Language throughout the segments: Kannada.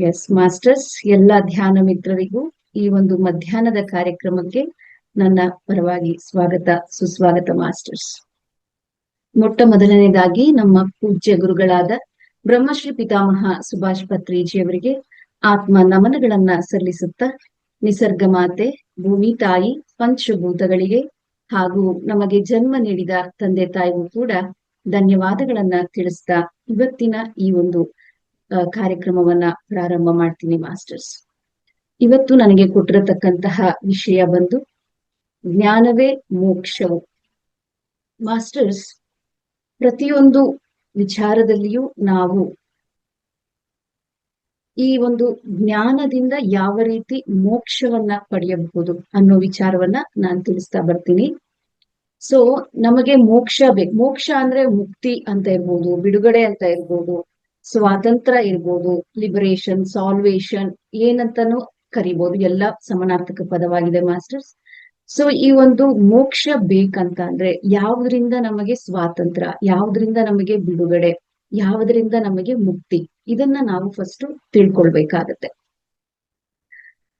ಎಸ್ ಮಾಸ್ಟರ್ಸ್, ಎಲ್ಲ ಧ್ಯಾನ ಮಿತ್ರರಿಗೂ ಈ ಒಂದು ಮಧ್ಯಾಹ್ನದ ಕಾರ್ಯಕ್ರಮಕ್ಕೆ ನನ್ನ ಪರವಾಗಿ ಸ್ವಾಗತ ಸುಸ್ವಾಗತ ಮಾಸ್ಟರ್ಸ್. ಮೊಟ್ಟ ಮೊದಲನೇದಾಗಿ ನಮ್ಮ ಪೂಜ್ಯ ಗುರುಗಳಾದ ಬ್ರಹ್ಮಶ್ರೀ ಪಿತಾಮಹ ಸುಭಾಷ್ ಪತ್ರಿಜಿಯವರಿಗೆ ಆತ್ಮ ನಮನಗಳನ್ನ ಸಲ್ಲಿಸುತ್ತಾ, ನಿಸರ್ಗ ಮಾತೆ, ಭೂಮಿ ತಾಯಿ, ಪಂಚಭೂತಗಳಿಗೆ ಹಾಗೂ ನಮಗೆ ಜನ್ಮ ನೀಡಿದ ತಂದೆ ತಾಯಿಗೂ ಕೂಡ ಧನ್ಯವಾದಗಳನ್ನ ತಿಳಿಸ್ತಾ ಇವತ್ತಿನ ಈ ಒಂದು ಕಾರ್ಯಕ್ರಮವನ್ನ ಪ್ರಾರಂಭ ಮಾಡ್ತೀನಿ ಮಾಸ್ಟರ್ಸ್. ಇವತ್ತು ನನಗೆ ಕೊಟ್ಟಿರತಕ್ಕಂತಹ ವಿಷಯ ಬಂದು ಜ್ಞಾನವೇ ಮೋಕ್ಷವು. ಮಾಸ್ಟರ್ಸ್, ಪ್ರತಿಯೊಂದು ವಿಚಾರದಲ್ಲಿಯೂ ನಾವು ಈ ಒಂದು ಜ್ಞಾನದಿಂದ ಯಾವ ರೀತಿ ಮೋಕ್ಷವನ್ನ ಪಡೆಯಬಹುದು ಅನ್ನೋ ವಿಚಾರವನ್ನ ನಾನು ತಿಳಿಸ್ತಾ ಬರ್ತೀನಿ. ಸೊ ನಮಗೆ ಮೋಕ್ಷ ಬೇಕು. ಮೋಕ್ಷ ಅಂದ್ರೆ ಮುಕ್ತಿ ಅಂತ ಇರ್ಬೋದು, ಬಿಡುಗಡೆ ಅಂತ ಇರ್ಬೋದು, ಸ್ವಾತಂತ್ರ್ಯ ಇರ್ಬೋದು, ಲಿಬರೇಷನ್, ಸಾಲ್ವೇಷನ್ ಏನಂತಾನು ಕರಿಬಹುದು, ಎಲ್ಲ ಸಮಾನಾರ್ಥಕ ಪದವಾಗಿದೆ ಮಾಸ್ಟರ್ಸ್. ಸೊ ಈ ಒಂದು ಮೋಕ್ಷ ಬೇಕಂತ ಅಂದ್ರೆ ಯಾವುದರಿಂದ ನಮಗೆ ಸ್ವಾತಂತ್ರ್ಯ, ಯಾವುದರಿಂದ ನಮಗೆ ಬಿಡುಗಡೆ, ಯಾವುದರಿಂದ ನಮಗೆ ಮುಕ್ತಿ, ಇದನ್ನ ನಾವು ಫಸ್ಟ್ ತಿಳ್ಕೊಳ್ಬೇಕಾಗತ್ತೆ.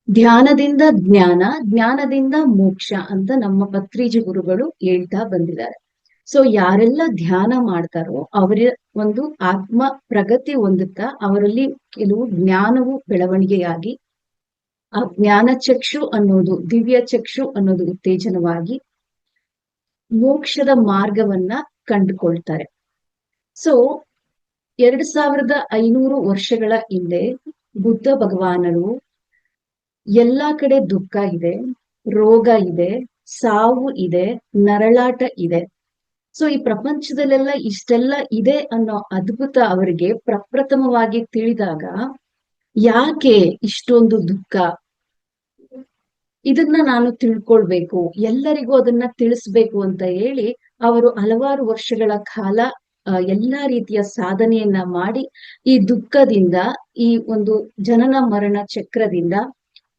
ಧ್ಯಾನದಿಂದ ಜ್ಞಾನ, ಜ್ಞಾನದಿಂದ ಮೋಕ್ಷ ಅಂತ ನಮ್ಮ ಪತ್ರಿಜಿ ಗುರುಗಳು ಹೇಳ್ತಾ ಬಂದಿದ್ದಾರೆ. ಸೊ ಯಾರೆಲ್ಲ ಧ್ಯಾನ ಮಾಡ್ತಾರೋ ಅವರ ಒಂದು ಆತ್ಮ ಪ್ರಗತಿ ಹೊಂದುತ್ತಾ ಅವರಲ್ಲಿ ಕೆಲವು ಜ್ಞಾನವು ಬೆಳವಣಿಗೆಯಾಗಿ ಆ ಜ್ಞಾನ ಚಕ್ಷು ಅನ್ನೋದು, ದಿವ್ಯ ಚಕ್ಷು ಅನ್ನೋದು ಉತ್ತೇಜನವಾಗಿ ಮೋಕ್ಷದ ಮಾರ್ಗವನ್ನ ಕಂಡುಕೊಳ್ತಾರೆ. ಸೊ 2500 ವರ್ಷಗಳ ಹಿಂದೆ ಬುದ್ಧ ಭಗವಾನರು ಎಲ್ಲಾ ಕಡೆ ದುಃಖ ಇದೆ, ರೋಗ ಇದೆ, ಸಾವು ಇದೆ, ನರಳಾಟ ಇದೆ, ಸೊ ಈ ಪ್ರಪಂಚದಲ್ಲೆಲ್ಲ ಇಷ್ಟೆಲ್ಲ ಇದೆ ಅನ್ನೋ ಅದ್ಭುತ ಅವರಿಗೆ ಪ್ರಪ್ರಥಮವಾಗಿ ತಿಳಿದಾಗ ಯಾಕೆ ಇಷ್ಟೊಂದು ದುಃಖ, ಇದನ್ನ ನಾನು ತಿಳ್ಕೊಳ್ಬೇಕು, ಎಲ್ಲರಿಗೂ ಅದನ್ನ ತಿಳಿಸ್ಬೇಕು ಅಂತ ಹೇಳಿ ಅವರು ಹಲವಾರು ವರ್ಷಗಳ ಕಾಲ ಎಲ್ಲಾ ರೀತಿಯ ಸಾಧನೆಯನ್ನ ಮಾಡಿ ಈ ದುಃಖದಿಂದ, ಈ ಒಂದು ಜನನ ಮರಣ ಚಕ್ರದಿಂದ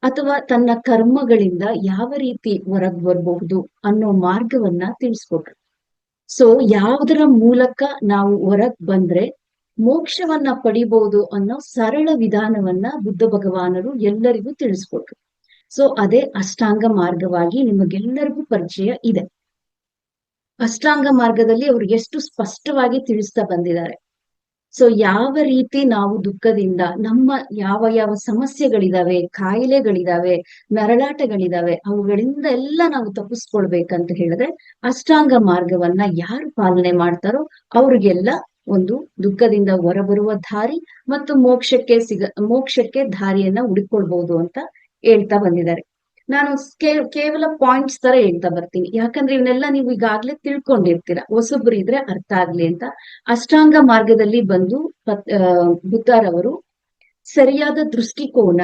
ಅಥವಾ ತನ್ನ ಕರ್ಮಗಳಿಂದ ಯಾವ ರೀತಿ ಹೊರಗ್ ಬರ್ಬಹುದು ಅನ್ನೋ ಮಾರ್ಗವನ್ನ ತಿಳಿಸ್ಕೊಟ್ರು. ಸೊ ಯಾವುದರ ಮೂಲಕ ನಾವು ಹೊರಗ್ ಬಂದ್ರೆ ಮೋಕ್ಷವನ್ನ ಪಡಿಬಹುದು ಅನ್ನೋ ಸರಳ ವಿಧಾನವನ್ನ ಬುದ್ಧ ಭಗವಾನರು ಎಲ್ಲರಿಗೂ ತಿಳಿಸ್ಕೊಟ್ರು. ಸೊ ಅದೇ ಅಷ್ಟಾಂಗ ಮಾರ್ಗವಾಗಿ ನಿಮಗೆಲ್ಲರಿಗೂ ಪರಿಚಯ ಇದೆ. ಅಷ್ಟಾಂಗ ಮಾರ್ಗದಲ್ಲಿ ಅವರು ಎಷ್ಟು ಸ್ಪಷ್ಟವಾಗಿ ತಿಳಿಸ್ತಾ ಬಂದಿದ್ದಾರೆ. ಸೊ ಯಾವ ರೀತಿ ನಾವು ದುಃಖದಿಂದ, ನಮ್ಮ ಯಾವ ಯಾವ ಸಮಸ್ಯೆಗಳಿದಾವೆ, ಕಾಯಿಲೆಗಳಿದಾವೆ, ನರಳಾಟಗಳಿದಾವೆ, ಅವುಗಳಿಂದ ಎಲ್ಲ ನಾವು ತಪ್ಪಿಸ್ಕೊಳ್ಬೇಕಂತ ಹೇಳಿದ್ರೆ ಅಷ್ಟಾಂಗ ಮಾರ್ಗವನ್ನ ಯಾರು ಪಾಲನೆ ಮಾಡ್ತಾರೋ ಅವ್ರಿಗೆಲ್ಲ ಒಂದು ದುಃಖದಿಂದ ಹೊರಬರುವ ದಾರಿ ಮತ್ತು ಮೋಕ್ಷಕ್ಕೆ ದಾರಿಯನ್ನ ಹುಡುಕೊಳ್ಬಹುದು ಅಂತ ಹೇಳ್ತಾ ಬಂದಿದ್ದಾರೆ. ನಾನು ಕೇವಲ ಪಾಯಿಂಟ್ಸ್ ತರ ಹೇಳ್ತಾ ಬರ್ತೀನಿ, ಯಾಕಂದ್ರೆ ಇವನ್ನೆಲ್ಲ ನೀವು ಈಗಾಗ್ಲೇ ತಿಳ್ಕೊಂಡಿರ್ತೀರ, ಹೊಸಬ್ರು ಇದ್ರೆ ಅರ್ಥ ಆಗ್ಲಿ ಅಂತ. ಅಷ್ಟಾಂಗ ಮಾರ್ಗದಲ್ಲಿ ಬಂದು ಬುದ್ಧರವರು ಸರಿಯಾದ ದೃಷ್ಟಿಕೋನ,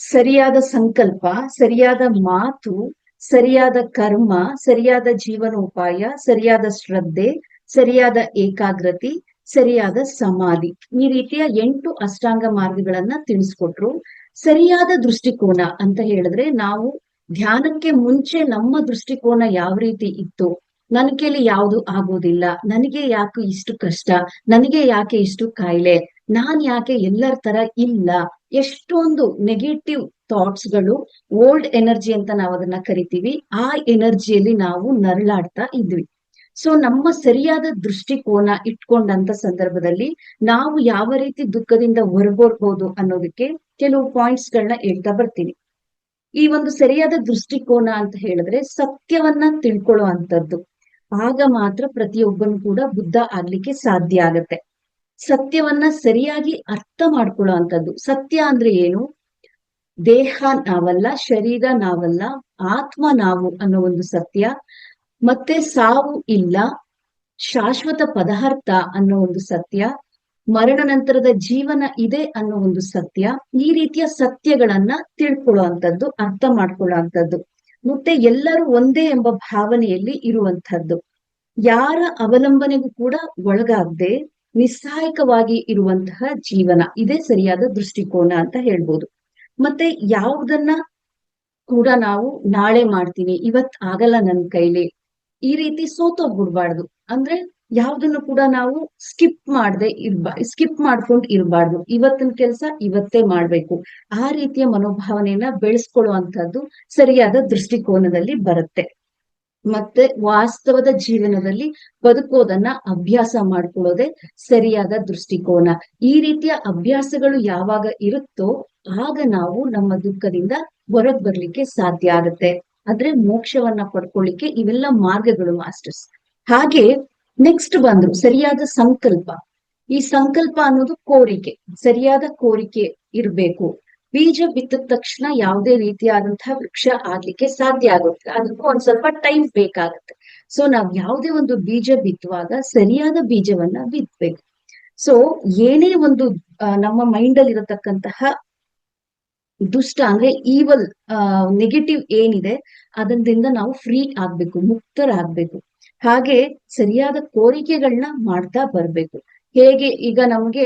ಸರಿಯಾದ ಸಂಕಲ್ಪ, ಸರಿಯಾದ ಮಾತು, ಸರಿಯಾದ ಕರ್ಮ, ಸರಿಯಾದ ಜೀವನೋಪಾಯ, ಸರಿಯಾದ ಶ್ರದ್ಧೆ, ಸರಿಯಾದ ಏಕಾಗ್ರತೆ, ಸರಿಯಾದ ಸಮಾಧಿ, ಈ ರೀತಿಯ 8 ಅಷ್ಟಾಂಗ ಮಾರ್ಗಗಳನ್ನ ತಿಳಿಸ್ಕೊಟ್ರು. ಸರಿಯಾದ ದೃಷ್ಟಿಕೋನ ಅಂತ ಹೇಳಿದ್ರೆ ನಾವು ಧ್ಯಾನಕ್ಕೆ ಮುಂಚೆ ನಮ್ಮ ದೃಷ್ಟಿಕೋನ ಯಾವ ರೀತಿ ಇತ್ತು, ನನ್ನ ಕೈಲಿ ಯಾವುದು ಆಗೋದಿಲ್ಲ, ನನಗೆ ಯಾಕೆ ಇಷ್ಟು ಕಷ್ಟ, ನನಗೆ ಯಾಕೆ ಇಷ್ಟು ಕಾಯಿಲೆ, ನಾನ್ ಯಾಕೆ ಎಲ್ಲರ ತರ ಇಲ್ಲ, ಎಷ್ಟೊಂದು ನೆಗೆಟಿವ್ ಥಾಟ್ಸ್ ಗಳು, ಓಲ್ಡ್ ಎನರ್ಜಿ ಅಂತ ನಾವು ಅದನ್ನ ಕರಿತೀವಿ, ಆ ಎನರ್ಜಿಯಲ್ಲಿ ನಾವು ನರಳಾಡ್ತಾ ಇದ್ವಿ. ಸೊ ನಮ್ಮ ಸರಿಯಾದ ದೃಷ್ಟಿಕೋನ ಇಟ್ಕೊಂಡಂತ ಸಂದರ್ಭದಲ್ಲಿ ನಾವು ಯಾವ ರೀತಿ ದುಃಖದಿಂದ ಹೊರಬರ್ಬೋದು ಅನ್ನೋದಕ್ಕೆ ಕೆಲವು ಪಾಯಿಂಟ್ಸ್ ಗಳನ್ನ ಹೇಳ್ತಾ ಬರ್ತೀನಿ. ಈ ಒಂದು ಸರಿಯಾದ ದೃಷ್ಟಿಕೋನ ಅಂತ ಹೇಳಿದ್ರೆ ಸತ್ಯವನ್ನ ತಿಳ್ಕೊಳ್ಳೋ ಅಂತದ್ದು. ಆಗ ಮಾತ್ರ ಪ್ರತಿಯೊಬ್ಬನು ಕೂಡ ಬುದ್ಧ ಆಗ್ಲಿಕ್ಕೆ ಸಾಧ್ಯ ಆಗತ್ತೆ. ಸತ್ಯವನ್ನ ಸರಿಯಾಗಿ ಅರ್ಥ ಮಾಡ್ಕೊಳ್ಳೋ ಅಂತದ್ದು. ಸತ್ಯ ಅಂದ್ರೆ ಏನು? ದೇಹ ನಾವಲ್ಲ, ಶರೀರ ನಾವಲ್ಲ, ಆತ್ಮ ನಾವು ಅನ್ನೋ ಒಂದು ಸತ್ಯ, ಮತ್ತೆ ಸಾವು ಇಲ್ಲ, ಶಾಶ್ವತ ಪದಾರ್ಥ ಅನ್ನೋ ಒಂದು ಸತ್ಯ, ಮರಣ ನಂತರದ ಜೀವನ ಇದೆ ಅನ್ನೋ ಒಂದು ಸತ್ಯ, ಈ ರೀತಿಯ ಸತ್ಯಗಳನ್ನ ತಿಳ್ಕೊಳ್ಳೋ ಅಂತದ್ದು, ಅರ್ಥ ಮಾಡ್ಕೊಳ್ಳೋ ಅಂತದ್ದು, ಮತ್ತೆ ಎಲ್ಲರೂ ಒಂದೇ ಎಂಬ ಭಾವನೆಯಲ್ಲಿ ಇರುವಂತಹದ್ದು, ಯಾರ ಅವಲಂಬನೆಗೂ ಕೂಡ ಒಳಗಾಗದೆ ನಿಸ್ಸಹಾಯಕವಾಗಿ ಇರುವಂತಹ ಜೀವನ, ಇದೇ ಸರಿಯಾದ ದೃಷ್ಟಿಕೋನ ಅಂತ ಹೇಳ್ಬೋದು. ಮತ್ತೆ ಯಾವುದನ್ನ ಕೂಡ ನಾವು ನಾಳೆ ಮಾಡ್ತೀನಿ, ಇವತ್ ಆಗಲ್ಲ ನನ್ ಕೈಲಿ, ಈ ರೀತಿ ಸೋತೋಗ್ಬಿಡ್ಬಾರ್ದು. ಅಂದ್ರೆ ಯಾವ್ದನ್ನು ಕೂಡ ನಾವು ಸ್ಕಿಪ್ ಮಾಡ್ಕೊಂಡು ಇರಬಾರ್ದು. ಇವತ್ತಿನ ಕೆಲಸ ಇವತ್ತೇ ಮಾಡ್ಬೇಕು. ಆ ರೀತಿಯ ಮನೋಭಾವನೆಯನ್ನ ಬೆಳೆಸ್ಕೊಳ್ಳುವಂತದ್ದು ಸರಿಯಾದ ದೃಷ್ಟಿಕೋನದಲ್ಲಿ ಬರುತ್ತೆ. ಮತ್ತೆ ವಾಸ್ತವದ ಜೀವನದಲ್ಲಿ ಬದುಕೋದನ್ನ ಅಭ್ಯಾಸ ಮಾಡ್ಕೊಳ್ಳೋದೇ ಸರಿಯಾದ ದೃಷ್ಟಿಕೋನ. ಈ ರೀತಿಯ ಅಭ್ಯಾಸಗಳು ಯಾವಾಗ ಇರುತ್ತೋ ಆಗ ನಾವು ನಮ್ಮ ದುಃಖದಿಂದ ಹೊರಗ್ ಬರ್ಲಿಕ್ಕೆ ಸಾಧ್ಯ ಆಗುತ್ತೆ. ಆದ್ರೆ ಮೋಕ್ಷವನ್ನ ಪಡ್ಕೊಳ್ಳಿಕ್ಕೆ ಇವೆಲ್ಲ ಮಾರ್ಗಗಳು ಮಾಸ್ಟರ್ಸ್. ಹಾಗೆ ನೆಕ್ಸ್ಟ್ ಬಂದ್ರು ಸರಿಯಾದ ಸಂಕಲ್ಪ. ಈ ಸಂಕಲ್ಪ ಅನ್ನೋದು ಕೋರಿಕೆ, ಸರಿಯಾದ ಕೋರಿಕೆ ಇರ್ಬೇಕು. ಬೀಜ ಬಿತ್ತಿದ ತಕ್ಷಣ ಯಾವುದೇ ರೀತಿಯಾದಂತಹ ವೃಕ್ಷ ಆಗ್ಲಿಕ್ಕೆ ಸಾಧ್ಯ ಆಗುತ್ತೆ. ಅದಕ್ಕೂ ಒಂದ್ ಸ್ವಲ್ಪ ಟೈಮ್ ಬೇಕಾಗುತ್ತೆ. ಸೊ ನಾವ್ ಯಾವುದೇ ಒಂದು ಬೀಜ ಬಿತ್ತುವಾಗ ಸರಿಯಾದ ಬೀಜವನ್ನ ಬಿತ್ತಬೇಕು. ಸೊ ಏನೇ ಒಂದು ನಮ್ಮ ಮೈಂಡ್ ಅಲ್ಲಿ ಇರತಕ್ಕಂತಹ ದುಷ್ಟ ಅಂದ್ರೆ ಈವಲ್ ನೆಗೆಟಿವ್ ಏನಿದೆ ಅದರಿಂದ ನಾವು ಫ್ರೀ ಆಗ್ಬೇಕು, ಮುಕ್ತರಾಗ್ಬೇಕು. ಹಾಗೆ ಸರಿಯಾದ ಕೋರಿಕೆಗಳನ್ನ ಮಾಡ್ತಾ ಬರ್ಬೇಕು. ಹೇಗೆ ಈಗ ನಮ್ಗೆ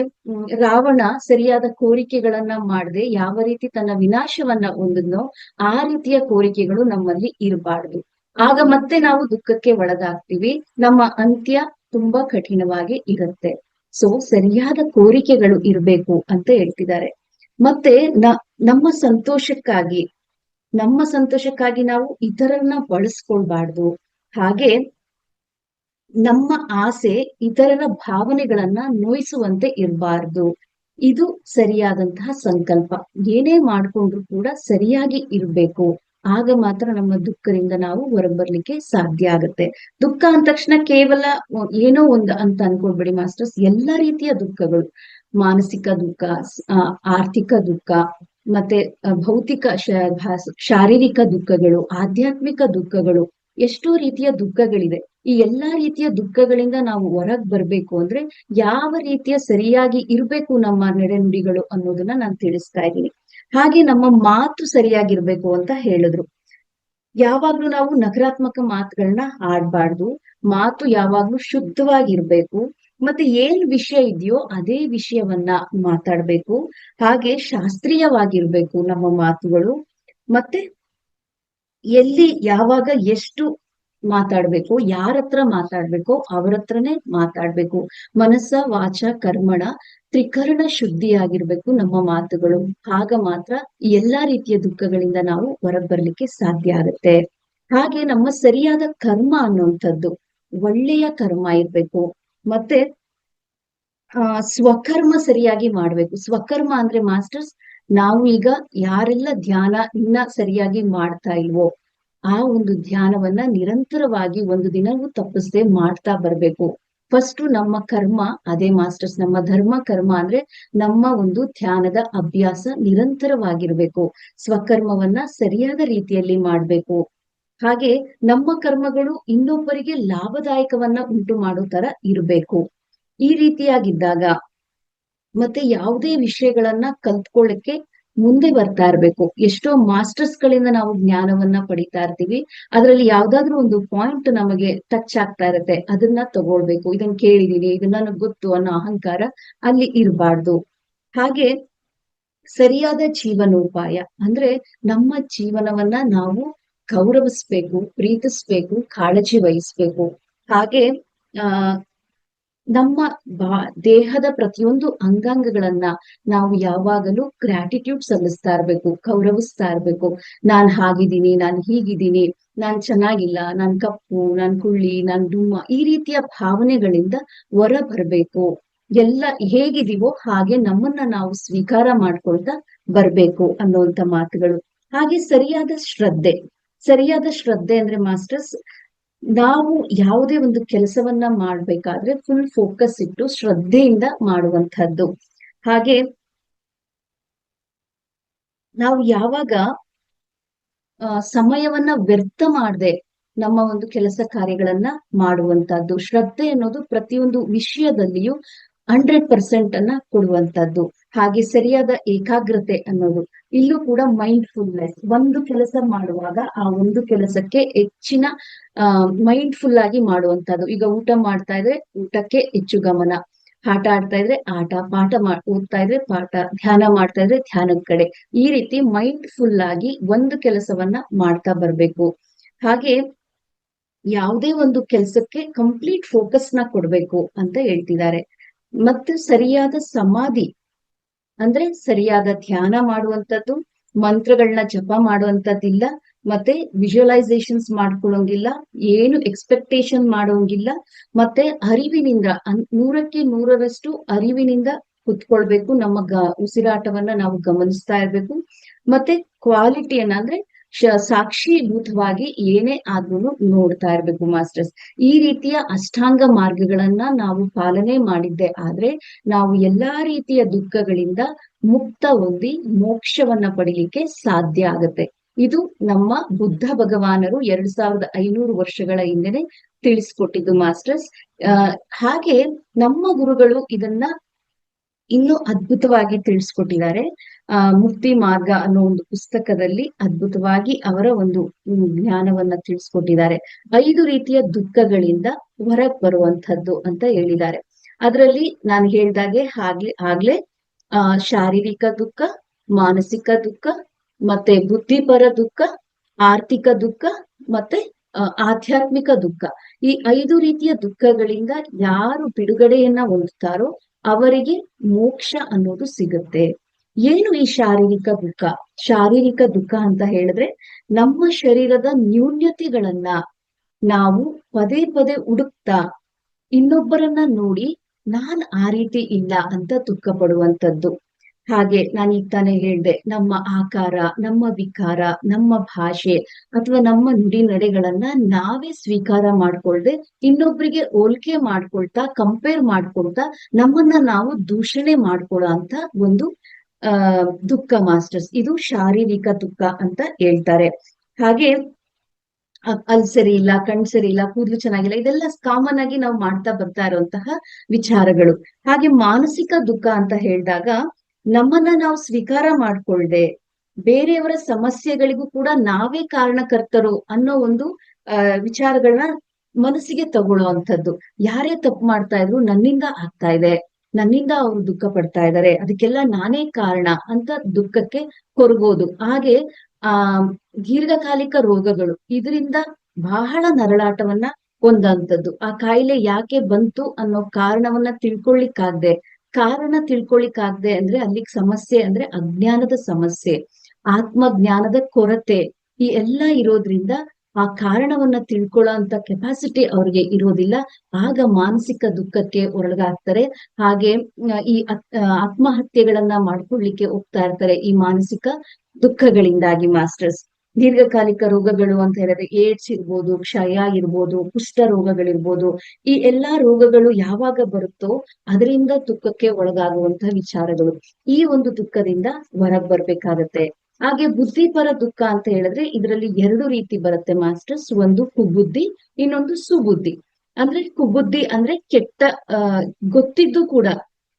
ರಾವಣ ಸರಿಯಾದ ಕೋರಿಕೆಗಳನ್ನ ಮಾಡದೆ ಯಾವ ರೀತಿ ತನ್ನ ವಿನಾಶವನ್ನ ಹೊಂದಿದ್ನೋ ಆ ರೀತಿಯ ಕೋರಿಕೆಗಳು ನಮ್ಮಲ್ಲಿ ಇರಬಾರ್ದು. ಆಗ ಮತ್ತೆ ನಾವು ದುಃಖಕ್ಕೆ ಒಳಗಾಗ್ತೀವಿ, ನಮ್ಮ ಅಂತ್ಯ ತುಂಬಾ ಕಠಿಣವಾಗಿ ಇರುತ್ತೆ. ಸೊ ಸರಿಯಾದ ಕೋರಿಕೆಗಳು ಇರ್ಬೇಕು ಅಂತ ಹೇಳ್ತಿದ್ದಾರೆ. ಮತ್ತೆ ನಮ್ಮ ಸಂತೋಷಕ್ಕಾಗಿ ನಾವು ಇತರರನ್ನ ಬಳಸ್ಕೊಳ್ಬಾರ್ದು. ಹಾಗೆ ನಮ್ಮ ಆಸೆ ಇತರರ ಭಾವನೆಗಳನ್ನ ನೋಯಿಸುವಂತೆ ಇರಬಾರ್ದು. ಇದು ಸರಿಯಾದಂತಹ ಸಂಕಲ್ಪ. ಏನೇ ಮಾಡ್ಕೊಂಡ್ರು ಕೂಡ ಸರಿಯಾಗಿ ಇರ್ಬೇಕು. ಆಗ ಮಾತ್ರ ನಮ್ಮ ದುಃಖದಿಂದ ನಾವು ಹೊರಬರ್ಲಿಕ್ಕೆ ಸಾಧ್ಯ ಆಗುತ್ತೆ. ದುಃಖ ಅಂದ ತಕ್ಷಣ ಕೇವಲ ಏನೋ ಒಂದು ಅಂತ ಅನ್ಕೊಳ್ಬೇಡಿ ಮಾಸ್ಟರ್ಸ್. ಎಲ್ಲಾ ರೀತಿಯ ದುಃಖಗಳು, ಮಾನಸಿಕ ದುಃಖ, ಆರ್ಥಿಕ ದುಃಖ, ಮತ್ತೆ ಭೌತಿಕ ಶಾರೀರಿಕ ದುಃಖಗಳು, ಆಧ್ಯಾತ್ಮಿಕ ದುಃಖಗಳು, ಎಷ್ಟೋ ರೀತಿಯ ದುಃಖಗಳಿದೆ. ಈ ಎಲ್ಲಾ ರೀತಿಯ ದುಃಖಗಳಿಂದ ನಾವು ಹೊರಗ್ ಬರ್ಬೇಕು ಅಂದ್ರೆ ಯಾವ ರೀತಿಯ ಸರಿಯಾಗಿ ಇರ್ಬೇಕು ನಮ್ಮ ನಡೆನುಡಿಗಳು ಅನ್ನೋದನ್ನ ನಾನು ತಿಳಿಸ್ತಾ ಇದ್ದೀನಿ. ಹಾಗೆ ನಮ್ಮ ಮಾತು ಸರಿಯಾಗಿರ್ಬೇಕು ಅಂತ ಹೇಳಿದ್ರು. ಯಾವಾಗ್ಲೂ ನಾವು ನಕಾರಾತ್ಮಕ ಮಾತುಗಳನ್ನ ಆಡ್ಬಾರ್ದು. ಮಾತು ಯಾವಾಗ್ಲೂ ಶುದ್ಧವಾಗಿರ್ಬೇಕು. ಮತ್ತೆ ಏನ್ ವಿಷಯ ಇದೆಯೋ ಅದೇ ವಿಷಯವನ್ನ ಮಾತಾಡ್ಬೇಕು. ಹಾಗೆ ಶಾಸ್ತ್ರೀಯವಾಗಿರ್ಬೇಕು ನಮ್ಮ ಮಾತುಗಳು. ಮತ್ತೆ ಎಲ್ಲಿ ಯಾವಾಗ ಎಷ್ಟು ಮಾತಾಡ್ಬೇಕು, ಯಾರ ಹತ್ರ ಮಾತಾಡ್ಬೇಕು ಅವ್ರ ಹತ್ರನೇ ಮಾತಾಡ್ಬೇಕು. ಮನಸ್ಸ ವಾಚ ಕರ್ಮಣ ತ್ರಿಕರಣ ಶುದ್ಧಿಯಾಗಿರ್ಬೇಕು ನಮ್ಮ ಮಾತುಗಳು. ಆಗ ಮಾತ್ರ ಈ ಎಲ್ಲಾ ರೀತಿಯ ದುಃಖಗಳಿಂದ ನಾವು ಹೊರಗ್ ಬರ್ಲಿಕ್ಕೆ ಸಾಧ್ಯ ಆಗುತ್ತೆ. ಹಾಗೆ ನಮ್ಮ ಸರಿಯಾದ ಕರ್ಮ ಅನ್ನುವಂಥದ್ದು ಒಳ್ಳೆಯ ಕರ್ಮ ಇರ್ಬೇಕು. ಮತ್ತೆ ಸ್ವಕರ್ಮ ಸರಿಯಾಗಿ ಮಾಡ್ಬೇಕು. ಸ್ವಕರ್ಮ ಅಂದ್ರೆ ಮಾಸ್ಟರ್ಸ್, ನಾವು ಈಗ ಯಾರೆಲ್ಲ ಧ್ಯಾನ ಇನ್ನ ಸರಿಯಾಗಿ ಮಾಡ್ತಾ ಇಲ್ವೋ ಆ ಒಂದು ಧ್ಯಾನವನ್ನ ನಿರಂತರವಾಗಿ ಒಂದು ದಿನವೂ ತಪ್ಪಿಸದೆ ಮಾಡ್ತಾ ಬರ್ಬೇಕು. ಫಸ್ಟ್ ನಮ್ಮ ಕರ್ಮ ಅದೇ ಮಾಸ್ಟರ್ಸ್. ನಮ್ಮ ಧರ್ಮ ಕರ್ಮ ಅಂದ್ರೆ ನಮ್ಮ ಒಂದು ಧ್ಯಾನದ ಅಭ್ಯಾಸ ನಿರಂತರವಾಗಿರ್ಬೇಕು. ಸ್ವಕರ್ಮವನ್ನ ಸರಿಯಾದ ರೀತಿಯಲ್ಲಿ ಮಾಡ್ಬೇಕು. ಹಾಗೆ ನಮ್ಮ ಕರ್ಮಗಳು ಇನ್ನೊಬ್ಬರಿಗೆ ಲಾಭದಾಯಕವನ್ನ ಉಂಟು ಮಾಡೋ ತರ ಇರ್ಬೇಕು. ಈ ರೀತಿಯಾಗಿದ್ದಾಗ ಮತ್ತೆ ಯಾವುದೇ ವಿಷಯಗಳನ್ನ ಕಲ್ತ್ಕೊಳ್ಳಕ್ಕೆ ಮುಂದೆ ಬರ್ತಾ ಇರ್ಬೇಕು. ಎಷ್ಟೋ ಮಾಸ್ಟರ್ಸ್ ಗಳಿಂದ ನಾವು ಜ್ಞಾನವನ್ನ ಪಡಿತಾ ಇರ್ತೀವಿ. ಅದ್ರಲ್ಲಿ ಯಾವ್ದಾದ್ರು ಒಂದು ಪಾಯಿಂಟ್ ನಮಗೆ ಟಚ್ ಆಗ್ತಾ ಇರತ್ತೆ, ಅದನ್ನ ತಗೊಳ್ಬೇಕು. ಇದನ್ನ ಕೇಳಿದೀನಿ, ಇದನ್ನ ನನಗ್ ಗೊತ್ತು ಅನ್ನೋ ಅಹಂಕಾರ ಅಲ್ಲಿ ಇರಬಾರ್ದು. ಹಾಗೆ ಸರಿಯಾದ ಜೀವನೋಪಾಯ ಅಂದ್ರೆ ನಮ್ಮ ಜೀವನವನ್ನ ನಾವು ಗೌರವಿಸ್ಬೇಕು, ಪ್ರೀತಿಸ್ಬೇಕು, ಕಾಳಜಿ ವಹಿಸ್ಬೇಕು. ಹಾಗೆ ಆ ನಮ್ಮ ದೇಹದ ಪ್ರತಿಯೊಂದು ಅಂಗಾಂಗಗಳನ್ನ ನಾವು ಯಾವಾಗಲೂ ಗ್ರಾಟಿಟ್ಯೂಡ್ ಸಲ್ಲಿಸ್ತಾ ಇರ್ಬೇಕು, ಗೌರವಿಸ್ತಾ ಇರ್ಬೇಕು. ನಾನ್ ಹಾಗಿದ್ದೀನಿ, ನಾನ್ ಹೀಗಿದ್ದೀನಿ, ನಾನ್ ಚೆನ್ನಾಗಿಲ್ಲ, ನಾನ್ ಕಪ್ಪು, ನಾನ್ ಕುಳ್ಳಿ, ನಾನ್ ಡುಮ್ಮ, ಈ ರೀತಿಯ ಭಾವನೆಗಳಿಂದ ಹೊರ ಬರ್ಬೇಕು. ಎಲ್ಲ ಹೇಗಿದೀವೋ ಹಾಗೆ ನಮ್ಮನ್ನ ನಾವು ಸ್ವೀಕಾರ ಮಾಡ್ಕೊಳ್ತಾ ಬರ್ಬೇಕು ಅನ್ನುವಂತ ಮಾತುಗಳು. ಹಾಗೆ ಸರಿಯಾದ ಶ್ರದ್ಧೆ ಅಂದ್ರೆ ಮಾಸ್ಟರ್ಸ್, ನಾವು ಯಾವುದೇ ಒಂದು ಕೆಲಸವನ್ನ ಮಾಡ್ಬೇಕಾದ್ರೆ ಫುಲ್ ಫೋಕಸ್ ಇಟ್ಟು ಶ್ರದ್ಧೆಯಿಂದ ಮಾಡುವಂತಹದ್ದು. ಹಾಗೆ ನಾವು ಯಾವಾಗ ಸಮಯವನ್ನ ವ್ಯರ್ಥ ಮಾಡದೆ ನಮ್ಮ ಒಂದು ಕೆಲಸ ಕಾರ್ಯಗಳನ್ನ ಮಾಡುವಂತಹದ್ದು. ಶ್ರದ್ಧೆ ಅನ್ನೋದು ಪ್ರತಿಯೊಂದು ವಿಷಯದಲ್ಲಿಯೂ 100% ಅನ್ನ ಕೊಡುವಂತದ್ದು. ಹಾಗೆ ಸರಿಯಾದ ಏಕಾಗ್ರತೆ ಅನ್ನೋದು, ಇಲ್ಲೂ ಕೂಡ ಮೈಂಡ್ಫುಲ್ನೆಸ್. ಒಂದು ಕೆಲಸ ಮಾಡುವಾಗ ಆ ಒಂದು ಕೆಲಸಕ್ಕೆ ಹೆಚ್ಚಿನ ಮೈಂಡ್ಫುಲ್ ಆಗಿ ಮಾಡುವಂತದ್ದು. ಈಗ ಊಟ ಮಾಡ್ತಾ ಇದ್ರೆ ಊಟಕ್ಕೆ ಹೆಚ್ಚು ಗಮನ, ಆಟ ಆಡ್ತಾ ಇದ್ರೆ ಆಟ, ಓದ್ತಾ ಇದ್ರೆ ಪಾಠ, ಧ್ಯಾನ ಮಾಡ್ತಾ ಇದ್ರೆ ಧ್ಯಾನದ ಕಡೆ. ಈ ರೀತಿ ಮೈಂಡ್ಫುಲ್ ಆಗಿ ಒಂದು ಕೆಲಸವನ್ನ ಮಾಡ್ತಾ ಬರ್ಬೇಕು. ಹಾಗೆ ಯಾವುದೇ ಒಂದು ಕೆಲ್ಸಕ್ಕೆ ಕಂಪ್ಲೀಟ್ ಫೋಕಸ್ ನ ಕೊಡ್ಬೇಕು ಅಂತ ಹೇಳ್ತಿದ್ದಾರೆ. ಮತ್ತು ಸರಿಯಾದ ಸಮಾಧಿ ಅಂದ್ರೆ ಸರಿಯಾದ ಧ್ಯಾನ ಮಾಡುವಂತದ್ದು, ಮಂತ್ರಗಳನ್ನ ಜಪ ಮಾಡುವಂತದ್ದಿಲ್ಲ, ಮತ್ತೆ ವಿಜುವಲೈಸೇಷನ್ಸ್ ಮಾಡ್ಕೊಳ್ಳೋಂಗಿಲ್ಲ, ಏನು ಎಕ್ಸ್ಪೆಕ್ಟೇಷನ್ ಮಾಡೋಂಗಿಲ್ಲ, ಮತ್ತೆ ಅರಿವಿನಿಂದ 100% ಅರಿವಿನಿಂದ ಕುತ್ಕೊಳ್ಬೇಕು. ನಮ್ಮ ಉಸಿರಾಟವನ್ನ ನಾವು ಗಮನಿಸ್ತಾ ಇರ್ಬೇಕು. ಮತ್ತೆ ಕ್ವಾಲಿಟಿಯನ್ನ ಅಂದ್ರೆ ಸಾಕ್ಷೀಭೂತವಾಗಿ ಏನೇ ಆದ್ರೂ ನೋಡ್ತಾ ಇರ್ಬೇಕು ಮಾಸ್ಟರ್ಸ್. ಈ ರೀತಿಯ ಅಷ್ಟಾಂಗ ಮಾರ್ಗಗಳನ್ನ ನಾವು ಪಾಲನೆ ಮಾಡಿದ್ದೆ ಆದ್ರೆ ನಾವು ಎಲ್ಲಾ ರೀತಿಯ ದುಃಖಗಳಿಂದ ಮುಕ್ತ ಹೊಂದಿ ಮೋಕ್ಷವನ್ನ ಪಡಿಲಿಕ್ಕೆ ಸಾಧ್ಯ ಆಗತ್ತೆ. ಇದು ನಮ್ಮ ಬುದ್ಧ ಭಗವಾನರು 2500 ವರ್ಷಗಳ ಹಿಂದೆನೆ ತಿಳಿಸ್ಕೊಟ್ಟಿದ್ದು ಮಾಸ್ಟರ್ಸ್. ಹಾಗೆ ನಮ್ಮ ಗುರುಗಳು ಇದನ್ನ ಇನ್ನೂ ಅದ್ಭುತವಾಗಿ ತಿಳಿಸ್ಕೊಟ್ಟಿದ್ದಾರೆ. ಮುಕ್ತಿ ಮಾರ್ಗ ಅನ್ನೋ ಒಂದು ಪುಸ್ತಕದಲ್ಲಿ ಅದ್ಭುತವಾಗಿ ಅವರ ಒಂದು ಜ್ಞಾನವನ್ನ ತಿಳಿಸ್ಕೊಟ್ಟಿದ್ದಾರೆ. 5 ರೀತಿಯ ದುಃಖಗಳಿಂದ ಹೊರಗ್ ಬರುವಂತದ್ದು ಅಂತ ಹೇಳಿದ್ದಾರೆ. ಅದರಲ್ಲಿ ನಾನು ಹೇಳ್ದಾಗೆ ಆಗ್ಲೇ ಶಾರೀರಿಕ ದುಃಖ, ಮಾನಸಿಕ ದುಃಖ, ಮತ್ತೆ ಬುದ್ಧಿಪರ ದುಃಖ, ಆರ್ಥಿಕ ದುಃಖ, ಮತ್ತೆ ಆಧ್ಯಾತ್ಮಿಕ ದುಃಖ. ಈ 5 ರೀತಿಯ ದುಃಖಗಳಿಂದ ಯಾರು ಬಿಡುಗಡೆಯನ್ನ ಹೊಂದುತ್ತಾರೋ ಅವರಿಗೆ ಮೋಕ್ಷ ಅನ್ನೋದು ಸಿಗುತ್ತೆ. ಏನು ಈ ಶಾರೀರಿಕ ದುಃಖ? ಶಾರೀರಿಕ ದುಃಖ ಅಂತ ಹೇಳಿದ್ರೆ ನಮ್ಮ ಶರೀರದ ನ್ಯೂನ್ಯತೆಗಳನ್ನ ನಾವು ಪದೇ ಪದೇ ಹುಡುಕ್ತಾ ಇನ್ನೊಬ್ಬರನ್ನ ನೋಡಿ ನಾನ್ ಆ ರೀತಿ ಇಲ್ಲ ಅಂತ ದುಃಖ ಪಡುವಂತದ್ದು. ಹಾಗೆ ನಾನು ಈಗ ತಾನೇ ಹೇಳ್ದೆ, ನಮ್ಮ ಆಕಾರ, ನಮ್ಮ ವಿಕಾರ, ನಮ್ಮ ಭಾಷೆ ಅಥವಾ ನಮ್ಮ ನುಡಿ ನಡೆಗಳನ್ನ ನಾವೇ ಸ್ವೀಕಾರ ಮಾಡ್ಕೊಳ್ದೆ ಇನ್ನೊಬ್ರಿಗೆ ಹೋಲಿಕೆ ಮಾಡ್ಕೊಳ್ತಾ ಕಂಪೇರ್ ಮಾಡ್ಕೊಳ್ತಾ ನಮ್ಮನ್ನ ನಾವು ದೂಷಣೆ ಮಾಡ್ಕೊಳ್ಳೋ ಅಂತ ಒಂದು ದುಃಖ ಮಾಸ್ಟರ್ಸ್. ಇದು ಶಾರೀರಿಕ ದುಃಖ ಅಂತ ಹೇಳ್ತಾರೆ. ಹಾಗೆ ಅಲ್ಲಿ ಸರಿ ಇಲ್ಲ, ಕಣ್ ಸರಿ ಇಲ್ಲ, ಕೂದಲು ಚೆನ್ನಾಗಿಲ್ಲ, ಇದೆಲ್ಲ ಕಾಮನ್ ಆಗಿ ನಾವು ಮಾಡ್ತಾ ಬರ್ತಾ ಇರುವಂತಹ ವಿಚಾರಗಳು. ಹಾಗೆ ಮಾನಸಿಕ ದುಃಖ ಅಂತ ಹೇಳಿದಾಗ ನಮ್ಮನ್ನ ನಾವು ಸ್ವೀಕಾರ ಮಾಡ್ಕೊಳ್ದೆ ಬೇರೆಯವರ ಸಮಸ್ಯೆಗಳಿಗೂ ಕೂಡ ನಾವೇ ಕಾರಣಕರ್ತರು ಅನ್ನೋ ಒಂದು ವಿಚಾರಗಳನ್ನ ಮನಸ್ಸಿಗೆ ತಗೊಳ್ಳುವಂಥದ್ದು. ಯಾರೇ ತಪ್ಪು ಮಾಡ್ತಾ ಇದ್ರು ನನ್ನಿಂದ ಆಗ್ತಾ ಇದೆ, ನನ್ನಿಂದ ಅವರು ದುಃಖ ಪಡ್ತಾ ಇದ್ದಾರೆ, ಅದಕ್ಕೆಲ್ಲ ನಾನೇ ಕಾರಣ ಅಂತ ದುಃಖಕ್ಕೆ ಕೊರಗೋದು. ಹಾಗೆ ದೀರ್ಘಕಾಲಿಕ ರೋಗಗಳು ಇದರಿಂದ ಬಹಳ ನರಳಾಟವನ್ನ ಹೊಂದಂಥದ್ದು. ಆ ಕಾಯಿಲೆ ಯಾಕೆ ಬಂತು ಅನ್ನೋ ಕಾರಣ ತಿಳ್ಕೊಳ್ಳಿಕ್ಕಾಗ್ದೆ ಅಂದ್ರೆ ಅಲ್ಲಿಗೆ ಸಮಸ್ಯೆ ಅಂದ್ರೆ ಅಜ್ಞಾನದ ಸಮಸ್ಯೆ, ಆತ್ಮಜ್ಞಾನದ ಕೊರತೆ, ಈ ಎಲ್ಲ ಇರೋದ್ರಿಂದ ಆ ಕಾರಣವನ್ನ ತಿಳ್ಕೊಳ್ಳೋ ಅಂತ ಕೆಪಾಸಿಟಿ ಅವ್ರಿಗೆ ಇರೋದಿಲ್ಲ. ಆಗ ಮಾನಸಿಕ ದುಃಖಕ್ಕೆ ಒಳಗಾಗ್ತಾರೆ. ಹಾಗೆ ಈ ಆತ್ಮಹತ್ಯೆಗಳನ್ನ ಮಾಡ್ಕೊಳ್ಲಿಕ್ಕೆ ಹೋಗ್ತಾ ಇರ್ತಾರೆ ಈ ಮಾನಸಿಕ ದುಃಖಗಳಿಂದಾಗಿ ಮಾಸ್ಟರ್ಸ್. ದೀರ್ಘಕಾಲಿಕ ರೋಗಗಳು ಅಂತ ಹೇಳಿದ್ರೆ ಏಡ್ಸ್ ಇರ್ಬೋದು, ಕ್ಷಯ ಇರ್ಬೋದು, ಕುಷ್ಠ ರೋಗಗಳಿರ್ಬೋದು, ಈ ಎಲ್ಲಾ ರೋಗಗಳು ಯಾವಾಗ ಬರುತ್ತೋ ಅದರಿಂದ ದುಃಖಕ್ಕೆ ಒಳಗಾಗುವಂತಹ ವಿಚಾರಗಳು. ಈ ಒಂದು ದುಃಖದಿಂದ ಹೊರಗ್ ಬರ್ಬೇಕಾಗತ್ತೆ. ಹಾಗೆ ಬುದ್ಧಿಪರ ದುಃಖ ಅಂತ ಹೇಳಿದ್ರೆ ಇದರಲ್ಲಿ 2 ರೀತಿ ಬರುತ್ತೆ ಮಾಸ್ಟರ್ಸ್. ಒಂದು ಕುಬುದ್ಧಿ, ಇನ್ನೊಂದು ಸುಬುದ್ಧಿ. ಅಂದ್ರೆ ಕುಬುದ್ಧಿ ಅಂದ್ರೆ ಕೆಟ್ಟ ಗೊತ್ತಿದ್ದು ಕೂಡ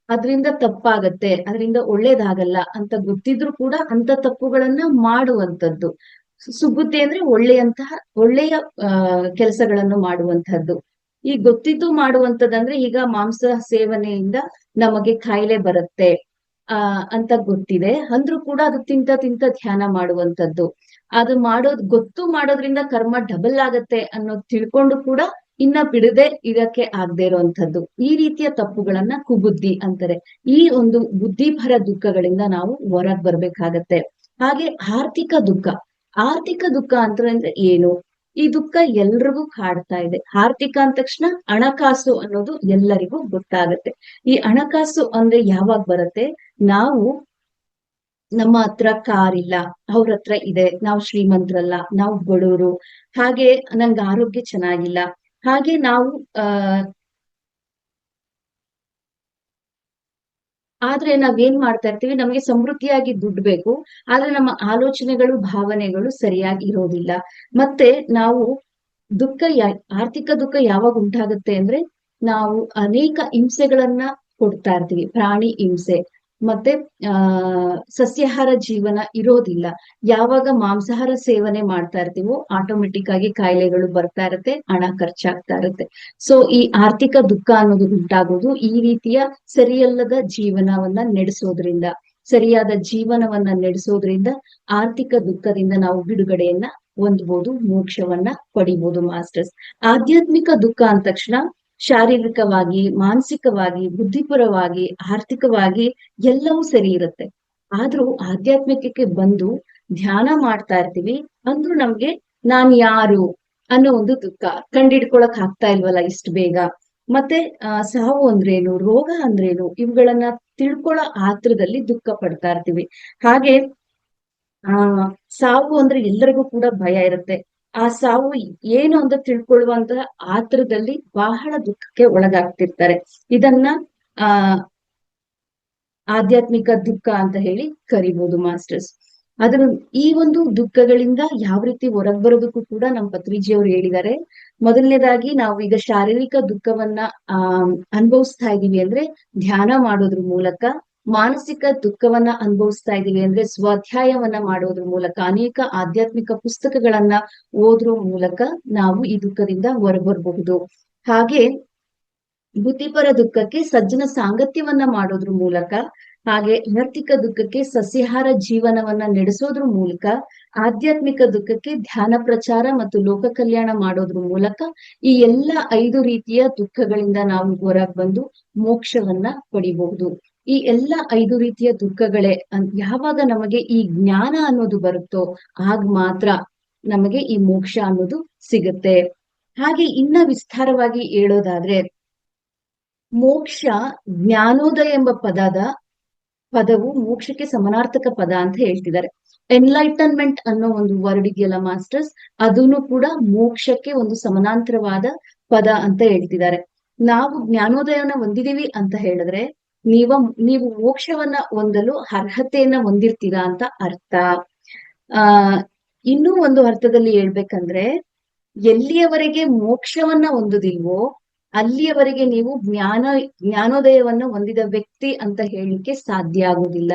ಅದರಿಂದ ತಪ್ಪಾಗತ್ತೆ, ಅದರಿಂದ ಒಳ್ಳೇದಾಗಲ್ಲ ಅಂತ ಗೊತ್ತಿದ್ರು ಕೂಡ ಅಂತ ತಪ್ಪುಗಳನ್ನ ಮಾಡುವಂತದ್ದು. ಸುಬುದ್ಧಿ ಅಂದ್ರೆ ಒಳ್ಳೆಯ ಕೆಲಸಗಳನ್ನು ಮಾಡುವಂತಹದ್ದು. ಈ ಗೊತ್ತಿದ್ದು ಮಾಡುವಂತದಂದ್ರೆ ಈಗ ಮಾಂಸ ಸೇವನೆಯಿಂದ ನಮಗೆ ಕಾಯಿಲೆ ಬರುತ್ತೆ ಅಂತ ಗೊತ್ತಿದೆ ಅಂದ್ರೂ ಕೂಡ ಅದು ತಿಂತ ಧ್ಯಾನ ಮಾಡುವಂತದ್ದು. ಅದು ಗೊತ್ತು ಮಾಡೋದ್ರಿಂದ ಕರ್ಮ ಡಬಲ್ ಆಗತ್ತೆ ಅನ್ನೋದು ತಿಳ್ಕೊಂಡು ಕೂಡ ಇನ್ನ ಬಿಡದೆ ಇದಕ್ಕೆ ಆಗದೆ ಇರುವಂತದ್ದು. ಈ ರೀತಿಯ ತಪ್ಪುಗಳನ್ನ ಕುಬುದ್ಧಿ ಅಂತಾರೆ. ಈ ಒಂದು ಬುದ್ಧಿಪರ ದುಃಖಗಳಿಂದ ನಾವು ಹೊರಗ್ ಬರ್ಬೇಕಾಗತ್ತೆ. ಹಾಗೆ ಆರ್ಥಿಕ ದುಃಖ ಅಂದ್ರೆ ಏನು? ಈ ದುಃಖ ಎಲ್ರಿಗೂ ಕಾಡ್ತಾ ಇದೆ. ಆರ್ಥಿಕ ಅಂದ ತಕ್ಷಣ ಹಣಕಾಸು ಅನ್ನೋದು ಎಲ್ಲರಿಗೂ ಗೊತ್ತಾಗತ್ತೆ. ಈ ಹಣಕಾಸು ಅಂದ್ರೆ ಯಾವಾಗ ಬರುತ್ತೆ? ನಾವು ನಮ್ಮ ಹತ್ರ ಕಾರ್ ಇಲ್ಲ, ಅವ್ರ ಹತ್ರ ಇದೆ, ನಾವು ಶ್ರೀಮಂತರಲ್ಲ, ನಾವು ಬಡವರು, ಹಾಗೆ ನಂಗೆ ಆರೋಗ್ಯ ಚೆನ್ನಾಗಿಲ್ಲ, ಹಾಗೆ ನಾವು ಆದ್ರೆ ನಾವೇನ್ ಮಾಡ್ತಾ ಇರ್ತೀವಿ, ನಮ್ಗೆ ಸಮೃದ್ಧಿಯಾಗಿ ದುಡ್ಡು ಬೇಕು, ಆದ್ರೆ ನಮ್ಮ ಆಲೋಚನೆಗಳು ಭಾವನೆಗಳು ಸರಿಯಾಗಿ ಇರೋದಿಲ್ಲ. ಮತ್ತೆ ನಾವು ಆರ್ಥಿಕ ದುಃಖ ಯಾವಾಗ ಉಂಟಾಗುತ್ತೆ ಅಂದ್ರೆ ನಾವು ಅನೇಕ ಹಿಂಸೆಗಳನ್ನ ಕೊಡ್ತಾ ಇರ್ತೀವಿ. ಪ್ರಾಣಿ ಹಿಂಸೆ, ಮತ್ತೆ ಸಸ್ಯಾಹಾರ ಜೀವನ ಇರೋದಿಲ್ಲ. ಯಾವಾಗ ಮಾಂಸಾಹಾರ ಸೇವನೆ ಮಾಡ್ತಾ ಇರ್ತೀವೋ ಆಟೋಮೆಟಿಕ್ ಆಗಿ ಕಾಯಿಲೆಗಳು ಬರ್ತಾ ಇರತ್ತೆ, ಹಣ ಖರ್ಚಾಗ್ತಾ ಇರುತ್ತೆ. ಸೊ ಈ ಆರ್ಥಿಕ ದುಃಖ ಅನ್ನೋದು ಉಂಟಾಗೋದು ಈ ರೀತಿಯ ಸರಿಯಲ್ಲದ ಸರಿಯಾದ ಜೀವನವನ್ನ ನಡೆಸೋದ್ರಿಂದ ಆರ್ಥಿಕ ದುಃಖದಿಂದ ನಾವು ಬಿಡುಗಡೆಯನ್ನ ಹೊಂದ್ಬೋದು, ಮೋಕ್ಷವನ್ನ ಪಡಿಬಹುದು ಮಾಸ್ಟರ್ಸ್. ಆಧ್ಯಾತ್ಮಿಕ ದುಃಖ ಅಂದ ತಕ್ಷಣ ಶಾರೀರಿಕವಾಗಿ, ಮಾನಸಿಕವಾಗಿ, ಬುದ್ಧಿಪರವಾಗಿ, ಆರ್ಥಿಕವಾಗಿ ಎಲ್ಲವೂ ಸರಿ ಇರುತ್ತೆ. ಆದ್ರೂ ಆಧ್ಯಾತ್ಮಿಕಕ್ಕೆ ಬಂದು ಧ್ಯಾನ ಮಾಡ್ತಾ ಇರ್ತೀವಿ ಅಂದ್ರೂ ನಮ್ಗೆ ನಾನ್ ಯಾರು ಅನ್ನೋ ಒಂದು ದುಃಖ ಕಂಡಿಡ್ಕೊಳಕ್ ಆಗ್ತಾ ಇಲ್ವಲ್ಲ ಇಷ್ಟು ಬೇಗ. ಮತ್ತೆ ಸಾವು ಅಂದ್ರೇನು, ರೋಗ ಅಂದ್ರೇನು, ಇವುಗಳನ್ನ ತಿಳ್ಕೊಳ್ಳೋ ಆತ್ರದಲ್ಲಿ ದುಃಖ ಪಡ್ತಾ ಇರ್ತೀವಿ. ಹಾಗೆ ಆ ಸಾವು ಅಂದ್ರೆ ಎಲ್ಲರಿಗೂ ಕೂಡ ಭಯ ಇರುತ್ತೆ. ಆ ಸಾವು ಏನು ಅಂತ ತಿಳ್ಕೊಳ್ಳುವಂತಹ ಆತ್ರದಲ್ಲಿ ಬಹಳ ದುಃಖಕ್ಕೆ ಒಳಗಾಗ್ತಿರ್ತಾರೆ. ಇದನ್ನ ಆ ಆಧ್ಯಾತ್ಮಿಕ ದುಃಖ ಅಂತ ಹೇಳಿ ಕರಿಬಹುದು ಮಾಸ್ಟರ್ಸ್. ಅದ್ರ ಈ ಒಂದು ದುಃಖಗಳಿಂದ ಯಾವ ರೀತಿ ಹೊರಗ್ ಬರೋದಕ್ಕೂ ಕೂಡ ನಮ್ಮ ಪತ್ರಿಜಿಯವರು ಹೇಳಿದ್ದಾರೆ. ಮೊದಲನೇದಾಗಿ ನಾವು ಈಗ ಶಾರೀರಿಕ ದುಃಖವನ್ನ ಅನುಭವಿಸ್ತಾ ಇದೀವಿ ಅಂದ್ರೆ ಧ್ಯಾನ ಮಾಡೋದ್ರ ಮೂಲಕ, ಮಾನಸಿಕ ದುಃಖವನ್ನ ಅನುಭವಿಸ್ತಾ ಇದೀವಿ ಅಂದ್ರೆ ಸ್ವಾಧ್ಯಾಯವನ್ನ ಮಾಡೋದ್ರ ಮೂಲಕ, ಅನೇಕ ಆಧ್ಯಾತ್ಮಿಕ ಪುಸ್ತಕಗಳನ್ನ ಓದ್ರ ಮೂಲಕ ನಾವು ಈ ದುಃಖದಿಂದ ಹೊರಬರಬಹುದು. ಹಾಗೆ ಬುದ್ಧಿಪರ ದುಃಖಕ್ಕೆ ಸಜ್ಜನ ಸಾಂಗತ್ಯವನ್ನ ಮಾಡೋದ್ರ ಮೂಲಕ, ಹಾಗೆ ಆರ್ಥಿಕ ದುಃಖಕ್ಕೆ ಸಸ್ಯಾಹಾರ ಜೀವನವನ್ನ ನಡೆಸೋದ್ರ ಮೂಲಕ, ಆಧ್ಯಾತ್ಮಿಕ ದುಃಖಕ್ಕೆ ಧ್ಯಾನ ಪ್ರಚಾರ ಮತ್ತು ಲೋಕ ಕಲ್ಯಾಣ ಮಾಡೋದ್ರ ಮೂಲಕ ಈ ಎಲ್ಲ 5 ರೀತಿಯ ದುಃಖಗಳಿಂದ ನಾವು ಹೊರಗೆ ಬಂದು ಮೋಕ್ಷವನ್ನ ಪಡಿಬಹುದು. ಈ ಎಲ್ಲ 5 ರೀತಿಯ ದುಃಖಗಳೇ ಯಾವಾಗ ನಮಗೆ ಈ ಜ್ಞಾನ ಅನ್ನೋದು ಬರುತ್ತೋ ಆಗ ಮಾತ್ರ ನಮಗೆ ಈ ಮೋಕ್ಷ ಅನ್ನೋದು ಸಿಗುತ್ತೆ. ಹಾಗೆ ಇನ್ನ ವಿಸ್ತಾರವಾಗಿ ಹೇಳೋದಾದ್ರೆ, ಮೋಕ್ಷ ಜ್ಞಾನೋದಯ ಎಂಬ ಪದವು ಮೋಕ್ಷಕ್ಕೆ ಸಮಾನಾರ್ಥಕ ಪದ ಅಂತ ಹೇಳ್ತಿದ್ದಾರೆ. ಎನ್ಲೈಟನ್ಮೆಂಟ್ ಅನ್ನೋ ಒಂದು ವರ್ಡ್ ಇದೆಯಲ್ಲ ಮಾಸ್ಟರ್ಸ್, ಅದನ್ನು ಕೂಡ ಮೋಕ್ಷಕ್ಕೆ ಒಂದು ಸಮಾನಾಂತರವಾದ ಪದ ಅಂತ ಹೇಳ್ತಿದ್ದಾರೆ. ನಾವು ಜ್ಞಾನೋದಯವನ್ನ ಹೊಂದಿದೀವಿ ಅಂತ ಹೇಳಿದ್ರೆ ನೀವು ಮೋಕ್ಷವನ್ನ ಹೊಂದಲು ಅರ್ಹತೆಯನ್ನ ಹೊಂದಿರ್ತೀರಾ ಅಂತ ಅರ್ಥ. ಆ ಇನ್ನೂ ಒಂದು ಅರ್ಥದಲ್ಲಿ ಹೇಳ್ಬೇಕಂದ್ರೆ, ಎಲ್ಲಿಯವರೆಗೆ ಮೋಕ್ಷವನ್ನ ಹೊಂದುದಿಲ್ವೋ ಅಲ್ಲಿಯವರೆಗೆ ನೀವು ಜ್ಞಾನೋದಯವನ್ನ ಹೊಂದಿದ ವ್ಯಕ್ತಿ ಅಂತ ಹೇಳಲಿಕ್ಕೆ ಸಾಧ್ಯ ಆಗುದಿಲ್ಲ.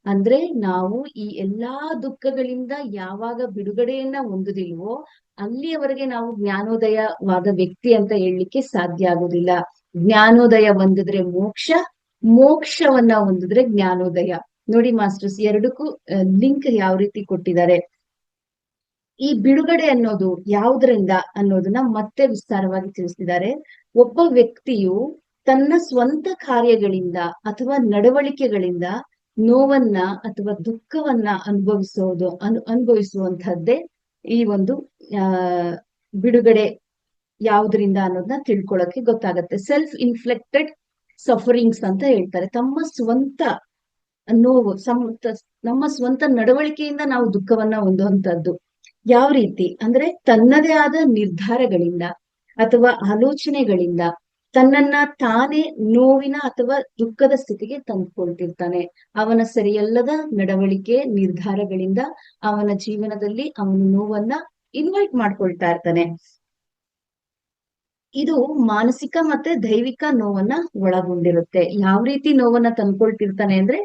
ಅಂದ್ರೆ ನಾವು ಈ ಎಲ್ಲಾ ದುಃಖಗಳಿಂದ ಯಾವಾಗ ಬಿಡುಗಡೆಯನ್ನ ಹೊಂದುದಿಲ್ವೋ ಅಲ್ಲಿಯವರೆಗೆ ನಾವು ಜ್ಞಾನೋದಯವಾದ ವ್ಯಕ್ತಿ ಅಂತ ಹೇಳಲಿಕ್ಕೆ ಸಾಧ್ಯ ಆಗುದಿಲ್ಲ. ಜ್ಞಾನೋದಯ ಹೊಂದಿದ್ರೆ ಮೋಕ್ಷ, ಮೋಕ್ಷವನ್ನ ಹೊಂದಿದ್ರೆ ಜ್ಞಾನೋದಯ. ನೋಡಿ ಮಾಸ್ಟರ್ಸ್, ಎರಡಕ್ಕೂ ಲಿಂಕ್ ಯಾವ ರೀತಿ ಕೊಟ್ಟಿದ್ದಾರೆ. ಈ ಬಿಡುಗಡೆ ಅನ್ನೋದು ಯಾವುದರಿಂದ ಅನ್ನೋದನ್ನ ಮತ್ತೆ ವಿಸ್ತಾರವಾಗಿ ತಿಳಿಸಿದ್ದಾರೆ. ಒಬ್ಬ ವ್ಯಕ್ತಿಯು ತನ್ನ ಸ್ವಂತ ಕಾರ್ಯಗಳಿಂದ ಅಥವಾ ನಡವಳಿಕೆಗಳಿಂದ ನೋವನ್ನ ಅಥವಾ ದುಃಖವನ್ನ ಅನುಭವಿಸುವಂತಹದ್ದೇ ಈ ಒಂದು ಬಿಡುಗಡೆ ಯಾವುದರಿಂದ ಅನ್ನೋದನ್ನ ತಿಳ್ಕೊಳಕ್ಕೆ ಗೊತ್ತಾಗತ್ತೆ. ಸೆಲ್ಫ್ ಇನ್ಫ್ಲೆಕ್ಟೆಡ್ ಸಫರಿಂಗ್ಸ್ ಅಂತ ಹೇಳ್ತಾರೆ. ತಮ್ಮ ಸ್ವಂತ ನೋವು, ನಮ್ಮ ಸ್ವಂತ ನಡವಳಿಕೆಯಿಂದ ನಾವು ದುಃಖವನ್ನ ಹೊಂದುವಂತದ್ದು. ಯಾವ ರೀತಿ ಅಂದ್ರೆ ತನ್ನದೇ ಆದ ನಿರ್ಧಾರಗಳಿಂದ ಅಥವಾ ಆಲೋಚನೆಗಳಿಂದ ತನ್ನನ್ನ ತಾನೇ ನೋವಿನ ಅಥವಾ ದುಃಖದ ಸ್ಥಿತಿಗೆ ತಂದುಕೊಳ್ತಿರ್ತಾನೆ. ಅವನ ಸರಿಯಲ್ಲದ ನಡವಳಿಕೆ, ನಿರ್ಧಾರಗಳಿಂದ ಅವನ ಜೀವನದಲ್ಲಿ ಅವನ ನೋವನ್ನ ಇನ್ವೈಟ್ ಮಾಡ್ಕೊಳ್ತಾ ಇರ್ತಾನೆ. ಇದು ಮಾನಸಿಕ ಮತ್ತೆ ದೈವಿಕ ನೋವನ್ನ ಒಳಗೊಂಡಿರುತ್ತೆ. ಯಾವ ರೀತಿ ನೋವನ್ನ ತಂದ್ಕೊಳ್ತಿರ್ತಾನೆ ಅಂದ್ರೆ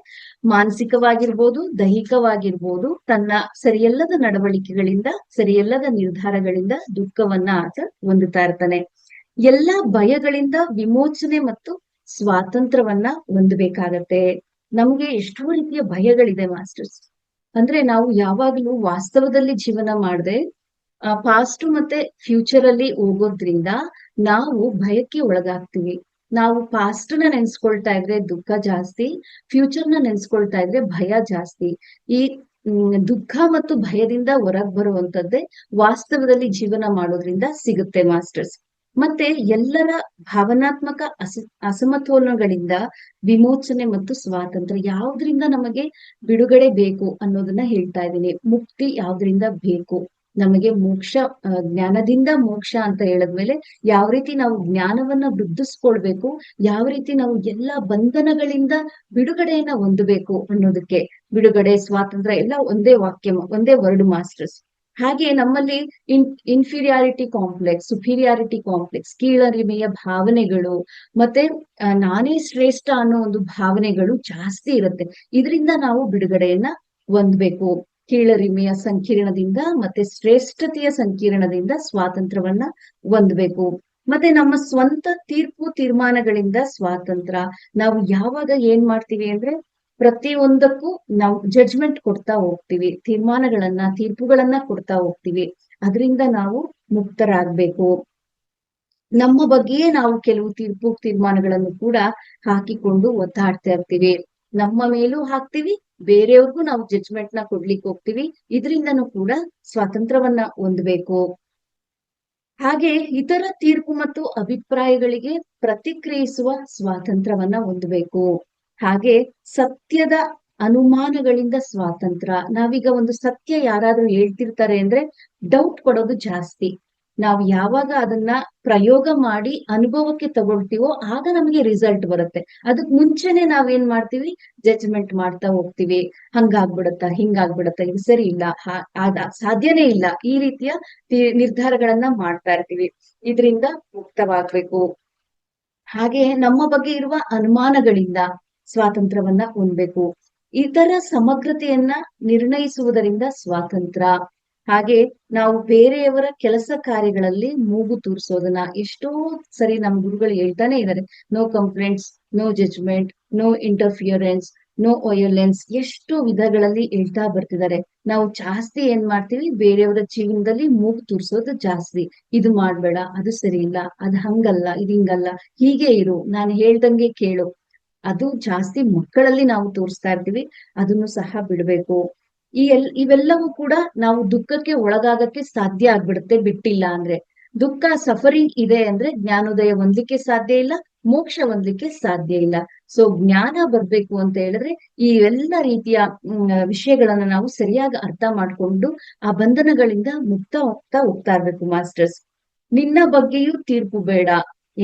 ಮಾನಸಿಕವಾಗಿರ್ಬೋದು, ದೈಹಿಕವಾಗಿರ್ಬೋದು, ತನ್ನ ಸರಿಯಲ್ಲದ ನಡವಳಿಕೆಗಳಿಂದ, ಸರಿಯಲ್ಲದ ನಿರ್ಧಾರಗಳಿಂದ ದುಃಖವನ್ನ ಆತ ಹೊಂದುತ್ತಾ ಇರ್ತಾನೆ. ಎಲ್ಲಾ ಭಯಗಳಿಂದ ವಿಮೋಚನೆ ಮತ್ತು ಸ್ವಾತಂತ್ರ್ಯವನ್ನ ಹೊಂದಬೇಕಾಗತ್ತೆ. ನಮ್ಗೆ ಎಷ್ಟೋ ರೀತಿಯ ಭಯಗಳಿದೆ ಮಾಸ್ಟರ್ಸ್. ಅಂದ್ರೆ ನಾವು ಯಾವಾಗ್ಲೂ ವಾಸ್ತವದಲ್ಲಿ ಜೀವನ ಮಾಡದೆ ಪಾಸ್ಟ್ ಮತ್ತೆ ಫ್ಯೂಚರ್ ಅಲ್ಲಿ ಹೋಗೋದ್ರಿಂದ ನಾವು ಭಯಕ್ಕೆ ಒಳಗಾಗ್ತೀವಿ. ನಾವು ಪಾಸ್ಟ್ ನ ನೆನ್ಸ್ಕೊಳ್ತಾ ಇದ್ರೆ ದುಃಖ ಜಾಸ್ತಿ, ಫ್ಯೂಚರ್ ನ ನೆನ್ಸ್ಕೊಳ್ತಾ ಇದ್ರೆ ಭಯ ಜಾಸ್ತಿ. ಈ ದುಃಖ ಮತ್ತು ಭಯದಿಂದ ಹೊರಗ್ ಬರುವಂತದ್ದೇ ವಾಸ್ತವದಲ್ಲಿ ಜೀವನ ಮಾಡೋದ್ರಿಂದ ಸಿಗುತ್ತೆ ಮಾಸ್ಟರ್ಸ್. ಮತ್ತೆ ಎಲ್ಲರ ಭಾವನಾತ್ಮಕ ಅಸಮತೋಲನಗಳಿಂದ ವಿಮೋಚನೆ ಮತ್ತು ಸ್ವಾತಂತ್ರ್ಯ. ಯಾವ್ದ್ರಿಂದ ನಮಗೆ ಬಿಡುಗಡೆ ಬೇಕು ಅನ್ನೋದನ್ನ ಹೇಳ್ತಾ ಇದ್ದೀನಿ. ಮುಕ್ತಿ ಯಾವ್ದ್ರಿಂದ ಬೇಕು ನಮಗೆ? ಮೋಕ್ಷ, ಜ್ಞಾನದಿಂದ ಮೋಕ್ಷ ಅಂತ ಹೇಳಿದ್ಮೇಲೆ ಯಾವ ರೀತಿ ನಾವು ಜ್ಞಾನವನ್ನ ವೃದ್ಧಿಸ್ಕೊಳ್ಬೇಕು, ಯಾವ ರೀತಿ ನಾವು ಎಲ್ಲಾ ಬಂಧನಗಳಿಂದ ಬಿಡುಗಡೆಯನ್ನ ಹೊಂದಬೇಕು ಅನ್ನೋದಕ್ಕೆ ಬಿಡುಗಡೆ, ಸ್ವಾತಂತ್ರ್ಯ ಎಲ್ಲ ಒಂದೇ ವಾಕ್ಯ, ಒಂದೇ ವರ್ಡ್ ಮಾಸ್ಟರ್ಸ್. ಹಾಗೆ ನಮ್ಮಲ್ಲಿ ಇನ್ಫೀರಿಯಾರಿಟಿ ಕಾಂಪ್ಲೆಕ್ಸ್, ಸುಪೀರಿಯಾರಿಟಿ ಕಾಂಪ್ಲೆಕ್ಸ್, ಕೀಳರಿಮೆಯ ಭಾವನೆಗಳು ಮತ್ತೆ ನಾನೇ ಶ್ರೇಷ್ಠ ಅನ್ನೋ ಒಂದು ಭಾವನೆಗಳು ಜಾಸ್ತಿ ಇರುತ್ತೆ. ಇದರಿಂದ ನಾವು ಬಿಡುಗಡೆಯನ್ನ ಹೊಂದ್ಬೇಕು. ಕೀಳರಿಮೆಯ ಸಂಕೀರ್ಣದಿಂದ ಮತ್ತೆ ಶ್ರೇಷ್ಠತೆಯ ಸಂಕೀರ್ಣದಿಂದ ಸ್ವಾತಂತ್ರ್ಯವನ್ನ ಹೊಂದ್ಬೇಕು. ಮತ್ತೆ ನಮ್ಮ ಸ್ವಂತ ತೀರ್ಮಾನಗಳಿಂದ ಸ್ವಾತಂತ್ರ್ಯ. ನಾವು ಯಾವಾಗ ಏನ್ ಮಾಡ್ತೀವಿ ಅಂದ್ರೆ ಪ್ರತಿಯೊಂದಕ್ಕೂ ನಾವು ಜಡ್ಜ್ಮೆಂಟ್ ಕೊಡ್ತಾ ಹೋಗ್ತೀವಿ, ತೀರ್ಪುಗಳನ್ನ ಕೊಡ್ತಾ ಹೋಗ್ತೀವಿ. ಅದರಿಂದ ನಾವು ಮುಕ್ತರಾಗ್ಬೇಕು. ನಮ್ಮ ಬಗ್ಗೆಯೇ ನಾವು ಕೆಲವು ತೀರ್ಮಾನಗಳನ್ನು ಕೂಡ ಹಾಕಿಕೊಂಡು ಒದ್ದಾಡ್ತಾ ಇರ್ತೀವಿ. ನಮ್ಮ ಮೇಲೂ ಹಾಕ್ತಿವಿ, ಬೇರೆಯವ್ರಿಗೂ ನಾವು ಜಡ್ಜ್ಮೆಂಟ್ ನ ಕೊಡ್ಲಿಕ್ಕೆ ಹೋಗ್ತೀವಿ. ಇದರಿಂದನೂ ಕೂಡ ಸ್ವಾತಂತ್ರ್ಯವನ್ನ ಹೊಂದಬೇಕು. ಹಾಗೆ ಇತರ ತೀರ್ಪು ಮತ್ತು ಅಭಿಪ್ರಾಯಗಳಿಗೆ ಪ್ರತಿಕ್ರಿಯಿಸುವ ಸ್ವಾತಂತ್ರ್ಯವನ್ನ ಹೊಂದಬೇಕು. ಹಾಗೆ ಸತ್ಯದ ಅನುಮಾನಗಳಿಂದ ಸ್ವಾತಂತ್ರ್ಯ. ನಾವೀಗ ಒಂದು ಸತ್ಯ ಯಾರಾದ್ರೂ ಹೇಳ್ತಿರ್ತಾರೆ ಅಂದ್ರೆ ಡೌಟ್ ಪಡೋದು ಜಾಸ್ತಿ. ನಾವು ಯಾವಾಗ ಅದನ್ನ ಪ್ರಯೋಗ ಮಾಡಿ ಅನುಭವಕ್ಕೆ ತಗೊಳ್ತೀವೋ ಆಗ ನಮಗೆ ರಿಸಲ್ಟ್ ಬರುತ್ತೆ. ಅದಕ್ ಮುಂಚೆನೆ ನಾವೇನ್ ಮಾಡ್ತೀವಿ, ಜಡ್ಜ್ಮೆಂಟ್ ಮಾಡ್ತಾ ಹೋಗ್ತೀವಿ. ಹಿಂಗಾಗ್ಬಿಡತ್ತ, ಇದು ಸರಿ ಇಲ್ಲ, ಸಾಧ್ಯನೇ ಇಲ್ಲ, ಈ ರೀತಿಯ ನಿರ್ಧಾರಗಳನ್ನ ಮಾಡ್ತಾ ಇರ್ತೀವಿ. ಇದರಿಂದ ಮುಕ್ತವಾಗ್ಬೇಕು. ಹಾಗೆ ನಮ್ಮ ಬಗ್ಗೆ ಇರುವ ಅನುಮಾನಗಳಿಂದ ಸ್ವಾತಂತ್ರ್ಯವನ್ನ ಹೊಂದಬೇಕು. ಇತರ ಸಮಗ್ರತೆಯನ್ನ ನಿರ್ಣಯಿಸುವುದರಿಂದ ಸ್ವಾತಂತ್ರ್ಯ. ಹಾಗೆ ನಾವು ಬೇರೆಯವರ ಕೆಲಸ ಕಾರ್ಯಗಳಲ್ಲಿ ಮೂಗು ತೂರಿಸೋದನ್ನ ಎಷ್ಟೋ ಸರಿ ನಮ್ ಗುರುಗಳು ಹೇಳ್ತಾನೆ ಇದ್ದಾರೆ. No complaints, no judgement, no interference, no violence, ಎಷ್ಟು ವಿಧಗಳಲ್ಲಿ ಹೇಳ್ತಾ ಬರ್ತಿದ್ದಾರೆ. ನಾವು ಜಾಸ್ತಿ ಏನ್ ಮಾಡ್ತೀವಿ, ಬೇರೆಯವರ ಜೀವನದಲ್ಲಿ ಮೂಗು ತೂರಿಸೋದು ಜಾಸ್ತಿ. ಇದು ಮಾಡ್ಬೇಡ, ಅದು ಸರಿ ಇಲ್ಲ, ಅದು ಹಂಗಲ್ಲ, ಇದು ಹಿಂಗಲ್ಲ, ಹೀಗೆ ಇರು, ನಾನು ಹೇಳ್ದಂಗೆ ಕೇಳು. ಅದು ಜಾಸ್ತಿ ಮಕ್ಕಳಲ್ಲಿ ನಾವು ತೋರಿಸ್ತಾ ಇರ್ತೀವಿ. ಅದನ್ನು ಸಹ ಬಿಡ್ಬೇಕು. ಇವೆಲ್ಲವೂ ಕೂಡ ನಾವು ದುಃಖಕ್ಕೆ ಒಳಗಾಗಕ್ಕೆ ಸಾಧ್ಯ ಆಗ್ಬಿಡುತ್ತೆ ಬಿಟ್ಟಿಲ್ಲ ಅಂದ್ರೆ. ದುಃಖ, ಸಫರಿಂಗ್ ಇದೆ ಅಂದ್ರೆ ಜ್ಞಾನೋದಯ ಹೊಂದಲಿಕ್ಕೆ ಸಾಧ್ಯ ಇಲ್ಲ, ಮೋಕ್ಷ ಹೊಂದಲಿಕ್ಕೆ ಸಾಧ್ಯ ಇಲ್ಲ. ಸೊ ಜ್ಞಾನ ಬರ್ಬೇಕು ಅಂತ ಹೇಳಿದ್ರೆ ಈ ಎಲ್ಲ ರೀತಿಯ ವಿಷಯಗಳನ್ನ ನಾವು ಸರಿಯಾಗಿ ಅರ್ಥ ಮಾಡ್ಕೊಂಡು ಆ ಬಂಧನಗಳಿಂದ ಮುಕ್ತ ಹೋಗ್ತಾ ಇರ್ಬೇಕು ಮಾಸ್ಟರ್ಸ್. ನಿನ್ನ ಬಗ್ಗೆಯೂ ತೀರ್ಪು ಬೇಡ,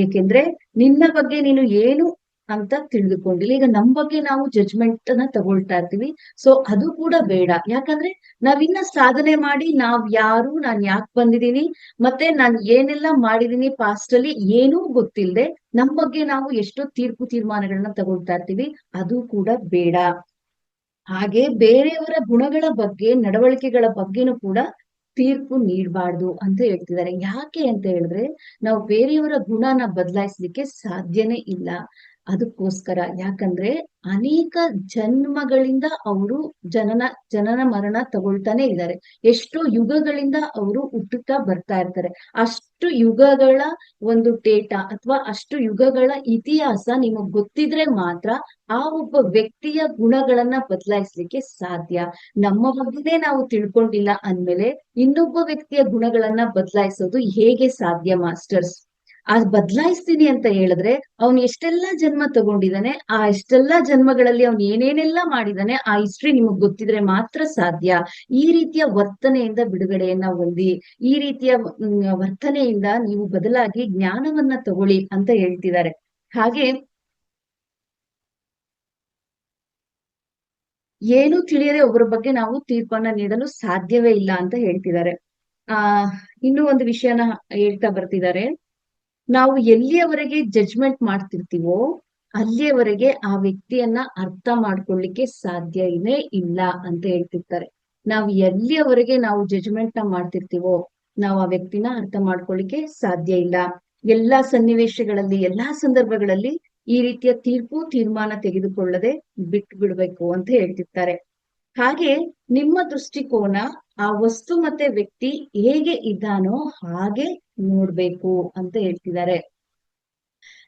ಏಕೆಂದ್ರೆ ನಿನ್ನ ಬಗ್ಗೆ ನೀನು ಏನು ಅಂತ ತಿಳಿದುಕೊಂಡಿಲ್ಲ. ಈಗ ನಮ್ ಬಗ್ಗೆ ನಾವು ಜಡ್ಜ್ಮೆಂಟ್ ನ ತಗೊಳ್ತಾ ಇರ್ತೀವಿ. ಸೊ ಅದು ಕೂಡ ಬೇಡ. ಯಾಕಂದ್ರೆ ನಾವಿನ್ನ ಸಾಧನೆ ಮಾಡಿ ನಾನ್ ಯಾಕೆ ಬಂದಿದೀನಿ, ಮತ್ತೆ ನಾನ್ ಏನೆಲ್ಲ ಮಾಡಿದೀನಿ ಪಾಸ್ಟ್ ಅಲ್ಲಿ ಏನೂ ಗೊತ್ತಿಲ್ಲದೆ ನಮ್ ಬಗ್ಗೆ ನಾವು ಎಷ್ಟೋ ತೀರ್ಮಾನಗಳನ್ನ ತಗೊಳ್ತಾ ಇರ್ತೀವಿ. ಅದು ಕೂಡ ಬೇಡ. ಹಾಗೆ ಬೇರೆಯವರ ಗುಣಗಳ ಬಗ್ಗೆ, ನಡವಳಿಕೆಗಳ ಬಗ್ಗೆನೂ ಕೂಡ ತೀರ್ಪು ನೀಡಬಾರ್ದು ಅಂತ ಹೇಳ್ತಿದ್ದಾರೆ. ಯಾಕೆ ಅಂತ ಹೇಳಿದ್ರೆ ನಾವು ಬೇರೆಯವರ ಗುಣನ ಬದಲಾಯಿಸ್ಲಿಕ್ಕೆ ಸಾಧ್ಯನೇ ಇಲ್ಲ. ಅದಕ್ಕೋಸ್ಕರ, ಯಾಕಂದ್ರೆ ಅನೇಕ ಜನ್ಮಗಳಿಂದ ಅವರು ಜನನ ಮರಣ ತಗೊಳ್ತಾನೆ ಇದ್ದಾರೆ. ಎಷ್ಟೋ ಯುಗಗಳಿಂದ ಅವರು ಹುಟ್ಟುತ್ತಾ ಬರ್ತಾ ಇರ್ತಾರೆ. ಅಷ್ಟು ಯುಗಗಳ ಒಂದು ಡೇಟಾ ಅಥವಾ ಅಷ್ಟು ಯುಗಗಳ ಇತಿಹಾಸ ನಿಮಗ್ ಗೊತ್ತಿದ್ರೆ ಮಾತ್ರ ಆ ಒಬ್ಬ ವ್ಯಕ್ತಿಯ ಗುಣಗಳನ್ನ ಬದಲಾಯಿಸ್ಲಿಕ್ಕೆ ಸಾಧ್ಯ. ನಮ್ಮ ಬಗ್ಗೆನೇ ನಾವು ತಿಳ್ಕೊಂಡಿಲ್ಲ ಅಂದ್ಮೇಲೆ ಇನ್ನೊಬ್ಬ ವ್ಯಕ್ತಿಯ ಗುಣಗಳನ್ನ ಬದಲಾಯಿಸೋದು ಹೇಗೆ ಸಾಧ್ಯ ಮಾಸ್ಟರ್ಸ್? ಬದಲಾಯಿಸ್ತೀನಿ ಅಂತ ಹೇಳಿದ್ರೆ ಅವ್ನು ಎಷ್ಟೆಲ್ಲಾ ಜನ್ಮ ತಗೊಂಡಿದ್ದಾನೆ, ಆ ಎಷ್ಟೆಲ್ಲಾ ಜನ್ಮಗಳಲ್ಲಿ ಅವ್ನು ಏನೇನೆಲ್ಲಾ ಮಾಡಿದಾನೆ, ಆ ಹಿಸ್ಟ್ರಿ ನಿಮಗ್ ಗೊತ್ತಿದ್ರೆ ಮಾತ್ರ ಸಾಧ್ಯ. ಈ ರೀತಿಯ ವರ್ತನೆಯಿಂದ ಬಿಡುಗಡೆಯನ್ನ ಹೊಂದಿ, ಈ ರೀತಿಯ ವರ್ತನೆಯಿಂದ ನೀವು ಬದಲಾಗಿ ಜ್ಞಾನವನ್ನ ತಗೊಳ್ಳಿ ಅಂತ ಹೇಳ್ತಿದ್ದಾರೆ. ಹಾಗೆ ಏನು ತಿಳಿಯದೆ ಒಬ್ಬರ ಬಗ್ಗೆ ನಾವು ತೀರ್ಪನ್ನ ನೀಡಲು ಸಾಧ್ಯವೇ ಇಲ್ಲ ಅಂತ ಹೇಳ್ತಿದ್ದಾರೆ. ಇನ್ನೂ ಒಂದು ವಿಷಯನ ಹೇಳ್ತಾ ಬರ್ತಿದ್ದಾರೆ. ನಾವು ಎಲ್ಲಿಯವರೆಗೆ ಜಡ್ಜ್ಮೆಂಟ್ ಮಾಡ್ತಿರ್ತೀವೋ ಅಲ್ಲಿಯವರೆಗೆ ಆ ವ್ಯಕ್ತಿಯನ್ನ ಅರ್ಥ ಮಾಡ್ಕೊಳ್ಳಿಕ್ಕೆ ಸಾಧ್ಯನೇ ಇಲ್ಲ ಅಂತ ಹೇಳ್ತಿರ್ತಾರೆ. ನಾವು ಎಲ್ಲಿಯವರೆಗೆ ನಾವು ಜಡ್ಜ್ಮೆಂಟ್ ನ ಮಾಡ್ತಿರ್ತೀವೋ ನಾವು ಆ ವ್ಯಕ್ತಿನ ಅರ್ಥ ಮಾಡ್ಕೊಳ್ಳಿಕ್ಕೆ ಸಾಧ್ಯ ಇಲ್ಲ. ಎಲ್ಲಾ ಸನ್ನಿವೇಶಗಳಲ್ಲಿ, ಎಲ್ಲಾ ಸಂದರ್ಭಗಳಲ್ಲಿ ಈ ರೀತಿಯ ತೀರ್ಮಾನ ತೆಗೆದುಕೊಳ್ಳದೆ ಬಿಟ್ಟು ಬಿಡ್ಬೇಕು ಅಂತ ಹೇಳ್ತಿರ್ತಾರೆ. ಹಾಗೆ ನಿಮ್ಮ ದೃಷ್ಟಿಕೋನ ಆ ವಸ್ತು ಮತ್ತೆ ವ್ಯಕ್ತಿ ಹೇಗೆ ಇದ್ದಾನೋ ಹಾಗೆ ನೋಡ್ಬೇಕು ಅಂತ ಹೇಳ್ತಿದ್ದಾರೆ.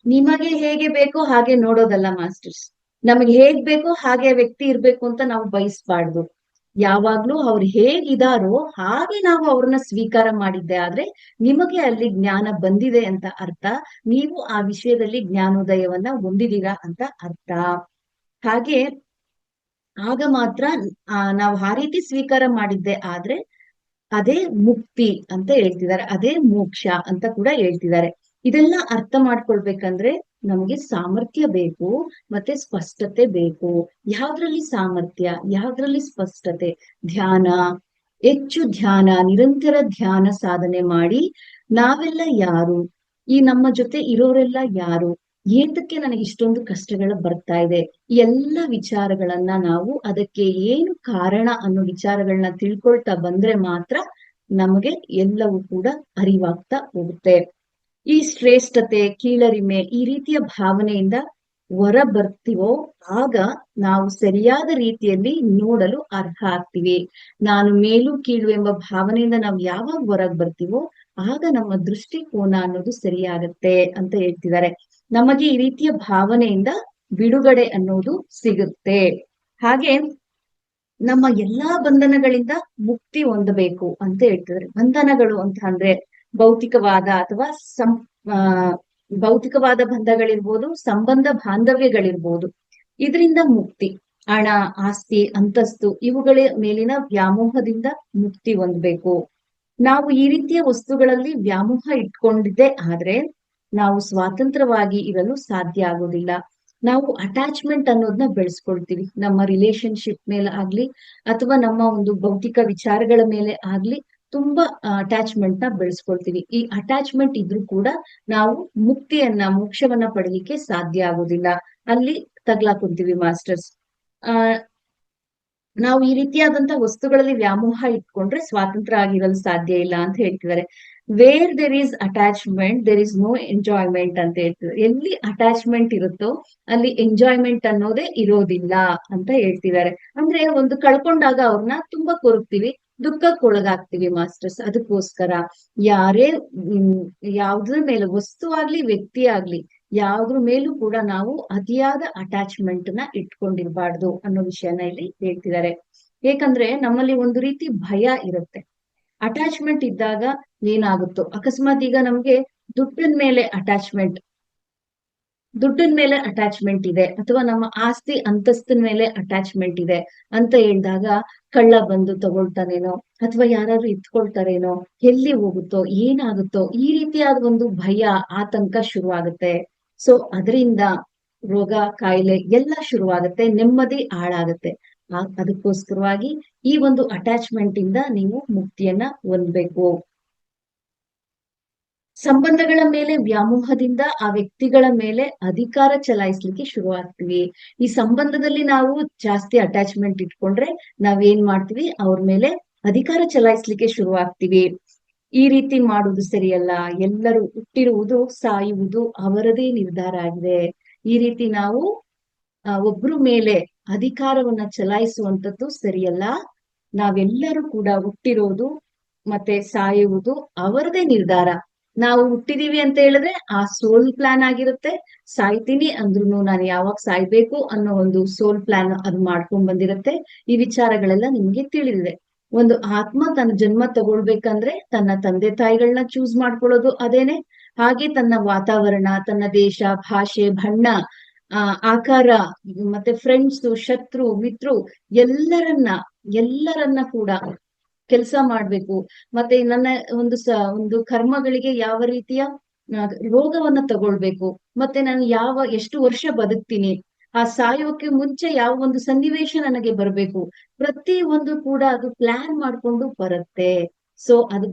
ನಿಮಗೆ ಹೇಗೆ ಬೇಕೋ ಹಾಗೆ ನೋಡೋದಲ್ಲ ಮಾಸ್ಟರ್ಸ್. ನಮಗೆ ಹೇಗ್ ಬೇಕೋ ಹಾಗೆ ವ್ಯಕ್ತಿ ಇರ್ಬೇಕು ಅಂತ ನಾವು ಬಯಸ್ಬಾರ್ದು. ಯಾವಾಗ್ಲೂ ಅವ್ರು ಹೇಗಿದಾರೋ ಹಾಗೆ ನಾವು ಅವ್ರನ್ನ ಸ್ವೀಕಾರ ಮಾಡಿದ್ದೆ ಆದ್ರೆ ನಿಮಗೆ ಅಲ್ಲಿ ಜ್ಞಾನ ಬಂದಿದೆ ಅಂತ ಅರ್ಥ. ನೀವು ಆ ವಿಷಯದಲ್ಲಿ ಜ್ಞಾನೋದಯವನ್ನ ಹೊಂದಿದೀರಾ ಅಂತ ಅರ್ಥ. ಹಾಗೆ ಆಗ ಮಾತ್ರ ನಾವು ಆ ರೀತಿ ಸ್ವೀಕಾರ ಮಾಡಿದ್ದೆ ಆದ್ರೆ ಅದೇ ಮುಕ್ತಿ ಅಂತ ಹೇಳ್ತಿದ್ದಾರೆ, ಅದೇ ಮೋಕ್ಷ ಅಂತ ಕೂಡ ಹೇಳ್ತಿದ್ದಾರೆ. ಇದೆಲ್ಲ ಅರ್ಥ ಮಾಡ್ಕೊಳ್ಬೇಕಂದ್ರೆ ನಮ್ಗೆ ಸಾಮರ್ಥ್ಯ ಬೇಕು, ಮತ್ತೆ ಸ್ಪಷ್ಟತೆ ಬೇಕು. ಯಾವ್ದ್ರಲ್ಲಿ ಸಾಮರ್ಥ್ಯ, ಯಾವ್ದ್ರಲ್ಲಿ ಸ್ಪಷ್ಟತೆ? ಧ್ಯಾನ, ಹೆಚ್ಚು ಧ್ಯಾನ, ನಿರಂತರ ಧ್ಯಾನ ಸಾಧನೆ ಮಾಡಿ ನಾವೆಲ್ಲ ಯಾರು, ಈ ನಮ್ಮ ಜೊತೆ ಇರೋರೆಲ್ಲ ಯಾರು, ಏತಕ್ಕೆ ನನಗೆ ಇಷ್ಟೊಂದು ಕಷ್ಟಗಳು ಬರ್ತಾ ಇದೆ, ಎಲ್ಲ ವಿಚಾರಗಳನ್ನ ನಾವು ಅದಕ್ಕೆ ಏನು ಕಾರಣ ಅನ್ನೋ ವಿಚಾರಗಳನ್ನ ತಿಳ್ಕೊಳ್ತಾ ಬಂದ್ರೆ ಮಾತ್ರ ನಮಗೆ ಎಲ್ಲವೂ ಕೂಡ ಅರಿವಾಗ್ತಾ ಹೋಗುತ್ತೆ. ಈ ಶ್ರೇಷ್ಠತೆ, ಕೀಳರಿಮೆ, ಈ ರೀತಿಯ ಭಾವನೆಯಿಂದ ಹೊರ ಬರ್ತೀವೋ ಆಗ ನಾವು ಸರಿಯಾದ ರೀತಿಯಲ್ಲಿ ನೋಡಲು ಅರ್ಹ ಆಗ್ತೀವಿ. ನಾನು ಮೇಲು ಕೀಳು ಎಂಬ ಭಾವನೆಯಿಂದ ನಾವು ಯಾವಾಗ ಹೊರಗ್ ಬರ್ತೀವೋ ಆಗ ನಮ್ಮ ದೃಷ್ಟಿಕೋನ ಅನ್ನೋದು ಸರಿಯಾಗತ್ತೆ ಅಂತ ಹೇಳ್ತಿದ್ದಾರೆ. ನಮಗೆ ಈ ರೀತಿಯ ಭಾವನೆಯಿಂದ ಬಿಡುಗಡೆ ಅನ್ನೋದು ಸಿಗುತ್ತೆ. ಹಾಗೆ ನಮ್ಮ ಎಲ್ಲಾ ಬಂಧನಗಳಿಂದ ಮುಕ್ತಿ ಹೊಂದಬೇಕು ಅಂತ ಹೇಳ್ತಿದ್ದಾರೆ. ಬಂಧನಗಳು ಅಂತ ಅಂದ್ರೆ ಭೌತಿಕವಾದ ಅಥವಾ ಆ ಭೌತಿಕವಾದ ಬಂಧಗಳಿರ್ಬೋದು, ಸಂಬಂಧ ಬಾಂಧವ್ಯಗಳಿರ್ಬೋದು. ಇದರಿಂದ ಮುಕ್ತಿ, ಹಣ, ಆಸ್ತಿ, ಅಂತಸ್ತು ಇವುಗಳ ಮೇಲಿನ ವ್ಯಾಮೋಹದಿಂದ ಮುಕ್ತಿ ಹೊಂದಬೇಕು. ನಾವು ಈ ರೀತಿಯ ವಸ್ತುಗಳಲ್ಲಿ ವ್ಯಾಮೋಹ ಇಟ್ಕೊಂಡಿದ್ದೆ ಆದ್ರೆ ನಾವು ಸ್ವತಂತ್ರವಾಗಿ ಇರಲು ಸಾಧ್ಯ ಆಗೋದಿಲ್ಲ. ನಾವು ಅಟ್ಯಾಚ್ಮೆಂಟ್ ಅನ್ನೋದನ್ನ ಬೆಳೆಸ್ಕೊಳ್ತೀವಿ. ನಮ್ಮ ರಿಲೇಶನ್ಶಿಪ್ ಮೇಲೆ ಆಗ್ಲಿ ಅಥವಾ ನಮ್ಮ ಒಂದು ಭೌತಿಕ ವಿಚಾರಗಳ ಮೇಲೆ ಆಗ್ಲಿ ತುಂಬಾ ಅಟ್ಯಾಚ್ಮೆಂಟ್ ನ ಬೆಳೆಸ್ಕೊಳ್ತೀವಿ. ಈ ಅಟ್ಯಾಚ್ಮೆಂಟ್ ಇದ್ರೂ ಕೂಡ ನಾವು ಮೋಕ್ಷವನ್ನ ಪಡಲಿಕ್ಕೆ ಸಾಧ್ಯ ಆಗೋದಿಲ್ಲ. ಅಲ್ಲಿ ತಗ್ಲಾಕೊಂತೀವಿ ಮಾಸ್ಟರ್ಸ್. ಆ ನಾವು ಈ ರೀತಿಯಾದಂತಹ ವಸ್ತುಗಳಲ್ಲಿ ವ್ಯಾಮೋಹ ಇಟ್ಕೊಂಡ್ರೆ ಸ್ವಾತಂತ್ರ್ಯ ಆಗಿರಲು ಸಾಧ್ಯ ಇಲ್ಲ ಅಂತ ಹೇಳ್ತಿದ್ದಾರೆ. Where there is attachment there is no enjoyment ಅಂತ ಹೇಳ್ತಿದ್ದಾರೆ. ಎಲ್ಲಿ ಅಟ್ಯಾಚ್ಮೆಂಟ್ ಇರುತ್ತೋ ಅಲ್ಲಿ ಎಂಜಾಯ್ಮೆಂಟ್ ಅನ್ನೋದೇ ಇರೋದಿಲ್ಲ ಅಂತ ಹೇಳ್ತಿದ್ದಾರೆ. ಅಂದ್ರೆ ಒಂದು ಕಳ್ಕೊಂಡಾಗ ಅವ್ರನ್ನ ತುಂಬಾ ಕೊರಗ್ತೀವಿ, ದುಃಖಕ್ಕೊಳಗಾಗ್ತೀವಿ ಮಾಸ್ಟರ್ಸ್. ಅದಕ್ಕೋಸ್ಕರ ಯಾರೇ ಯಾವ್ದ್ರ ಮೇಲೆ ವಸ್ತು ಆಗ್ಲಿ ವ್ಯಕ್ತಿ ಆಗ್ಲಿ ಯಾವ್ದ್ರ ಮೇಲೂ ಕೂಡ ನಾವು ಅತಿಯಾದ ಅಟ್ಯಾಚ್ಮೆಂಟ್ ನ ಇಟ್ಕೊಂಡಿರ್ಬಾರ್ದು ಅನ್ನೋ ವಿಷಯನ ಇಲ್ಲಿ ಹೇಳ್ತಿದ್ದಾರೆ. ಏಕಂದ್ರೆ ನಮ್ಮಲ್ಲಿ ಒಂದು ರೀತಿ ಭಯ ಇರುತ್ತೆ. ಅಟ್ಯಾಚ್ಮೆಂಟ್ ಇದ್ದಾಗ ಏನಾಗುತ್ತೋ, ಅಕಸ್ಮಾತ್ ಈಗ ನಮ್ಗೆ ದುಡ್ಡಿನ ಮೇಲೆ ಅಟ್ಯಾಚ್ಮೆಂಟ್ ಇದೆ ಅಥವಾ ನಮ್ಮ ಆಸ್ತಿ ಅಂತಸ್ತಿನ ಮೇಲೆ ಅಟ್ಯಾಚ್ಮೆಂಟ್ ಇದೆ ಅಂತ ಹೇಳಿದಾಗ ಕಳ್ಳ ಬಂದು ತಗೊಳ್ತಾನೇನೋ ಅಥವಾ ಯಾರಾದ್ರೂ ಇತ್ಕೊಳ್ತಾರೇನೋ, ಎಲ್ಲಿ ಹೋಗುತ್ತೋ ಏನಾಗುತ್ತೋ ಈ ರೀತಿಯಾದ ಒಂದು ಭಯ ಆತಂಕ ಶುರುವಾಗುತ್ತೆ. ಸೊ ಅದರಿಂದ ರೋಗ ಕಾಯಿಲೆ ಎಲ್ಲ ಶುರುವಾಗುತ್ತೆ, ನೆಮ್ಮದಿ ಹಾಳಾಗುತ್ತೆ. ಅದಕ್ಕೋಸ್ಕರವಾಗಿ ಈ ಒಂದು ಅಟ್ಯಾಚ್ಮೆಂಟ್ ಇಂದ ನೀವು ಮುಕ್ತಿಯನ್ನ ಹೊಂದ್ಬೇಕು. ಸಂಬಂಧಗಳ ಮೇಲೆ ವ್ಯಾಮೋಹದಿಂದ ಆ ವ್ಯಕ್ತಿಗಳ ಮೇಲೆ ಅಧಿಕಾರ ಚಲಾಯಿಸ್ಲಿಕ್ಕೆ ಶುರು ಆಗ್ತೀವಿ. ಈ ಸಂಬಂಧದಲ್ಲಿ ನಾವು ಜಾಸ್ತಿ ಅಟ್ಯಾಚ್ಮೆಂಟ್ ಇಟ್ಕೊಂಡ್ರೆ ನಾವೇನ್ ಮಾಡ್ತೀವಿ, ಅವ್ರ ಮೇಲೆ ಅಧಿಕಾರ ಚಲಾಯಿಸ್ಲಿಕ್ಕೆ ಶುರು ಆಗ್ತೀವಿ. ಈ ರೀತಿ ಮಾಡುವುದು ಸರಿಯಲ್ಲ. ಎಲ್ಲರೂ ಹುಟ್ಟಿರುವುದು ಸಾಯುವುದು ಅವರದೇ ನಿರ್ಧಾರ ಆಗಿದೆ. ಈ ರೀತಿ ನಾವು ಒಬ್ರು ಮೇಲೆ ಅಧಿಕಾರವನ್ನ ಚಲಾಯಿಸುವಂತದ್ದು ಸರಿಯಲ್ಲ. ನಾವೆಲ್ಲರೂ ಕೂಡ ಹುಟ್ಟಿರೋದು ಮತ್ತೆ ಸಾಯುವುದು ಅವರದೇ ನಿರ್ಧಾರ. ನಾವು ಹುಟ್ಟಿದೀವಿ ಅಂತ ಹೇಳಿದ್ರೆ ಆ ಸೋಲ್ ಪ್ಲಾನ್ ಆಗಿರುತ್ತೆ. ಸಾಯ್ತೀನಿ ಅಂದ್ರೂ ನಾನು ಯಾವಾಗ ಸಾಯ್ಬೇಕು ಅನ್ನೋ ಒಂದು ಸೋಲ್ ಪ್ಲಾನ್ ಅದು ಮಾಡ್ಕೊಂಡ್ ಬಂದಿರುತ್ತೆ. ಈ ವಿಚಾರಗಳೆಲ್ಲ ನಿಮ್ಗೆ ತಿಳಿದಿದೆ. ಒಂದು ಆತ್ಮ ತನ್ನ ಜನ್ಮ ತಗೊಳ್ಬೇಕಂದ್ರೆ ತನ್ನ ತಂದೆ ತಾಯಿಗಳನ್ನ ಚೂಸ್ ಮಾಡ್ಕೊಳ್ಳೋದು ಅದೇನೆ. ಹಾಗೆ ತನ್ನ ವಾತಾವರಣ, ತನ್ನ ದೇಶ, ಭಾಷೆ, ಬಣ್ಣ, ಆಕಾರ, ಮತ್ತೆ ಫ್ರೆಂಡ್ಸ್, ಶತ್ರು, ಮಿತ್ರು ಎಲ್ಲರನ್ನ ಕೂಡ ಕೆಲಸ ಮಾಡ್ಬೇಕು. ಮತ್ತೆ ನನ್ನ ಒಂದು ಕರ್ಮಗಳಿಗೆ ಯಾವ ರೀತಿಯ ರೋಗವನ್ನ ತಗೊಳ್ಬೇಕು, ಮತ್ತೆ ನಾನು ಎಷ್ಟು ವರ್ಷ ಬದುಕ್ತೀನಿ, ಆ ಸಾಯೋಕೆ ಮುಂಚೆ ಯಾವ ಒಂದು ಸನ್ನಿವೇಶ ನನಗೆ ಬರಬೇಕು, ಪ್ರತಿ ಒಂದು ಕೂಡ ಅದು ಪ್ಲಾನ್ ಮಾಡ್ಕೊಂಡು ಬರುತ್ತೆ. ಸೊ ಅದು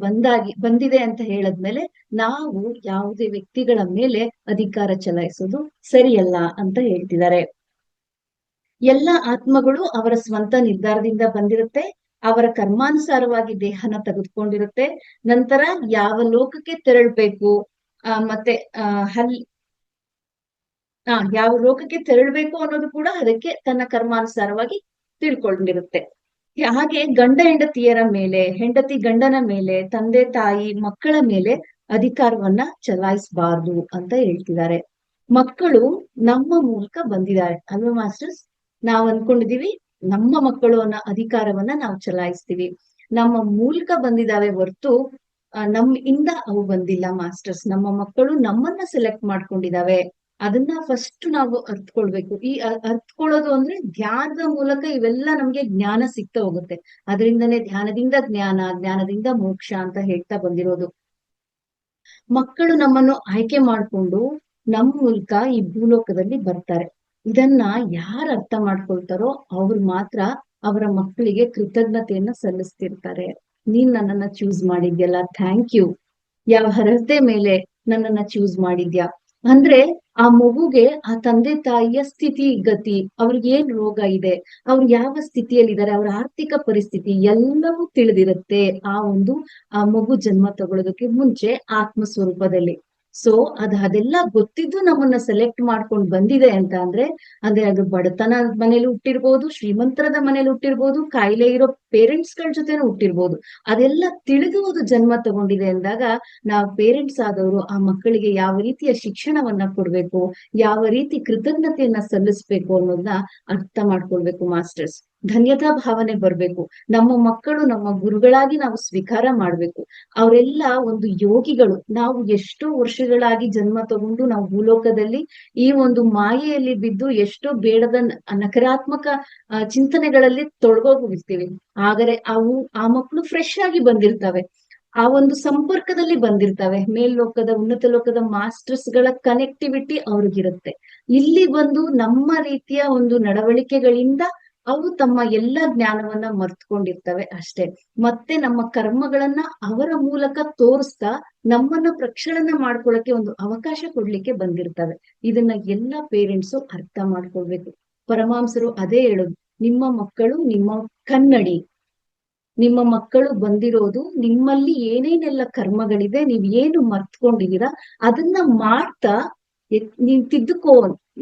ಬಂದಿದೆ ಅಂತ ಹೇಳದ್ಮೇಲೆ ನಾವು ಯಾವುದೇ ವ್ಯಕ್ತಿಗಳ ಮೇಲೆ ಅಧಿಕಾರ ಚಲಾಯಿಸೋದು ಸರಿಯಲ್ಲ ಅಂತ ಹೇಳ್ತಿದ್ದಾರೆ. ಎಲ್ಲ ಆತ್ಮಗಳು ಅವರ ಸ್ವಂತ ನಿರ್ಧಾರದಿಂದ ಬಂದಿರುತ್ತೆ. ಅವರ ಕರ್ಮಾನುಸಾರವಾಗಿ ದೇಹನ ತೆಗೆದುಕೊಂಡಿರುತ್ತೆ. ನಂತರ ಯಾವ ಲೋಕಕ್ಕೆ ತೆರಳ್ಬೇಕು ಮತ್ತೆ ಯಾವ ಲೋಕಕ್ಕೆ ತೆರಳ್ಬೇಕು ಅನ್ನೋದು ಕೂಡ ಅದಕ್ಕೆ ತನ್ನ ಕರ್ಮಾನುಸಾರವಾಗಿ ತಿಳ್ಕೊಂಡಿರುತ್ತೆ. ಹಾಗೆ ಗಂಡ ಹೆಂಡತಿಯರ ಮೇಲೆ, ಹೆಂಡತಿ ಗಂಡನ ಮೇಲೆ, ತಂದೆ ತಾಯಿ ಮಕ್ಕಳ ಮೇಲೆ ಅಧಿಕಾರವನ್ನ ಚಲಾಯಿಸಬಾರ್ದು ಅಂತ ಹೇಳ್ತಿದ್ದಾರೆ. ಮಕ್ಕಳು ನಮ್ಮ ಮೂಲಕ ಬಂದಿದ್ದಾರೆ ಅಲ್ವಾ ಮಾಸ್ಟರ್ಸ್? ನಾವ್ ಅನ್ಕೊಂಡಿದೀವಿ ನಮ್ಮ ಮಕ್ಕಳು ಅನ್ನೋ ಅಧಿಕಾರವನ್ನ ನಾವು ಚಲಾಯಿಸ್ತೀವಿ. ನಮ್ಮ ಮೂಲಕ ಬಂದಿದ್ದಾವೆ ಹೊರತು ಇಂದ ಅವು ಬಂದಿಲ್ಲ ಮಾಸ್ಟರ್ಸ್. ನಮ್ಮ ಮಕ್ಕಳು ನಮ್ಮನ್ನ ಸೆಲೆಕ್ಟ್ ಮಾಡ್ಕೊಂಡಿದಾವೆ. ಅದನ್ನ ಫಸ್ಟ್ ನಾವು ಅರ್ತ್ಕೊಳ್ಬೇಕು. ಈ ಅರ್ತ್ಕೊಳ್ಳೋದು ಅಂದ್ರೆ ಧ್ಯಾನದ ಮೂಲಕ ಇವೆಲ್ಲ ನಮ್ಗೆ ಜ್ಞಾನ ಸಿಗ್ತಾ ಹೋಗುತ್ತೆ. ಅದರಿಂದನೇ ಧ್ಯಾನದಿಂದ ಜ್ಞಾನ, ಜ್ಞಾನದಿಂದ ಮೋಕ್ಷ ಅಂತ ಹೇಳ್ತಾ ಬಂದಿರೋದು. ಮಕ್ಕಳು ನಮ್ಮನ್ನು ಆಯ್ಕೆ ಮಾಡ್ಕೊಂಡು ನಮ್ ಮೂಲಕ ಈ ಭೂಲೋಕದಲ್ಲಿ ಬರ್ತಾರೆ. ಇದನ್ನ ಯಾರು ಅರ್ಥ ಮಾಡ್ಕೊಳ್ತಾರೋ ಅವ್ರು ಮಾತ್ರ ಅವರ ಮಕ್ಕಳಿಗೆ ಕೃತಜ್ಞತೆಯನ್ನ ಸಲ್ಲಿಸ್ತಿರ್ತಾರೆ. ನೀನ್ ನನ್ನನ್ನ ಚೂಸ್ ಮಾಡಿದ್ಯಲ್ಲ, ಥ್ಯಾಂಕ್ ಯು. ಯಾವ ಅರ್ಹತೆ ಮೇಲೆ ನನ್ನನ್ನ ಚೂಸ್ ಮಾಡಿದ್ಯಾ ಅಂದ್ರೆ ಆ ಮಗುಗೆ ಆ ತಂದೆ ತಾಯಿಯ ಸ್ಥಿತಿ ಗತಿ, ಅವ್ರಿಗೆ ಏನ್ ರೋಗ ಇದೆ, ಅವ್ರು ಯಾವ ಸ್ಥಿತಿಯಲ್ಲಿ ಇದ್ದಾರೆ, ಅವ್ರ ಆರ್ಥಿಕ ಪರಿಸ್ಥಿತಿ ಎಲ್ಲವೂ ತಿಳಿದಿರುತ್ತೆ ಆ ಮಗು ಜನ್ಮ ತಗೊಳ್ಳೋದಕ್ಕೆ ಮುಂಚೆ ಆತ್ಮ ಸ್ವರೂಪದಲ್ಲಿ. ಸೊ ಅದೆಲ್ಲ ಗೊತ್ತಿದ್ದು ನಮ್ಮನ್ನ ಸೆಲೆಕ್ಟ್ ಮಾಡ್ಕೊಂಡು ಬಂದಿದೆ ಅಂತ ಅಂದ್ರೆ ಅದು ಬಡತನ ಮನೇಲಿ ಹುಟ್ಟಿರ್ಬೋದು, ಶ್ರೀಮಂತರದ ಮನೇಲಿ ಹುಟ್ಟಿರ್ಬೋದು, ಕಾಯಿಲೆ ಇರೋ ಪೇರೆಂಟ್ಸ್ ಗಳ ಜೊತೆನೂ ಹುಟ್ಟಿರ್ಬೋದು. ಅದೆಲ್ಲ ತಿಳಿದು ಅದು ಜನ್ಮ ತಗೊಂಡಿದೆ ಅಂದಾಗ ನಾವು ಪೇರೆಂಟ್ಸ್ ಆದವರು ಆ ಮಕ್ಕಳಿಗೆ ಯಾವ ರೀತಿಯ ಶಿಕ್ಷಣವನ್ನ ಕೊಡ್ಬೇಕು, ಯಾವ ರೀತಿ ಕೃತಜ್ಞತೆಯನ್ನ ಸಲ್ಲಿಸ್ಬೇಕು ಅನ್ನೋದನ್ನ ಅರ್ಥ ಮಾಡ್ಕೊಳ್ಬೇಕು ಮಾಸ್ಟರ್ಸ್. ಧನ್ಯತಾ ಭಾವನೆ ಬರ್ಬೇಕು. ನಮ್ಮ ಮಕ್ಕಳು ನಮ್ಮ ಗುರುಗಳಾಗಿ ನಾವು ಸ್ವೀಕಾರ ಮಾಡ್ಬೇಕು. ಅವರೆಲ್ಲ ಒಂದು ಯೋಗಿಗಳು. ನಾವು ಎಷ್ಟೋ ವರ್ಷಗಳಾಗಿ ಜನ್ಮ ತಗೊಂಡು ನಾವು ಭೂಲೋಕದಲ್ಲಿ ಈ ಒಂದು ಮಾಯೆಯಲ್ಲಿ ಬಿದ್ದು ಎಷ್ಟೋ ಬೇಡದ ನಕಾರಾತ್ಮಕ ಚಿಂತನೆಗಳಲ್ಲಿ ತೊಡಗೋಗಿರ್ತೀವಿ. ಆದರೆ ಆ ಮಕ್ಕಳು ಫ್ರೆಶ್ ಆಗಿ ಬಂದಿರ್ತವೆ. ಆ ಒಂದು ಸಂಪರ್ಕದಲ್ಲಿ ಬಂದಿರ್ತವೆ. ಮೇಲ್ಲೋಕದ ಉನ್ನತ ಲೋಕದ ಮಾಸ್ಟರ್ಸ್ ಗಳ ಕನೆಕ್ಟಿವಿಟಿ ಅವ್ರಿಗಿರುತ್ತೆ. ಇಲ್ಲಿ ಬಂದು ನಮ್ಮ ರೀತಿಯ ಒಂದು ನಡವಳಿಕೆಗಳಿಂದ ಅವು ತಮ್ಮ ಎಲ್ಲ ಜ್ಞಾನವನ್ನ ಮರ್ತ್ಕೊಂಡಿರ್ತವೆ ಅಷ್ಟೇ. ಮತ್ತೆ ನಮ್ಮ ಕರ್ಮಗಳನ್ನ ಅವರ ಮೂಲಕ ತೋರಿಸ್ತಾ ನಮ್ಮನ್ನ ಪ್ರಕ್ಷಾಳನ ಮಾಡ್ಕೊಳಕ್ಕೆ ಒಂದು ಅವಕಾಶ ಕೊಡ್ಲಿಕ್ಕೆ ಬಂದಿರ್ತವೆ. ಇದನ್ನ ಎಲ್ಲ ಪೇರೆಂಟ್ಸು ಅರ್ಥ ಮಾಡ್ಕೊಳ್ಬೇಕು. ಪರಮಹಂಸರು ಅದೇ ಹೇಳೋದು, ನಿಮ್ಮ ಮಕ್ಕಳು ನಿಮ್ಮ ಕನ್ನಡಿ. ನಿಮ್ಮ ಮಕ್ಕಳು ಬಂದಿರೋದು ನಿಮ್ಮಲ್ಲಿ ಏನೇನೆಲ್ಲ ಕರ್ಮಗಳಿದೆ, ನೀವ್ ಏನು ಮರ್ತ್ಕೊಂಡಿದೀರಾ ಅದನ್ನ ಮಾಡ್ತಾ ನೀನ್ ತಿದ್ದುಕೋ,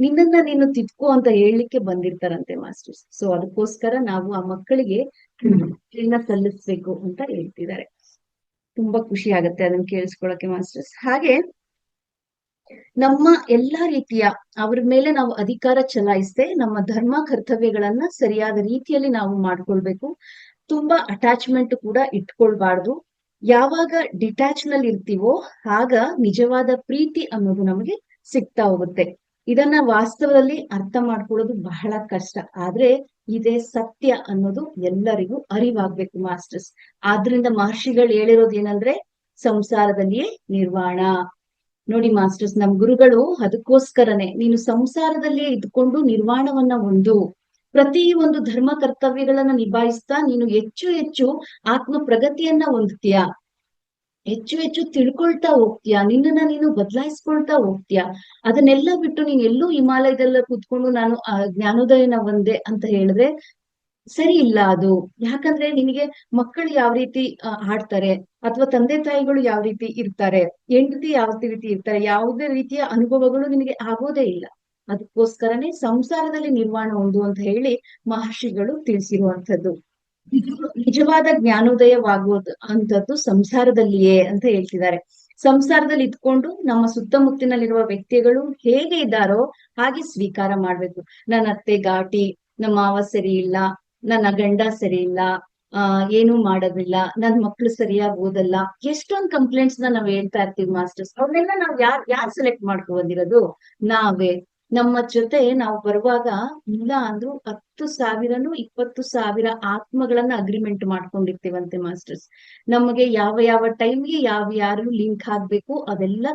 ನಿನ್ನನ್ನ ನೀನು ತಿದ್ಕೋ ಅಂತ ಹೇಳಲಿಕ್ಕೆ ಬಂದಿರ್ತಾರಂತೆ ಮಾಸ್ಟರ್ಸ್. ಸೊ ಅದಕ್ಕೋಸ್ಕರ ನಾವು ಆ ಮಕ್ಕಳಿಗೆ ಸಲ್ಲಿಸ್ಬೇಕು ಅಂತ ಹೇಳ್ತಿದ್ದಾರೆ. ತುಂಬಾ ಖುಷಿ ಆಗತ್ತೆ ಅದನ್ನ ಕೇಳಿಸ್ಕೊಳಕ್ಕೆ ಮಾಸ್ಟರ್ಸ್. ಹಾಗೆ ನಮ್ಮ ಎಲ್ಲಾ ರೀತಿಯ ಅವ್ರ ಮೇಲೆ ನಾವು ಅಧಿಕಾರ ಚಲಾಯಿಸದೆ ನಮ್ಮ ಧರ್ಮ ಕರ್ತವ್ಯಗಳನ್ನ ಸರಿಯಾದ ರೀತಿಯಲ್ಲಿ ನಾವು ಮಾಡ್ಕೊಳ್ಬೇಕು. ತುಂಬಾ ಅಟ್ಯಾಚ್ಮೆಂಟ್ ಕೂಡ ಇಟ್ಕೊಳ್ಬಾರ್ದು. ಯಾವಾಗ ಡಿಟ್ಯಾಚ್ ನಲ್ಲಿ ಇರ್ತೀವೋ ಆಗ ನಿಜವಾದ ಪ್ರೀತಿ ಅನ್ನೋದು ನಮಗೆ ಸಿಗ್ತಾ ಹೋಗುತ್ತೆ. ಇದನ್ನ ವಾಸ್ತವದಲ್ಲಿ ಅರ್ಥ ಮಾಡ್ಕೊಳ್ಳೋದು ಬಹಳ ಕಷ್ಟ. ಆದ್ರೆ ಇದೇ ಸತ್ಯ ಅನ್ನೋದು ಎಲ್ಲರಿಗೂ ಅರಿವಾಗ್ಬೇಕು ಮಾಸ್ಟರ್ಸ್. ಆದ್ರಿಂದ ಮಹರ್ಷಿಗಳು ಹೇಳಿರೋದು ಏನಂದ್ರೆ ಸಂಸಾರದಲ್ಲಿಯೇ ನಿರ್ವಾಣ. ನೋಡಿ ಮಾಸ್ಟರ್ಸ್, ನಮ್ ಗುರುಗಳು ಅದಕ್ಕೋಸ್ಕರನೇ ನೀನು ಸಂಸಾರದಲ್ಲಿಯೇ ಇದ್ಕೊಂಡು ನಿರ್ವಾಣವನ್ನ ಹೊಂದು ಪ್ರತಿ ಒಂದು ಧರ್ಮ ಕರ್ತವ್ಯಗಳನ್ನ ನಿಭಾಯಿಸ್ತಾ ನೀನು ಹೆಚ್ಚು ಹೆಚ್ಚು ಆತ್ಮ ಪ್ರಗತಿಯನ್ನ ಹೊಂದ್ತೀಯ, ಹೆಚ್ಚು ಹೆಚ್ಚು ತಿಳ್ಕೊಳ್ತಾ ಹೋಗ್ತೀಯ, ನಿನ್ನನ್ನ ನೀನು ಬದಲಾಯಿಸ್ಕೊಳ್ತಾ ಹೋಗ್ತೀಯ. ಅದನ್ನೆಲ್ಲ ಬಿಟ್ಟು ನೀನ್ ಎಲ್ಲೂ ಹಿಮಾಲಯದಲ್ಲ ಕೂತ್ಕೊಂಡು ನಾನು ಜ್ಞಾನೋದಯನ ಒಂದೇ ಅಂತ ಹೇಳಿದ್ರೆ ಸರಿ ಇಲ್ಲ ಅದು. ಯಾಕಂದ್ರೆ ನಿನಗೆ ಮಕ್ಕಳು ಯಾವ ರೀತಿ ಆಡ್ತಾರೆ, ಅಥವಾ ತಂದೆ ತಾಯಿಗಳು ಯಾವ ರೀತಿ ಇರ್ತಾರೆ, ಹೆಂಡತಿ ಯಾವ ರೀತಿ ಇರ್ತಾರೆ, ಯಾವುದೇ ರೀತಿಯ ಅನುಭವಗಳು ನಿನಗೆ ಆಗೋದೇ ಇಲ್ಲ. ಅದಕ್ಕೋಸ್ಕರನೇ ಸಂಸಾರದಲ್ಲಿ ನಿರ್ವಾಣ ಹೊಂದು ಅಂತ ಹೇಳಿ ಮಹರ್ಷಿಗಳು ತಿಳಿಸಿರುವಂತದ್ದು. ನಿಜವಾದ ಜ್ಞಾನೋದಯವಾಗುವುದು ಅಂತದ್ದು ಸಂಸಾರದಲ್ಲಿಯೇ ಅಂತ ಹೇಳ್ತಿದ್ದಾರೆ. ಸಂಸಾರದಲ್ಲಿ ಇದ್ಕೊಂಡು ನಮ್ಮ ಸುತ್ತಮುತ್ತಲಿನಲ್ಲಿರುವ ವ್ಯಕ್ತಿಗಳು ಹೇಗೆ ಇದ್ದಾರೋ ಹಾಗೆ ಸ್ವೀಕಾರ ಮಾಡ್ಬೇಕು. ನನ್ನ ಅತ್ತೆ ಘಾಟಿ, ನಮ್ಮ ಮಾವ ಸರಿ ಇಲ್ಲ, ನನ್ನ ಗಂಡ ಸರಿ ಇಲ್ಲ, ಏನು ಮಾಡೋದಿಲ್ಲ, ನನ್ ಮಕ್ಳು ಸರಿಯಾಗಿ ಓದಲ್ಲ, ಎಷ್ಟೊಂದ್ ಕಂಪ್ಲೇಂಟ್ಸ್ ನಾವ್ ಹೇಳ್ತಾ ಇರ್ತೀವಿ ಮಾಸ್ಟರ್ಸ್. ಅವ್ರನ್ನೆಲ್ಲ ನಾವ್ ಯಾರ್ ಸೆಲೆಕ್ಟ್ ಮಾಡ್ಕೊ ಬಂದಿರೋದು? ನಾವೇ. ನಮ್ಮ ಜೊತೆ ನಾವು ಬರುವಾಗ ಇಲ್ಲ ಅಂದ್ರೂ 10,000 20,000 ಆತ್ಮಗಳನ್ನ ಅಗ್ರಿಮೆಂಟ್ ಮಾಡ್ಕೊಂಡಿರ್ತೀವಂತೆ ಮಾಸ್ಟರ್ಸ್. ನಮಗೆ ಯಾವ ಯಾವ ಟೈಮ್ಗೆ ಯಾರು ಲಿಂಕ್ ಆಗ್ಬೇಕು ಅದೆಲ್ಲ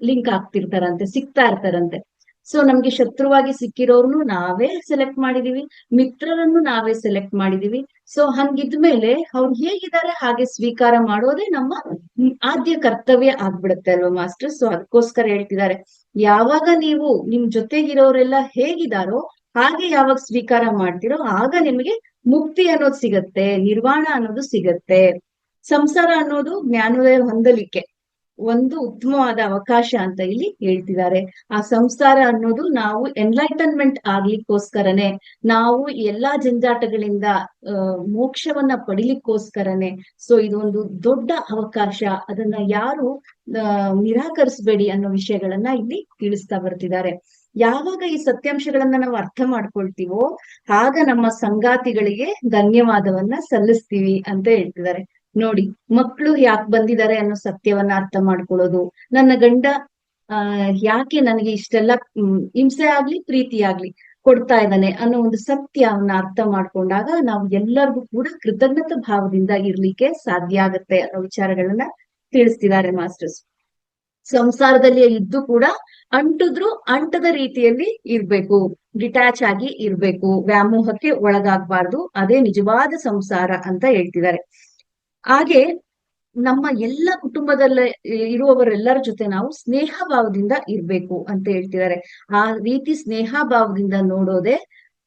ಲಿಂಕ್ ಆಗ್ತಿರ್ತಾರಂತೆ, ಸಿಗ್ತಾ ಇರ್ತಾರಂತೆ. ಸೊ ನಮ್ಗೆ ಶತ್ರುವಾಗಿ ಸಿಕ್ಕಿರೋರ್ನು ನಾವೇ ಸೆಲೆಕ್ಟ್ ಮಾಡಿದೀವಿ, ಮಿತ್ರರನ್ನು ನಾವೇ ಸೆಲೆಕ್ಟ್ ಮಾಡಿದೀವಿ. ಸೊ ಹಂಗಿದ್ಮೇಲೆ ಅವ್ರು ಹೇಗಿದ್ದಾರೆ ಹಾಗೆ ಸ್ವೀಕಾರ ಮಾಡೋದೇ ನಮ್ಮ ಆದ್ಯ ಕರ್ತವ್ಯ ಆಗ್ಬಿಡುತ್ತೆ ಅಲ್ವಾ ಮಾಸ್ಟರ್. ಸೊ ಅದಕ್ಕೋಸ್ಕರ ಹೇಳ್ತಿದ್ದಾರೆ, ಯಾವಾಗ ನೀವು ನಿಮ್ ಜೊತೆಗಿರೋರೆಲ್ಲ ಹೇಗಿದಾರೋ ಹಾಗೆ ಯಾವಾಗ ಸ್ವೀಕಾರ ಮಾಡ್ತಿರೋ ಆಗ ನಿಮಗೆ ಮುಕ್ತಿ ಅನ್ನೋದು ಸಿಗತ್ತೆ, ನಿರ್ವಾಣ ಅನ್ನೋದು ಸಿಗತ್ತೆ. ಸಂಸಾರ ಅನ್ನೋದು ಜ್ಞಾನೋದಯ ಹೊಂದಲಿಕ್ಕೆ ಒಂದು ಉತ್ತಮವಾದ ಅವಕಾಶ ಅಂತ ಇಲ್ಲಿ ಹೇಳ್ತಿದ್ದಾರೆ. ಆ ಸಂಸಾರ ಅನ್ನೋದು ನಾವು ಎನ್ಲೈಟನ್ಮೆಂಟ್ ಆಗ್ಲಿಕ್ಕೋಸ್ಕರನೇ, ನಾವು ಎಲ್ಲಾ ಜಂಜಾಟಗಳಿಂದ ಮೋಕ್ಷವನ್ನ ಪಡಿಲಿಕ್ಕೋಸ್ಕರನೇ. ಸೊ ಇದೊಂದು ದೊಡ್ಡ ಅವಕಾಶ, ಅದನ್ನ ಯಾರು ನಿರಾಕರಿಸಬೇಡಿ ಅನ್ನೋ ವಿಷಯಗಳನ್ನ ಇಲ್ಲಿ ತಿಳಿಸ್ತಾ ಬರ್ತಿದ್ದಾರೆ. ಯಾವಾಗ ಈ ಸತ್ಯಾಂಶಗಳನ್ನ ನಾವು ಅರ್ಥ ಮಾಡ್ಕೊಳ್ತೀವೋ ಆಗ ನಮ್ಮ ಸಂಗಾತಿಗಳಿಗೆ ಧನ್ಯವಾದವನ್ನ ಸಲ್ಲಿಸ್ತೀವಿ ಅಂತ ಹೇಳ್ತಿದ್ದಾರೆ. ನೋಡಿ, ಮಕ್ಕಳು ಯಾಕೆ ಬಂದಿದ್ದಾರೆ ಅನ್ನೋ ಸತ್ಯವನ್ನ ಅರ್ಥ ಮಾಡ್ಕೊಳ್ಳೋದು, ನನ್ನ ಗಂಡ ಯಾಕೆ ನನಗೆ ಇಷ್ಟೆಲ್ಲ ಹಿಂಸೆ ಆಗ್ಲಿ ಪ್ರೀತಿ ಆಗ್ಲಿ ಕೊಡ್ತಾ ಇದ್ದಾನೆ ಅನ್ನೋ ಒಂದು ಸತ್ಯವನ್ನ ಅರ್ಥ ಮಾಡ್ಕೊಂಡಾಗ ನಾವು ಎಲ್ಲರಿಗೂ ಕೂಡ ಕೃತಜ್ಞತಾ ಭಾವದಿಂದ ಇರ್ಲಿಕ್ಕೆ ಸಾಧ್ಯ ಆಗತ್ತೆ ಅನ್ನೋ ವಿಚಾರಗಳನ್ನ ತಿಳಿಸ್ತಿದ್ದಾರೆ ಮಾಸ್ಟರ್ಸ್. ಸಂಸಾರದಲ್ಲಿ ಇದ್ದು ಕೂಡ ಅಂಟಿದ್ರು ಅಂಟದ ರೀತಿಯಲ್ಲಿ ಇರ್ಬೇಕು, ಡಿಟ್ಯಾಚ್ ಆಗಿ ಇರ್ಬೇಕು, ವ್ಯಾಮೋಹಕ್ಕೆ ಒಳಗಾಗಬಾರ್ದು. ಅದೇ ನಿಜವಾದ ಸಂಸಾರ ಅಂತ ಹೇಳ್ತಿದ್ದಾರೆ. ಹಾಗೆ ನಮ್ಮ ಎಲ್ಲ ಕುಟುಂಬದಲ್ಲ ಇರುವವರೆಲ್ಲರ ಜೊತೆ ನಾವು ಸ್ನೇಹ ಭಾವದಿಂದ ಇರ್ಬೇಕು ಅಂತ ಹೇಳ್ತಿದ್ದಾರೆ. ಆ ರೀತಿ ಸ್ನೇಹ ಭಾವದಿಂದ ನೋಡೋದೇ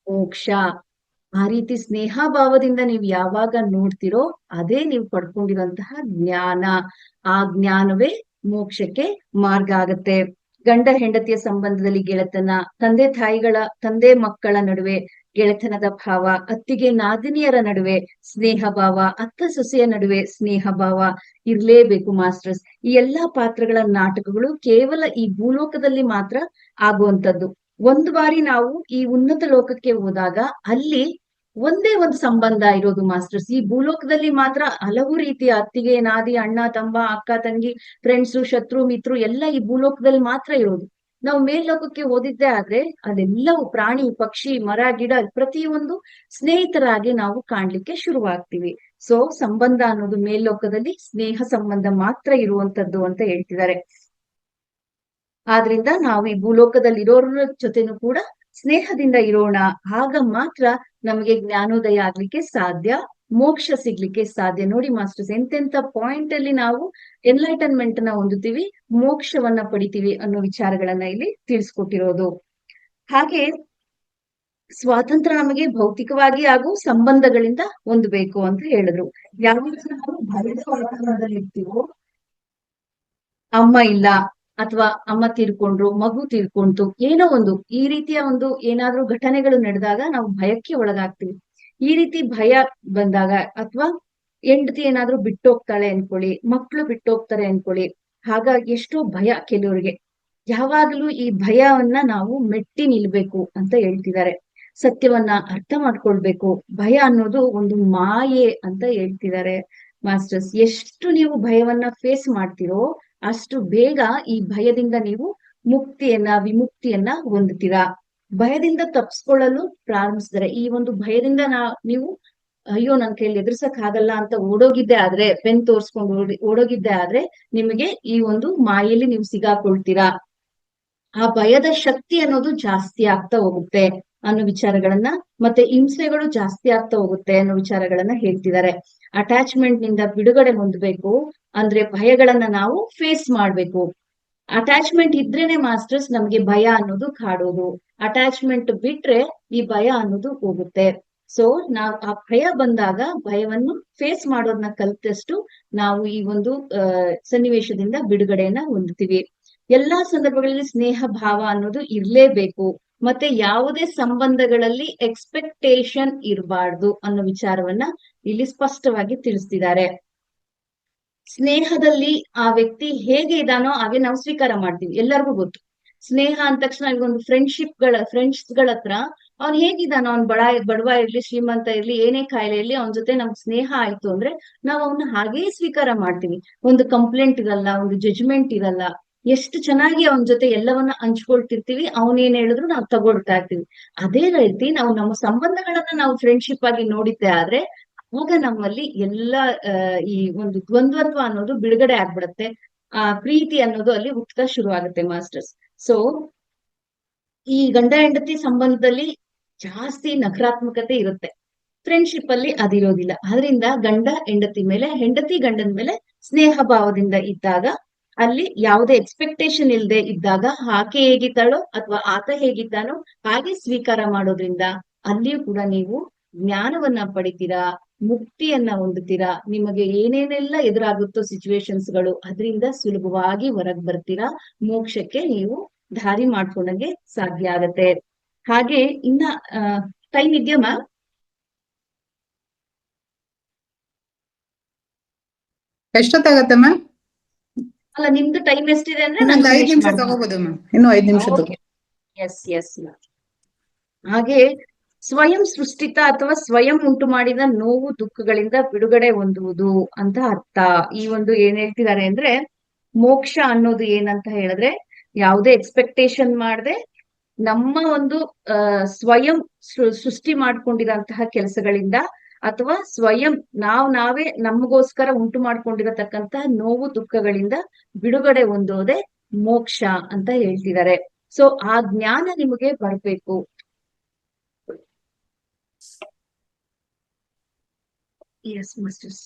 ಮೋಕ್ಷ. ಆ ರೀತಿ ಸ್ನೇಹ ಭಾವದಿಂದ ನೀವು ಯಾವಾಗ ನೋಡ್ತಿರೋ ಅದೇ ನೀವು ಪಡ್ಕೊಂಡಿರುವಂತಹ ಜ್ಞಾನ. ಆ ಜ್ಞಾನವೇ ಮೋಕ್ಷಕ್ಕೆ ಮಾರ್ಗ ಆಗತ್ತೆ. ಗಂಡ ಹೆಂಡತಿಯ ಸಂಬಂಧದಲ್ಲಿ ಗೆಳೆತನ, ತಂದೆ ಮಕ್ಕಳ ನಡುವೆ ಗೆಳೆತನದ ಭಾವ, ಅತ್ತಿಗೆ ನಾದಿನಿಯರ ನಡುವೆ ಸ್ನೇಹ ಭಾವ, ಅತ್ತ ಸೊಸೆಯ ನಡುವೆ ಸ್ನೇಹ ಭಾವ ಇರ್ಲೇಬೇಕು ಮಾಸ್ಟರ್ಸ್. ಈ ಎಲ್ಲಾ ಪಾತ್ರಗಳ ನಾಟಕಗಳು ಕೇವಲ ಈ ಭೂಲೋಕದಲ್ಲಿ ಮಾತ್ರ ಆಗುವಂತದ್ದು. ಒಂದು ಬಾರಿ ನಾವು ಈ ಉನ್ನತ ಲೋಕಕ್ಕೆ ಹೋದಾಗ ಅಲ್ಲಿ ಒಂದೇ ಒಂದು ಸಂಬಂಧ ಇರೋದು ಮಾಸ್ಟರ್ಸ್. ಈ ಭೂಲೋಕದಲ್ಲಿ ಮಾತ್ರ ಹಲವು ರೀತಿಯ ಅತ್ತಿಗೆ ನಾದಿ, ಅಣ್ಣ ತಮ್ಮ, ಅಕ್ಕ ತಂಗಿ, ಫ್ರೆಂಡ್ಸು, ಶತ್ರು ಮಿತ್ರು ಎಲ್ಲ ಈ ಭೂಲೋಕದಲ್ಲಿ ಮಾತ್ರ ಇರೋದು. ನಾವು ಮೇಲ್ಲೋಕಕ್ಕೆ ಓದಿದ್ದೇ ಆದ್ರೆ ಅದೆಲ್ಲವೂ ಪ್ರಾಣಿ ಪಕ್ಷಿ ಮರ ಗಿಡ ಪ್ರತಿಯೊಂದು ಸ್ನೇಹಿತರಾಗಿ ನಾವು ಕಾಣ್ಲಿಕ್ಕೆ ಶುರುವಾಗ್ತೀವಿ. ಸೊ ಸಂಬಂಧ ಅನ್ನೋದು ಮೇಲ್ಲೋಕದಲ್ಲಿ ಸ್ನೇಹ ಸಂಬಂಧ ಮಾತ್ರ ಇರುವಂತದ್ದು ಅಂತ ಹೇಳ್ತಿದ್ದಾರೆ. ಆದ್ರಿಂದ ನಾವು ಈ ಭೂಲೋಕದಲ್ಲಿ ಇರೋರ ಜೊತೆನೂ ಕೂಡ ಸ್ನೇಹದಿಂದ ಇರೋಣ. ಆಗ ಮಾತ್ರ ನಮಗೆ ಜ್ಞಾನೋದಯ ಆಗ್ಲಿಕ್ಕೆ ಸಾಧ್ಯ, ಮೋಕ್ಷ ಸಿಗ್ಲಿಕ್ಕೆ ಸಾಧ್ಯ. ನೋಡಿ ಮಾಸ್ಟರ್ಸ್, ಎಂತೆಂತ ಪಾಯಿಂಟ್ ಅಲ್ಲಿ ನಾವು ಎನ್ಲೈಟನ್ಮೆಂಟ್ ನ ಹೊಂದುತ್ತೀವಿ, ಮೋಕ್ಷವನ್ನ ಪಡಿತೀವಿ ಅನ್ನೋ ವಿಚಾರಗಳನ್ನ ಇಲ್ಲಿ ತಿಳಿಸ್ಕೊಟ್ಟಿರೋದು. ಹಾಗೆ ಸ್ವಾತಂತ್ರ್ಯ ನಮಗೆ ಭೌತಿಕವಾಗಿ ಹಾಗೂ ಸಂಬಂಧಗಳಿಂದ ಹೊಂದಬೇಕು ಅಂತ ಹೇಳಿದ್ರು. ಯಾವಾಗ ನಾವು ಭಯದ ವಾತಾವರಣದಲ್ಲಿ ಇರ್ತೀವೋ, ಅಮ್ಮ ಇಲ್ಲ ಅಥವಾ ಅಮ್ಮ ತೀರ್ಕೊಂಡ್ರು, ಮಗು ತೀರ್ಕೊಂತು, ಏನೋ ಒಂದು ಈ ರೀತಿಯ ಒಂದು ಏನಾದ್ರೂ ಘಟನೆಗಳು ನಡೆದಾಗ ನಾವು ಭಯಕ್ಕೆ ಒಳಗಾಗ್ತೀವಿ. ಈ ರೀತಿ ಭಯ ಬಂದಾಗ ಅಥವಾ ಹೆಂಡತಿ ಏನಾದ್ರೂ ಬಿಟ್ಟೋಗ್ತಾಳೆ ಅನ್ಕೊಳ್ಳಿ, ಮಕ್ಳು ಬಿಟ್ಟೋಗ್ತಾರೆ ಅನ್ಕೊಳ್ಳಿ, ಆಗ ಎಷ್ಟೋ ಭಯ ಕೆಲವರಿಗೆ. ಯಾವಾಗ್ಲೂ ಈ ಭಯವನ್ನ ನಾವು ಮೆಟ್ಟಿ ನಿಲ್ಬೇಕು ಅಂತ ಹೇಳ್ತಿದ್ದಾರೆ. ಸತ್ಯವನ್ನ ಅರ್ಥ ಮಾಡ್ಕೊಳ್ಬೇಕು. ಭಯ ಅನ್ನೋದು ಒಂದು ಮಾಯೆ ಅಂತ ಹೇಳ್ತಿದ್ದಾರೆ ಮಾಸ್ಟರ್ಸ್. ಎಷ್ಟು ನೀವು ಭಯವನ್ನ ಫೇಸ್ ಮಾಡ್ತೀರೋ ಅಷ್ಟು ಬೇಗ ಈ ಭಯದಿಂದ ನೀವು ವಿಮುಕ್ತಿಯನ್ನ ಹೊಂದುತ್ತೀರಾ. ಭಯದಿಂದ ತಪ್ಪಿಸ್ಕೊಳ್ಳಲು ಪ್ರಾರಂಭಿಸಿದರೆ, ಈ ಒಂದು ಭಯದಿಂದ ನೀವು ಅಯ್ಯೋ ನನ್ ಕೈಯಲ್ಲಿ ಎದುರ್ಸಕ್ ಆಗಲ್ಲ ಅಂತ ಓಡೋಗಿದ್ದೆ ಆದ್ರೆ, ಪೆನ್ ತೋರ್ಸ್ಕೊಂಡು ಓಡೋಗಿದ್ದೆ ಆದ್ರೆ ನಿಮಗೆ ಈ ಒಂದು ಮಾಯೆಯಲ್ಲಿ ನೀವು ಸಿಗಾಕೊಳ್ತೀರಾ. ಆ ಭಯದ ಶಕ್ತಿ ಅನ್ನೋದು ಜಾಸ್ತಿ ಆಗ್ತಾ ಹೋಗುತ್ತೆ ಅನ್ನೋ ವಿಚಾರಗಳನ್ನ, ಮತ್ತೆ ಹಿಂಸೆಗಳು ಜಾಸ್ತಿ ಆಗ್ತಾ ಹೋಗುತ್ತೆ ಅನ್ನೋ ವಿಚಾರಗಳನ್ನ ಹೇಳ್ತಿದ್ದಾರೆ. ಅಟ್ಯಾಚ್ಮೆಂಟ್ ನಿಂದ ಬಿಡುಗಡೆ ಹೊಂದಬೇಕು ಅಂದ್ರೆ ಭಯಗಳನ್ನ ನಾವು ಫೇಸ್ ಮಾಡ್ಬೇಕು. ಅಟ್ಯಾಚ್ಮೆಂಟ್ ಇದ್ರೇನೆ ಮಾಸ್ಟರ್ಸ್ ನಮ್ಗೆ ಭಯ ಅನ್ನೋದು ಕಾಡೋದು. ಅಟ್ಯಾಚ್ಮೆಂಟ್ ಬಿಟ್ರೆ ಈ ಭಯ ಅನ್ನೋದು ಹೋಗುತ್ತೆ. ಸೊ ನಾವ್ ಆ ಭಯ ಬಂದಾಗ ಭಯವನ್ನು ಫೇಸ್ ಮಾಡೋದನ್ನ ಕಲಿತಷ್ಟು ನಾವು ಈ ಒಂದು ಸನ್ನಿವೇಶದಿಂದ ಬಿಡುಗಡೆಯನ್ನ ಹೊಂದುತ್ತೀವಿ. ಎಲ್ಲಾ ಸಂದರ್ಭಗಳಲ್ಲಿ ಸ್ನೇಹ ಭಾವ ಅನ್ನೋದು ಇರ್ಲೇಬೇಕು. ಮತ್ತೆ ಯಾವುದೇ ಸಂಬಂಧಗಳಲ್ಲಿ ಎಕ್ಸ್ಪೆಕ್ಟೇಷನ್ ಇರಬಾರ್ದು ಅನ್ನೋ ವಿಚಾರವನ್ನ ಇಲ್ಲಿ ಸ್ಪಷ್ಟವಾಗಿ ತಿಳಿಸ್ತಿದ್ದಾರೆ. ಸ್ನೇಹದಲ್ಲಿ ಆ ವ್ಯಕ್ತಿ ಹೇಗೆ ಇದಾನೋ ಹಾಗೆ ನಾವು ಸ್ವೀಕಾರ ಮಾಡ್ತೀವಿ. ಎಲ್ಲರಿಗೂ ಗೊತ್ತು, ಸ್ನೇಹ ಅಂದ ತಕ್ಷಣ ಒಂದು ಫ್ರೆಂಡ್ಸ್ ಗಳ ಹತ್ರ ಅವ್ನ್ ಹೇಗಿದ್ದಾನೋ, ಅವ್ನ್ ಬಡವ ಇರ್ಲಿ ಶ್ರೀಮಂತ ಇರ್ಲಿ ಏನೇ ಕಾಯಿಲೆ ಇರ್ಲಿ, ಅವನ ಜೊತೆ ನಮ್ಗೆ ಸ್ನೇಹ ಆಯ್ತು ಅಂದ್ರೆ ನಾವು ಅವನ್ನ ಹಾಗೇ ಸ್ವೀಕಾರ ಮಾಡ್ತೀವಿ. ಒಂದು ಕಂಪ್ಲೇಂಟ್ ಇರಲ್ಲ, ಒಂದು ಜಡ್ಜ್ಮೆಂಟ್ ಇರಲ್ಲ. ಎಷ್ಟು ಚೆನ್ನಾಗಿ ಅವನ ಜೊತೆ ಎಲ್ಲವನ್ನ ಹಂಚ್ಕೊಳ್ತಿರ್ತೀವಿ, ಅವನೇನ್ ಹೇಳಿದ್ರು ನಾವು ತಗೊಳ್ತಾ ಇರ್ತೀವಿ. ಅದೇ ರೀತಿ ನಾವು ನಮ್ಮ ಸಂಬಂಧಗಳನ್ನ ನಾವು ಫ್ರೆಂಡ್ಶಿಪ್ ಆಗಿ ನೋಡಿದ್ದೆ ಆದ್ರೆ ಆಗ ನಮ್ಮಲ್ಲಿ ಎಲ್ಲಾ ಈ ಒಂದು ದ್ವಂದ್ವತ್ವ ಅನ್ನೋದು ಬಿಡುಗಡೆ ಆಗ್ಬಿಡತ್ತೆ. ಆ ಪ್ರೀತಿ ಅನ್ನೋದು ಅಲ್ಲಿ ಹುಟ್ಟುತ್ತಾ ಶುರು ಆಗುತ್ತೆ ಮಾಸ್ಟರ್ಸ್. ಸೊ ಈ ಗಂಡ ಹೆಂಡತಿ ಸಂಬಂಧದಲ್ಲಿ ಜಾಸ್ತಿ ನಕಾರಾತ್ಮಕತೆ ಇರುತ್ತೆ, ಫ್ರೆಂಡ್ಶಿಪ್ ಅಲ್ಲಿ ಅದಿರೋದಿಲ್ಲ. ಆದ್ರಿಂದ ಗಂಡ ಹೆಂಡತಿ ಮೇಲೆ, ಹೆಂಡತಿ ಗಂಡನ ಮೇಲೆ ಸ್ನೇಹ ಭಾವದಿಂದ ಇದ್ದಾಗ, ಅಲ್ಲಿ ಯಾವುದೇ ಎಕ್ಸ್ಪೆಕ್ಟೇಷನ್ ಇಲ್ಲದೆ ಇದ್ದಾಗ, ಆಕೆ ಹೇಗಿದ್ದಾಳೋ ಅಥವಾ ಆತ ಹೇಗಿದ್ದಾನೋ ಹಾಗೆ ಸ್ವೀಕಾರ ಮಾಡೋದ್ರಿಂದ ಅಲ್ಲಿಯೂ ಕೂಡ ನೀವು ಜ್ಞಾನವನ್ನ ಪಡಿತೀರಾ, ಮುಕ್ತಿಯನ್ನ ಹೊಂದುತ್ತೀರಾ. ನಿಮಗೆ ಏನೇನೆಲ್ಲ ಎದುರಾಗುತ್ತೋ ಸಿಚುವೇಶನ್ಸ್ ಗಳು, ಅದರಿಂದ ಸುಲಭವಾಗಿ ಹೊರಗ್ ಬರ್ತೀರಾ. ಮೋಕ್ಷಕ್ಕೆ ನೀವು ದಾರಿ ಮಾಡ್ಕೊಂಡಂಗೆ ಸಾಧ್ಯ ಆಗತ್ತೆ. ಹಾಗೆ ಇನ್ನ ಟೈಮ್ ಇದೆಯಾ ಮ್ಯಾಮ್? ಎಷ್ಟೊತ್ತಾಗತ್ತೆ ಮ್ಯಾಮ್? ಅಲ್ಲ, ನಿಮ್ದು ಟೈಮ್ ಎಷ್ಟಿದೆ ಅಂದ್ರೆ ಇನ್ನೊಂದು 5 ನಿಮಿಷ ತಗೋಬಹುದು ಮ್ಯಾಮ್. ಇನ್ನು 5 ನಿಮಿಷ ತಗೋ. ಎಸ್. ಹಾಗೆ ಸ್ವಯಂ ಸೃಷ್ಟಿತ ಅಥವಾ ಸ್ವಯಂ ಉಂಟು ಮಾಡಿದ ನೋವು ದುಃಖಗಳಿಂದ ಬಿಡುಗಡೆ ಹೊಂದುವುದು ಅಂತ ಅರ್ಥ. ಈ ಒಂದು ಏನ್ ಹೇಳ್ತಿದ್ದಾರೆ ಅಂದ್ರೆ, ಮೋಕ್ಷ ಅನ್ನೋದು ಏನಂತ ಹೇಳಿದ್ರೆ, ಯಾವುದೇ ಎಕ್ಸ್ಪೆಕ್ಟೇಷನ್ ಮಾಡದೆ ನಮ್ಮ ಒಂದು ಸ್ವಯಂ ಸೃಷ್ಟಿ ಮಾಡ್ಕೊಂಡಿರಂತಹ ಕೆಲಸಗಳಿಂದ ಅಥವಾ ಸ್ವಯಂ ನಾವೇ ನಮಗೋಸ್ಕರ ಉಂಟು ಮಾಡ್ಕೊಂಡಿರತಕ್ಕಂತಹ ನೋವು ದುಃಖಗಳಿಂದ ಬಿಡುಗಡೆ ಹೊಂದೋದೆ ಮೋಕ್ಷ ಅಂತ ಹೇಳ್ತಿದ್ದಾರೆ. ಸೊ ಆ ಜ್ಞಾನ ನಿಮಗೆ ಬರ್ಬೇಕು. ಎಸ್ ಮಾಸ್ಟರ್ಸ್,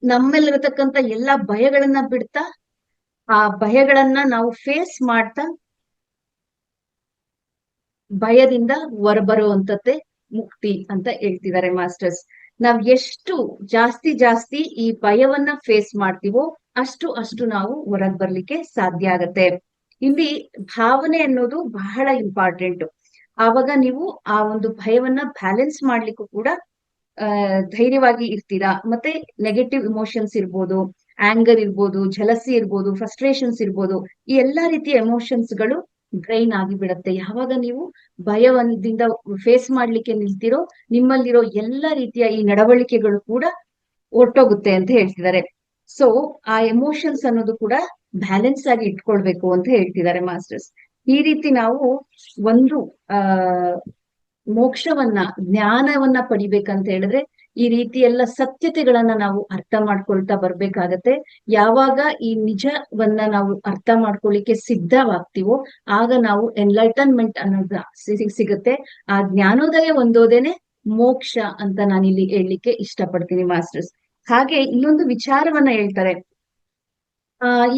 ನಮ್ಮಲ್ಲಿರತಕ್ಕಂತ ಎಲ್ಲಾ ಭಯಗಳನ್ನ ಬಿಡ್ತಾ, ಆ ಭಯಗಳನ್ನ ನಾವು ಫೇಸ್ ಮಾಡ್ತಾ ಭಯದಿಂದ ಹೊರಬರುವಂತದ್ದೇ ಮುಕ್ತಿ ಅಂತ ಹೇಳ್ತಿದ್ದಾರೆ ಮಾಸ್ಟರ್ಸ್. ನಾವ್ ಎಷ್ಟು ಜಾಸ್ತಿ ಈ ಭಯವನ್ನ ಫೇಸ್ ಮಾಡ್ತೀವೋ ಅಷ್ಟು ನಾವು ಹೊರಗ್ ಬರ್ಲಿಕ್ಕೆ ಸಾಧ್ಯ ಆಗತ್ತೆ. ಇಲ್ಲಿ ಭಾವನೆ ಅನ್ನೋದು ಬಹಳ ಇಂಪಾರ್ಟೆಂಟ್. ಆವಾಗ ನೀವು ಆ ಒಂದು ಭಯವನ್ನ ಬ್ಯಾಲೆನ್ಸ್ ಮಾಡ್ಲಿಕ್ಕೂ ಕೂಡ ಧೈರ್ಯವಾಗಿ ಇರ್ತೀರಾ. ಮತ್ತೆ ನೆಗೆಟಿವ್ ಇಮೋಷನ್ಸ್ ಇರ್ಬೋದು, ಆಂಗರ್ ಇರ್ಬೋದು, ಜಲಸಿ ಇರ್ಬೋದು, ಫ್ರಸ್ಟ್ರೇಷನ್ಸ್ ಇರ್ಬೋದು, ಈ ಎಲ್ಲಾ ರೀತಿಯ ಎಮೋಷನ್ಸ್ ಗಳು ಡ್ರೈನ್ ಆಗಿ ಬಿಡತ್ತೆ. ಯಾವಾಗ ನೀವು ಭಯದಿಂದ ಫೇಸ್ ಮಾಡ್ಲಿಕ್ಕೆ ನಿಲ್ತಿರೋ, ನಿಮ್ಮಲ್ಲಿರೋ ಎಲ್ಲಾ ರೀತಿಯ ಈ ನಡವಳಿಕೆಗಳು ಕೂಡ ಹೊರ್ಟೋಗುತ್ತೆ ಅಂತ ಹೇಳ್ತಿದ್ದಾರೆ. ಸೊ ಆ ಎಮೋಷನ್ಸ್ ಅನ್ನೋದು ಕೂಡ ಬ್ಯಾಲೆನ್ಸ್ ಆಗಿ ಇಟ್ಕೊಳ್ಬೇಕು ಅಂತ ಹೇಳ್ತಿದ್ದಾರೆ ಮಾಸ್ಟರ್ಸ್. ಈ ರೀತಿ ನಾವು ಒಂದು ಮೋಕ್ಷವನ್ನ, ಜ್ಞಾನವನ್ನ ಪಡಿಬೇಕಂತ ಹೇಳಿದ್ರೆ ಈ ರೀತಿ ಎಲ್ಲ ಸತ್ಯತೆಗಳನ್ನ ನಾವು ಅರ್ಥ ಮಾಡ್ಕೊಳ್ತಾ ಬರ್ಬೇಕಾಗತ್ತೆ. ಯಾವಾಗ ಈ ನಿಜವನ್ನ ನಾವು ಅರ್ಥ ಮಾಡ್ಕೊಳ್ಳಿಕ್ಕೆ ಸಿದ್ಧವಾಗ್ತೀವೋ ಆಗ ನಾವು ಎನ್ಲೈಟನ್ಮೆಂಟ್ ಅನ್ನೋದು ಸಿಗುತ್ತೆ. ಆ ಜ್ಞಾನೋದಯ ಒಂದೋದೇನೆ ಮೋಕ್ಷ ಅಂತ ನಾನಿಲ್ಲಿ ಹೇಳಲಿಕ್ಕೆ ಇಷ್ಟಪಡ್ತೀನಿ ಮಾಸ್ಟರ್ಸ್. ಹಾಗೆ ಇನ್ನೊಂದು ವಿಚಾರವನ್ನ ಹೇಳ್ತಾರೆ.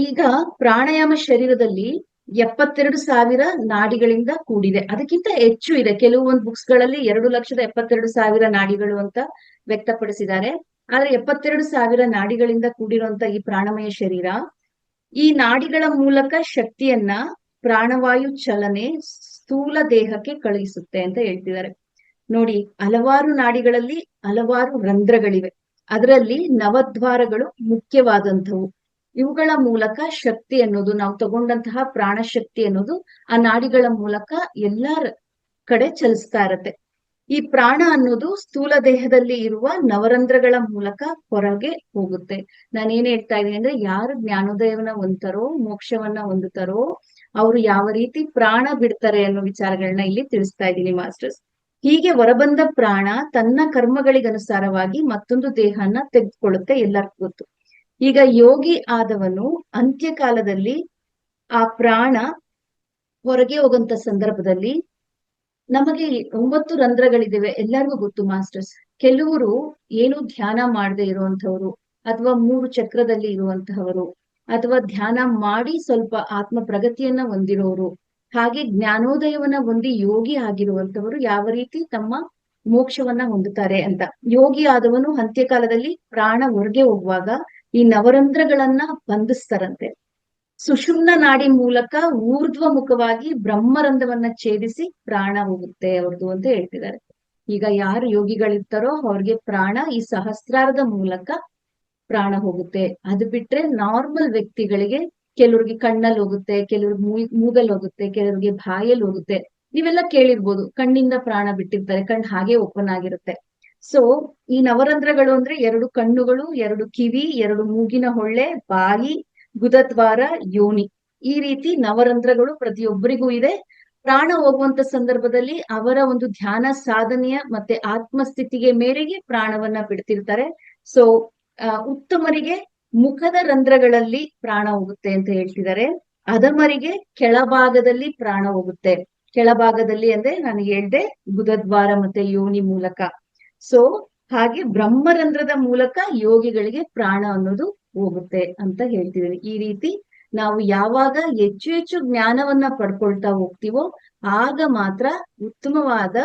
ಈಗ ಪ್ರಾಣಾಯಾಮ ಶರೀರದಲ್ಲಿ 72,000 ನಾಡಿಗಳಿಂದ ಕೂಡಿದೆ. ಅದಕ್ಕಿಂತ ಹೆಚ್ಚು ಇದೆ. ಕೆಲವೊಂದು ಬುಕ್ಸ್ ಗಳಲ್ಲಿ 2,72,000 ನಾಡಿಗಳು ಅಂತ ವ್ಯಕ್ತಪಡಿಸಿದ್ದಾರೆ. ಆದ್ರೆ 72,000 ನಾಡಿಗಳಿಂದ ಕೂಡಿರುವಂತ ಈ ಪ್ರಾಣಮಯ ಶರೀರ, ಈ ನಾಡಿಗಳ ಮೂಲಕ ಶಕ್ತಿಯನ್ನ ಪ್ರಾಣವಾಯು ಚಲನೆ ಸ್ಥೂಲ ದೇಹಕ್ಕೆ ಕಳುಹಿಸುತ್ತೆ ಅಂತ ಹೇಳ್ತಿದ್ದಾರೆ. ನೋಡಿ, ಹಲವಾರು ನಾಡಿಗಳಲ್ಲಿ ಹಲವಾರು ರಂಧ್ರಗಳಿವೆ. ಅದರಲ್ಲಿ ನವದ್ವಾರಗಳು ಮುಖ್ಯವಾದಂಥವು. ಇವುಗಳ ಮೂಲಕ ಶಕ್ತಿ ಅನ್ನೋದು, ನಾವು ತಗೊಂಡಂತಹ ಪ್ರಾಣ ಶಕ್ತಿ ಅನ್ನೋದು ಆ ನಾಡಿಗಳ ಮೂಲಕ ಎಲ್ಲಾ ಕಡೆ ಚಲಿಸ್ತಾ ಇರತ್ತೆ. ಈ ಪ್ರಾಣ ಅನ್ನೋದು ಸ್ಥೂಲ ದೇಹದಲ್ಲಿ ಇರುವ ನವರಂಧ್ರಗಳ ಮೂಲಕ ಹೊರಗೆ ಹೋಗುತ್ತೆ. ನಾನೇನ್ ಹೇಳ್ತಾ ಇದ್ದೀನಿ ಅಂದ್ರೆ, ಯಾರು ಜ್ಞಾನೋದಯವನ್ನ ಹೊಂದ್ತಾರೋ, ಮೋಕ್ಷವನ್ನ ಹೊಂದುತ್ತಾರೋ, ಅವರು ಯಾವ ರೀತಿ ಪ್ರಾಣ ಬಿಡ್ತಾರೆ ಅನ್ನೋ ವಿಚಾರಗಳನ್ನ ಇಲ್ಲಿ ತಿಳಿಸ್ತಾ ಇದ್ದೀನಿ ಮಾಸ್ಟರ್ಸ್. ಹೀಗೆ ಹೊರಬಂದ ಪ್ರಾಣ ತನ್ನ ಕರ್ಮಗಳಿಗನುಸಾರವಾಗಿ ಮತ್ತೊಂದು ದೇಹನ ತೆಗೆದುಕೊಳ್ಳುತ್ತೆ, ಎಲ್ಲರಿಗೂ ಗೊತ್ತು. ಈಗ ಯೋಗಿ ಆದವನು ಅಂತ್ಯಕಾಲದಲ್ಲಿ ಆ ಪ್ರಾಣ ಹೊರಗೆ ಹೋಗಂತ ಸಂದರ್ಭದಲ್ಲಿ, ನಮಗೆ 9 ರಂಧ್ರಗಳಿವೆ, ಎಲ್ಲರಿಗೂ ಗೊತ್ತು ಮಾಸ್ಟರ್ಸ್. ಕೆಲವರು ಏನು ಧ್ಯಾನ ಮಾಡದೆ ಇರುವಂತಹವರು, ಅಥವಾ 3 ಚಕ್ರದಲ್ಲಿ ಇರುವಂತಹವರು, ಅಥವಾ ಧ್ಯಾನ ಮಾಡಿ ಸ್ವಲ್ಪ ಆತ್ಮ ಪ್ರಗತಿಯನ್ನ ಹೊಂದಿರೋರು, ಹಾಗೆ ಜ್ಞಾನೋದಯವನ್ನ ಹೊಂದಿ ಯೋಗಿ ಆಗಿರುವಂತವರು ಯಾವ ರೀತಿ ತಮ್ಮ ಮೋಕ್ಷವನ್ನ ಹೊಂದುತ್ತಾರೆ ಅಂತ. ಯೋಗಿ ಆದವನು ಅಂತ್ಯಕಾಲದಲ್ಲಿ ಪ್ರಾಣ ಹೊರಗೆ ಹೋಗುವಾಗ ಈ ನವರಂಧ್ರಗಳನ್ನ ಬಂಧಿಸ್ತಾರಂತೆ. ಸುಷುಮ್ನ ನಾಡಿ ಮೂಲಕ ಊರ್ಧ್ವ ಮುಖವಾಗಿ ಬ್ರಹ್ಮರಂಧ್ರವನ್ನ ಛೇದಿಸಿ ಪ್ರಾಣ ಹೋಗುತ್ತೆ ಅವ್ರದ್ದು ಅಂತ ಹೇಳ್ತಿದ್ದಾರೆ. ಈಗ ಯಾರು ಯೋಗಿಗಳಿರ್ತಾರೋ ಅವ್ರಿಗೆ ಪ್ರಾಣ ಈ ಸಹಸ್ರಾರದ ಮೂಲಕ ಪ್ರಾಣ ಹೋಗುತ್ತೆ. ಅದು ಬಿಟ್ರೆ ನಾರ್ಮಲ್ ವ್ಯಕ್ತಿಗಳಿಗೆ ಕೆಲವ್ರಿಗೆ ಕಣ್ಣಲ್ಲಿ ಹೋಗುತ್ತೆ, ಕೆಲವ್ರಿಗೆ ಮೂಗಲ್ಲಿ ಹೋಗುತ್ತೆ, ಕೆಲವ್ರಿಗೆ ಬಾಯಲ್ಲಿ ಹೋಗುತ್ತೆ. ನೀವೆಲ್ಲ ಕೇಳಿರ್ಬೋದು, ಕಣ್ಣಿಂದ ಪ್ರಾಣ ಬಿಟ್ಟಿರ್ತಾರೆ, ಕಣ್ಣು ಹಾಗೆ ಓಪನ್ ಆಗಿರುತ್ತೆ. ಸೊ ಈ ನವರಂಧ್ರಗಳು ಅಂದ್ರೆ 2 ಕಣ್ಣುಗಳು, 2 ಕಿವಿ, 2 ಮೂಗಿನ ಹೊಳ್ಳೆ, ಬಾಯಿ, ಗುದದ್ವಾರ, ಯೋನಿ, ಈ ರೀತಿ ನವರಂಧ್ರಗಳು ಪ್ರತಿಯೊಬ್ಬರಿಗೂ ಇದೆ. ಪ್ರಾಣ ಹೋಗುವಂತ ಸಂದರ್ಭದಲ್ಲಿ ಅವರ ಒಂದು ಧ್ಯಾನ ಸಾಧನೆಯ ಮತ್ತೆ ಆತ್ಮಸ್ಥಿತಿಗೆ ಮೇರೆಗೆ ಪ್ರಾಣವನ್ನ ಬಿಡ್ತಿರ್ತಾರೆ. ಸೊ ಉತ್ತಮರಿಗೆ ಮುಖದ ರಂಧ್ರಗಳಲ್ಲಿ ಪ್ರಾಣ ಹೋಗುತ್ತೆ ಅಂತ ಹೇಳ್ತಿದ್ದಾರೆ. ಅಧಮರಿಗೆ ಕೆಳಭಾಗದಲ್ಲಿ ಪ್ರಾಣ ಹೋಗುತ್ತೆ. ಕೆಳಭಾಗದಲ್ಲಿ ಅಂದ್ರೆ ನಾನು ಹೇಳ್ದೆ ಗುದದ್ವಾರ ಮತ್ತೆ ಯೋನಿ ಮೂಲಕ. ಸೊ ಹಾಗೆ ಬ್ರಹ್ಮರಂಧ್ರದ ಮೂಲಕ ಯೋಗಿಗಳಿಗೆ ಪ್ರಾಣ ಅನ್ನೋದು ಹೋಗುತ್ತೆ ಅಂತ ಹೇಳ್ತಿದ್ದೀವಿ. ಈ ರೀತಿ ನಾವು ಯಾವಾಗ ಹೆಚ್ಚು ಜ್ಞಾನವನ್ನ ಪಡ್ಕೊಳ್ತಾ ಹೋಗ್ತೀವೋ ಆಗ ಮಾತ್ರ ಉತ್ತಮವಾದ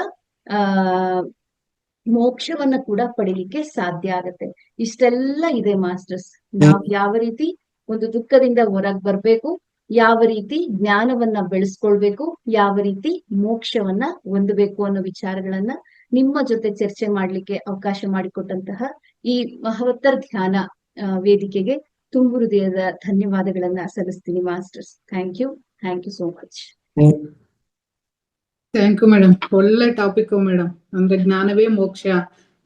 ಮೋಕ್ಷವನ್ನ ಕೂಡ ಪಡಿಲಿಕ್ಕೆ ಸಾಧ್ಯ ಆಗತ್ತೆ. ಇಷ್ಟೆಲ್ಲ ಇದೆ ಮಾಸ್ಟರ್ಸ್. ನಾವು ಯಾವ ರೀತಿ ಒಂದು ದುಃಖದಿಂದ ಹೊರಗ್ ಬರ್ಬೇಕು, ಯಾವ ರೀತಿ ಜ್ಞಾನವನ್ನ ಬೆಳೆಸ್ಕೊಳ್ಬೇಕು, ಯಾವ ರೀತಿ ಮೋಕ್ಷವನ್ನ ಹೊಂದಬೇಕು ಅನ್ನೋ ವಿಚಾರಗಳನ್ನ ನಿಮ್ಮ ಜೊತೆ ಚರ್ಚೆ ಮಾಡ್ಲಿಕ್ಕೆ ಅವಕಾಶ ಮಾಡಿಕೊಟ್ಟಂತಹ ಈ ಮಹವತ್ತರ್ ಧ್ಯಾನ ವೇದಿಕೆಗೆ ತುಂಬು ಹೃದಯದ ಧನ್ಯವಾದಗಳನ್ನ ಸಲ್ಲಿಸ್ತೀನಿ masters. Thank you so much. Thank you madam. ಒಳ್ಳೆ ಟಾಪಿಕ್ ಮೇಡಮ್. ಅಂದ್ರೆ ಜ್ಞಾನವೇ ಮೋಕ್ಷ,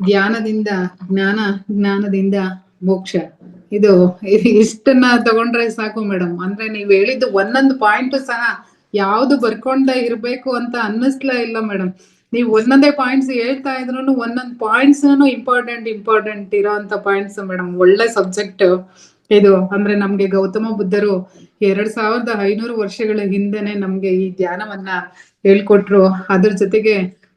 ಜ್ಞಾನದಿಂದ ಜ್ಞಾನ, ಜ್ಞಾನದಿಂದ ಮೋಕ್ಷ. ಇದು ಇಷ್ಟನ್ನ ತಗೊಂಡ್ರೆ ಸಾಕು ಮೇಡಮ್. ಅಂದ್ರೆ ನೀವ್ ಹೇಳಿದ್ದು ಒಂದೊಂದು ಪಾಯಿಂಟ್ ಸಹ ಯಾವ್ದು ಬರ್ಕೊಂಡ ಇರ್ಬೇಕು ಅಂತ ಅನ್ನಿಸ್ಲೇ ಇಲ್ಲ ಮೇಡಮ್. ನೀವು ಒಂದೊಂದೇ ಪಾಯಿಂಟ್ಸ್ ಹೇಳ್ತಾ ಇದ್ರು ಒಂದೊಂದು ಪಾಯಿಂಟ್ಸ್ ಇಂಪಾರ್ಟೆಂಟ್ ಇರೋಂತ ಪಾಯಿಂಟ್ಸ್ ಮೇಡಮ್. ಒಳ್ಳೆ ಸಬ್ಜೆಕ್ಟ್ ಇದು. ಅಂದ್ರೆ ನಮ್ಗೆ ಗೌತಮ ಬುದ್ಧರು 2500 ವರ್ಷಗಳ ಹಿಂದೆನೆ ನಮ್ಗೆ ಈ ಧ್ಯಾನವನ್ನ ಹೇಳ್ಕೊಟ್ರು. ಅದ್ರ ಜೊತೆಗೆ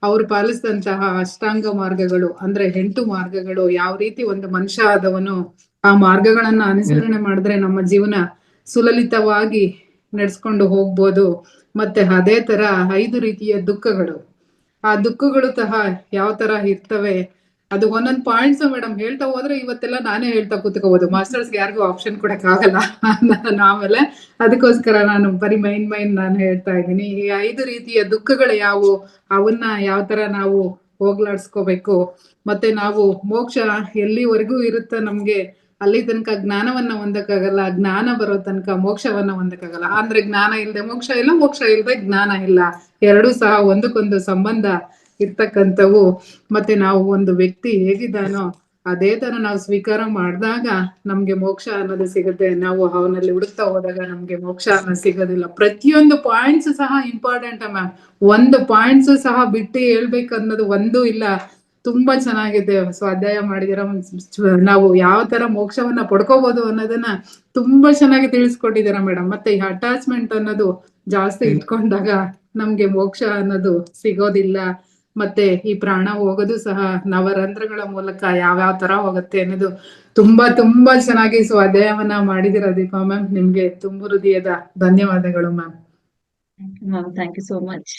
ಅವ್ರು ಪಾಲಿಸಿದಂತಹ ಅಷ್ಟಾಂಗ ಮಾರ್ಗಗಳು, ಅಂದ್ರೆ 8 ಮಾರ್ಗಗಳು, ಯಾವ ರೀತಿ ಒಂದು ಮನುಷ್ಯ ಆದವನು ಆ ಮಾರ್ಗಗಳನ್ನ ಅನುಸರಣೆ ಮಾಡಿದ್ರೆ ನಮ್ಮ ಜೀವನ ಸುಲಲಿತವಾಗಿ ನಡೆಸ್ಕೊಂಡು ಹೋಗ್ಬೋದು. ಮತ್ತೆ ಅದೇ ತರ 5 ರೀತಿಯ ದುಃಖಗಳು, ಆ ದುಃಖಗಳು ಸಹ ಯಾವ ತರ ಇರ್ತವೆ ಅದು ಒಂದೊಂದ್ ಪಾಯಿಂಟ್ಸ್ ಮೇಡಮ್ ಹೇಳ್ತಾ ಹೋದ್ರೆ ಇವತ್ತೆಲ್ಲ ನಾನೇ ಹೇಳ್ತಾ ಕೂತ್ಕೋಬಹುದು. ಮಾಸ್ಟರ್ಸ್ಗೆ ಯಾರಿಗೂ ಆಪ್ಷನ್ ಕೊಡಕ್ ಆಗಲ್ಲ ನಾನು ಆಮೇಲೆ. ಅದಕ್ಕೋಸ್ಕರ ನಾನು ಬರೀ ಮೈನ್ ನಾನು ಹೇಳ್ತಾ ಇದ್ದೀನಿ. ಈ 5 ರೀತಿಯ ದುಃಖಗಳು ಯಾವುವು, ಅವನ್ನ ಯಾವ ತರ ನಾವು ಹೋಗ್ಲಾಡ್ಸ್ಕೋಬೇಕು, ಮತ್ತೆ ನಾವು ಮೋಕ್ಷ ಎಲ್ಲಿವರೆಗೂ ಇರುತ್ತ ನಮ್ಗೆ, ಅಲ್ಲಿ ತನಕ ಜ್ಞಾನವನ್ನ ಹೊಂದಕ್ಕಾಗಲ್ಲ, ಜ್ಞಾನ ಬರೋ ತನಕ ಮೋಕ್ಷವನ್ನ ಹೊಂದಕ್ಕಾಗಲ್ಲ. ಅಂದ್ರೆ ಜ್ಞಾನ ಇಲ್ಲದೆ ಮೋಕ್ಷ ಇಲ್ಲ, ಮೋಕ್ಷ ಇಲ್ಲದೆ ಜ್ಞಾನ ಇಲ್ಲ, ಎರಡೂ ಸಹ ಒಂದಕ್ಕೊಂದು ಸಂಬಂಧ ಇರ್ತಕ್ಕಂಥವು. ಮತ್ತೆ ನಾವು ಒಂದು ವ್ಯಕ್ತಿ ಹೇಗಿದ್ದಾನೋ ಅದೇ ತರ ನಾವು ಸ್ವೀಕಾರ ಮಾಡಿದಾಗ ನಮ್ಗೆ ಮೋಕ್ಷ ಅನ್ನೋದು ಸಿಗುತ್ತೆ. ನಾವು ಅವನಲ್ಲಿ ಹುಡುಕ್ತಾ ಹೋದಾಗ ನಮ್ಗೆ ಮೋಕ್ಷ ಅನ್ನೋದು ಸಿಗೋದಿಲ್ಲ. ಪ್ರತಿಯೊಂದು ಪಾಯಿಂಟ್ಸ್ ಸಹ ಇಂಪಾರ್ಟೆಂಟ್ ಮ್ಯಾಮ್. ಒಂದು ಪಾಯಿಂಟ್ಸ್ ಸಹ ಬಿಟ್ಟು ಹೇಳ್ಬೇಕು ಅನ್ನೋದು ಒಂದು ಇಲ್ಲ. ತುಂಬಾ ಚೆನ್ನಾಗಿದೆ ಸ್ವಾಧ್ಯಾಯ ಮಾಡಿದಿರ. ನಾವು ಯಾವ ತರ ಮೋಕ್ಷವನ್ನ ಪಡ್ಕೋಬಹುದು ಅನ್ನೋದನ್ನ ತುಂಬಾ ಚೆನ್ನಾಗಿ ತಿಳಿಸ್ಕೊಟ್ಟಿದ್ದೀರಾ ಮೇಡಮ್. ಮತ್ತೆ ಈ ಅಟ್ಯಾಚ್ಮೆಂಟ್ ಅನ್ನೋದು ಜಾಸ್ತಿ ಇಟ್ಕೊಂಡಾಗ ನಮ್ಗೆ ಮೋಕ್ಷ ಅನ್ನೋದು ಸಿಗೋದಿಲ್ಲ. ಮತ್ತೆ ಈ ಪ್ರಾಣ ಹೋಗೋದು ಸಹ ನವರಂಧ್ರಗಳ ಮೂಲಕ ಯಾವ್ಯಾವ ತರ ಹೋಗುತ್ತೆ ಅನ್ನೋದು ತುಂಬಾ ಚೆನ್ನಾಗಿ ಸ್ವಾಧ್ಯಾಯವನ್ನ ಮಾಡಿದಿರ ದೀಪಾ ಮ್ಯಾಮ್. ನಿಮ್ಗೆ ತುಂಬ ಹೃದಯದ ಧನ್ಯವಾದಗಳು ma'am. Thank you so much.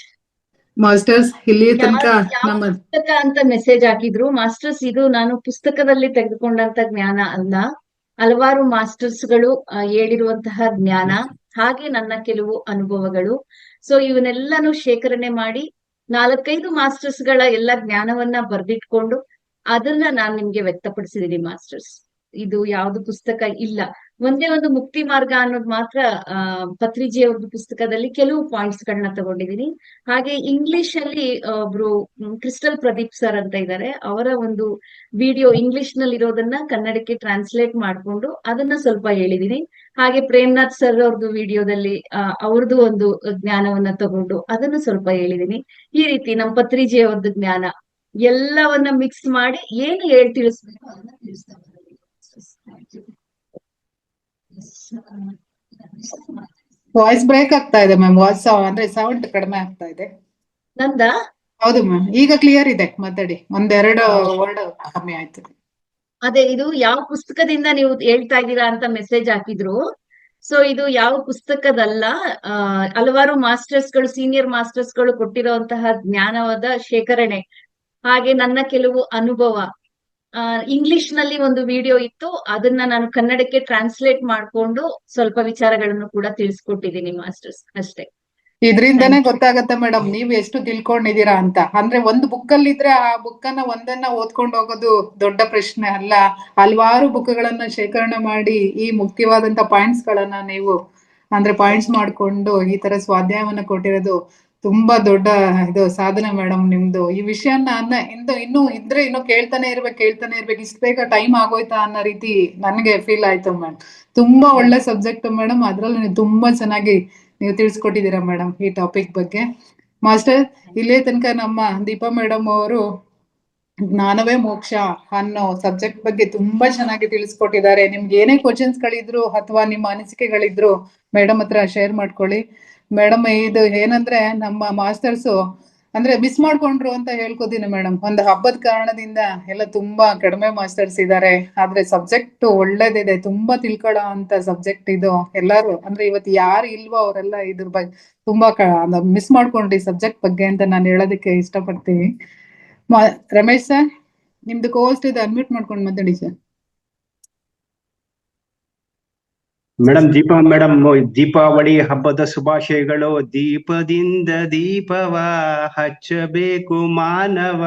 Masters ಇಲ್ಲಿ ತನಕ ಯಾವ ನಮ್ಮ ಪುಸ್ತಕ ಅಂತ ಮೆಸೇಜ್ ಹಾಕಿದ್ರು ಮಾಸ್ಟರ್ಸ್. ಇದು ನಾನು ಪುಸ್ತಕದಲ್ಲಿ ತೆಗೆದುಕೊಂಡಂತ ಜ್ಞಾನ ಅಲ್ಲ, ಹಲವಾರು ಮಾಸ್ಟರ್ಸ್ ಗಳು ಹೇಳಿರುವಂತಹ ಜ್ಞಾನ, ಹಾಗೆ ನನ್ನ ಕೆಲವು ಅನುಭವಗಳು. ಸೊ ಇವನ್ನೆಲ್ಲಾನು ಶೇಖರಣೆ ಮಾಡಿ 4-5 ಮಾಸ್ಟರ್ಸ್ ಗಳ ಎಲ್ಲ ಜ್ಞಾನವನ್ನ ಬರ್ದಿಟ್ಕೊಂಡು ಅದನ್ನ ನಾನ್ ನಿಮ್ಗೆ ವ್ಯಕ್ತಪಡಿಸಿದೀನಿ ಮಾಸ್ಟರ್ಸ್. ಇದು ಯಾವ್ದು ಪುಸ್ತಕ ಇಲ್ಲ. ಒಂದೇ ಒಂದು ಮುಕ್ತಿ ಮಾರ್ಗ ಅನ್ನೋದು ಮಾತ್ರ ಪತ್ರಿಜಿ ಅವ್ರದ್ದು ಪುಸ್ತಕದಲ್ಲಿ ಕೆಲವು ಪಾಯಿಂಟ್ಸ್ ಗಳನ್ನ ತಗೊಂಡಿದೀನಿ. ಹಾಗೆ ಇಂಗ್ಲಿಷ್ ಅಲ್ಲಿ ಒಬ್ರು ಕ್ರಿಸ್ಟಲ್ ಪ್ರದೀಪ್ ಸರ್ ಅಂತ ಇದ್ದಾರೆ, ಅವರ ಒಂದು ವಿಡಿಯೋ ಇಂಗ್ಲಿಷ್ ನಲ್ಲಿ ಇರೋದನ್ನ ಕನ್ನಡಕ್ಕೆ ಟ್ರಾನ್ಸ್ಲೇಟ್ ಮಾಡ್ಕೊಂಡು ಅದನ್ನ ಸ್ವಲ್ಪ ಹೇಳಿದೀನಿ. ಹಾಗೆ ಪ್ರೇಮ್ನಾಥ್ ಸರ್ ಅವ್ರದ್ದು ವಿಡಿಯೋದಲ್ಲಿ ಅವ್ರದ್ದು ಒಂದು ಜ್ಞಾನವನ್ನ ತಗೊಂಡು ಅದನ್ನು ಸ್ವಲ್ಪ ಹೇಳಿದೀನಿ. ಈ ರೀತಿ ನಮ್ ಪತ್ರಿಜಿ ಅವ್ರದ್ದು ಜ್ಞಾನ ಎಲ್ಲವನ್ನ ಮಿಕ್ಸ್ ಮಾಡಿ ಏನು ತಿಳಿಸ್ಬೇಕು ಅದನ್ನ ತಿಳಿಸ್ತಾ ಬಂದಿದ್ದೀನಿ. ವಾಯ್ಸ್ ಬ್ರೇಕ್ ಆಗ್ತಾ ಇದೆ ಮ್ಯಾಮ್. ವಾಯ್ಸ್ ಅಂದ್ರೆ ಸೌಂಡ್ ಕಡಿಮೆ ಆಗ್ತಾ ಇದೆ. ನಂದ ಹೌದು ಮ್ಯಾಮ್, ಈಗ ಕ್ಲಿಯರ್ ಇದೆ, ಮಾತಾಡಿ. ಒಂದೆರಡು ವರ್ಡ್ ಕಮ್ಮಿ ಆಯ್ತು. ಅದೇ ಇದು ಯಾವ ಪುಸ್ತಕದಿಂದ ನೀವು ಹೇಳ್ತಾ ಇದ್ದೀರಾ ಅಂತ ಮೆಸೇಜ್ ಹಾಕಿದ್ರು. ಸೊ ಇದು ಯಾವ ಪುಸ್ತಕದಲ್ಲ, ಹಲವಾರು ಮಾಸ್ಟರ್ಸ್ ಗಳು, ಸೀನಿಯರ್ ಮಾಸ್ಟರ್ಸ್ ಗಳು ಕೊಟ್ಟಿರುವಂತಹ ಜ್ಞಾನವಾದ ಶೇಖರಣೆ. ಹಾಗೆ ನನ್ನ ಕೆಲವು ಅನುಭವ ಇಂಗ್ಲಿಷ್ ನಲ್ಲಿ ಒಂದು ವಿಡಿಯೋ ಇತ್ತು, ಅದನ್ನ ನಾನು ಕನ್ನಡಕ್ಕೆ ಟ್ರಾನ್ಸ್ಲೇಟ್ ಮಾಡ್ಕೊಂಡು ಸ್ವಲ್ಪ ವಿಚಾರಗಳನ್ನು ಕೂಡ ತಿಳಿಸ್ಕೊಟ್ಟಿದ್ದೀನಿ ಮಾಸ್ಟರ್ಸ್, ಅಷ್ಟೇ. ಇದ್ರಿಂದಾನೇ ಗೊತ್ತಾಗತ್ತೆ ಮೇಡಮ್ ನೀವ್ ಎಷ್ಟು ತಿಳ್ಕೊಂಡಿದೀರಾ ಅಂತ. ಅಂದ್ರೆ ಒಂದು ಬುಕ್ ಅಲ್ಲಿ ಇದ್ರೆ ಆ ಬುಕ್ ಅನ್ನ ಒಂದನ್ನ ಓದ್ಕೊಂಡು ಹೋಗೋದು ದೊಡ್ಡ ಪ್ರಶ್ನೆ ಅಲ್ಲ. ಹಲವಾರು ಬುಕ್ಗಳನ್ನ ಶೇಖರಣೆ ಮಾಡಿ ಈ ಮುಖ್ಯವಾದಂತ ಪಾಯಿಂಟ್ಸ್ ಗಳನ್ನ ನೀವು ಅಂದ್ರೆ ಪಾಯಿಂಟ್ಸ್ ಮಾಡ್ಕೊಂಡು ಈ ತರ ಸ್ವಾಧ್ಯಾಯವನ್ನ ಕೊಟ್ಟಿರೋದು ತುಂಬಾ ದೊಡ್ಡ ಇದು ಸಾಧನೆ ಮೇಡಮ್ ನಿಮ್ದು. ಈ ವಿಷಯನ ಇನ್ನು ಇದ್ರೆ ಇನ್ನು ಕೇಳ್ತಾನೆ ಇರ್ಬೇಕು. ಇಷ್ಟ ಬೇಗ ಟೈಮ್ ಆಗೋಯ್ತಾ ಅನ್ನೋ ರೀತಿ ನನ್ಗೆ ಫೀಲ್ ಆಯ್ತು ಮ್ಯಾಮ್. ತುಂಬಾ ಒಳ್ಳೆ ಸಬ್ಜೆಕ್ಟ್ ಮೇಡಮ್. ಅದ್ರಲ್ಲಿ ನೀವು ತುಂಬಾ ಚೆನ್ನಾಗಿ ನೀವು ತಿಳಿಸ್ಕೊಟ್ಟಿದ್ದೀರಾ ಮೇಡಮ್ ಈ ಟಾಪಿಕ್ ಬಗ್ಗೆ. ಮಾಸ್ಟರ್ ಇಲ್ಲೇ ತನಕ ನಮ್ಮ ದೀಪಾ ಮೇಡಮ್ ಅವರು ಜ್ಞಾನವೇ ಮೋಕ್ಷ ಅನ್ನೋ ಸಬ್ಜೆಕ್ಟ್ ಬಗ್ಗೆ ತುಂಬಾ ಚೆನ್ನಾಗಿ ತಿಳಿಸ್ಕೊಟ್ಟಿದ್ದಾರೆ. ನಿಮ್ಗೆ ಏನೇ ಕ್ವಶನ್ಸ್ ಗಳಿದ್ರು ಅಥವಾ ನಿಮ್ಮ ಅನಿಸಿಕೆಗಳಿದ್ರು ಮೇಡಮ್ ಹತ್ರ ಶೇರ್ ಮಾಡ್ಕೊಳ್ಳಿ. ಮೇಡಮ್ ಇದು ಏನಂದ್ರೆ ನಮ್ಮ ಮಾಸ್ಟರ್ಸ್ ಅಂದ್ರೆ ಮಿಸ್ ಮಾಡ್ಕೊಂಡ್ರು ಅಂತ ಹೇಳ್ಕೋತೀನಿ ಮೇಡಮ್. ಒಂದು ಹಬ್ಬದ ಕಾರಣದಿಂದ ಎಲ್ಲ ತುಂಬಾ ಕಡಿಮೆ ಮಾಸ್ಟರ್ಸ್ ಇದ್ದಾರೆ, ಆದ್ರೆ ಸಬ್ಜೆಕ್ಟ್ ಒಳ್ಳೇದಿದೆ, ತುಂಬಾ ತಿಳ್ಕೊಳ್ಳೋ ಅಂತ ಸಬ್ಜೆಕ್ಟ್ ಇದು. ಎಲ್ಲಾರು ಅಂದ್ರೆ ಇವತ್ತು ಯಾರು ಇಲ್ವೋ ಅವರೆಲ್ಲ ಇದ್ರ ಬಗ್ಗೆ ತುಂಬಾ ಮಿಸ್ ಮಾಡ್ಕೊಂಡ್ರಿ ಸಬ್ಜೆಕ್ಟ್ ಬಗ್ಗೆ ಅಂತ ನಾನು ಹೇಳೋದಕ್ಕೆ ಇಷ್ಟಪಡ್ತೀನಿ. ರಮೇಶ್ ಸರ್ ನಿಮ್ದು ಕೋಸ್ಟ್ ಇದೆ, ಅನ್ಮ್ಯೂಟ್ ಮಾಡ್ಕೊಂಡು ಮಾತಾಡಿ ಸರ್. ಮೇಡಮ್ ದೀಪಾವಳಿ ಹಬ್ಬದ ಶುಭಾಶಯಗಳು. ದೀಪದಿಂದ ದೀಪವ ಹಚ್ಚಬೇಕು ಮಾನವ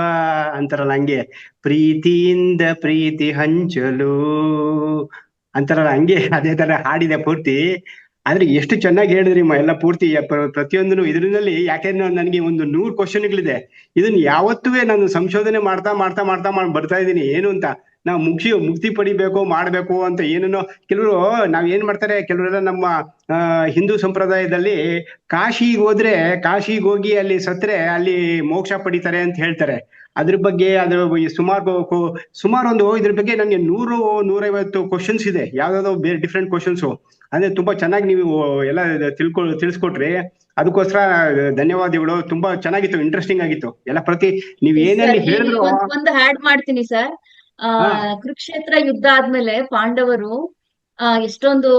ಅಂತಾರಲ್ಲ, ಹಂಗೆ ಪ್ರೀತಿಯಿಂದ ಪ್ರೀತಿ ಹಂಚಲು ಅಂತಾರಲ್ಲ, ಹಂಗೆ ಅದೇ ತರ ಹಾಡಿದೆ ಪೂರ್ತಿ. ಆದ್ರೆ ಎಷ್ಟು ಚೆನ್ನಾಗಿ ಹೇಳಿದ್ರಿ ಎಲ್ಲ ಪೂರ್ತಿ ಪ್ರತಿಯೊಂದನ್ನು ಇದರಲ್ಲಿ. ಯಾಕೆಂದ್ರೆ ನನಗೆ ಒಂದು 100 ಕ್ವಶನ್ಗಳಿದೆ. ಇದನ್ನ ಯಾವತ್ತೂ ನಾನು ಸಂಶೋಧನೆ ಮಾಡ್ತಾ ಬರ್ತಾ ಇದ್ದೀನಿ. ಏನು ಅಂತ ನಾವು ಮುಕ್ತಿ ಪಡಿಬೇಕು ಮಾಡ್ಬೇಕು ಅಂತ ಏನೇನೋ. ಕೆಲವರು ನಾವ್ ಏನ್ ಮಾಡ್ತಾರೆ, ಕೆಲವರೆಲ್ಲ ನಮ್ಮ ಹಿಂದೂ ಸಂಪ್ರದಾಯದಲ್ಲಿ ಕಾಶಿಗೆ ಹೋಗಿ ಅಲ್ಲಿ ಸತ್ರೆ ಅಲ್ಲಿ ಮೋಕ್ಷ ಪಡಿತಾರೆ ಅಂತ ಹೇಳ್ತಾರೆ. ಅದ್ರ ಬಗ್ಗೆ ಸುಮಾರು ಒಂದು ಇದ್ರ ಬಗ್ಗೆ ನನಗೆ 100-150 ಕ್ವಶನ್ಸ್ ಇದೆ, ಯಾವ್ದಾದ್ರು ಬೇರೆ ಡಿಫ್ರೆಂಟ್ ಕ್ವಶನ್ಸ್. ಅಂದ್ರೆ ತುಂಬಾ ಚೆನ್ನಾಗಿ ನೀವು ಎಲ್ಲ ತಿಳಿಸ್ಕೊಟ್ರಿ. ಅದಕ್ಕೋಸ್ಕರ ಧನ್ಯವಾದಗಳು. ತುಂಬಾ ಚೆನ್ನಾಗಿತ್ತು, ಇಂಟ್ರೆಸ್ಟಿಂಗ್ ಆಗಿತ್ತು ಎಲ್ಲ. ನೀವ್ ಏನೇನು ಹೇಳಿದ್ರು ಒಂದು ಆಡ್ ಮಾಡ್ತೀನಿ ಸರ್. ಕುರುಕ್ಷೇತ್ರ ಯುದ್ಧ ಆದ್ಮೇಲೆ ಪಾಂಡವರು ಎಷ್ಟೊಂದು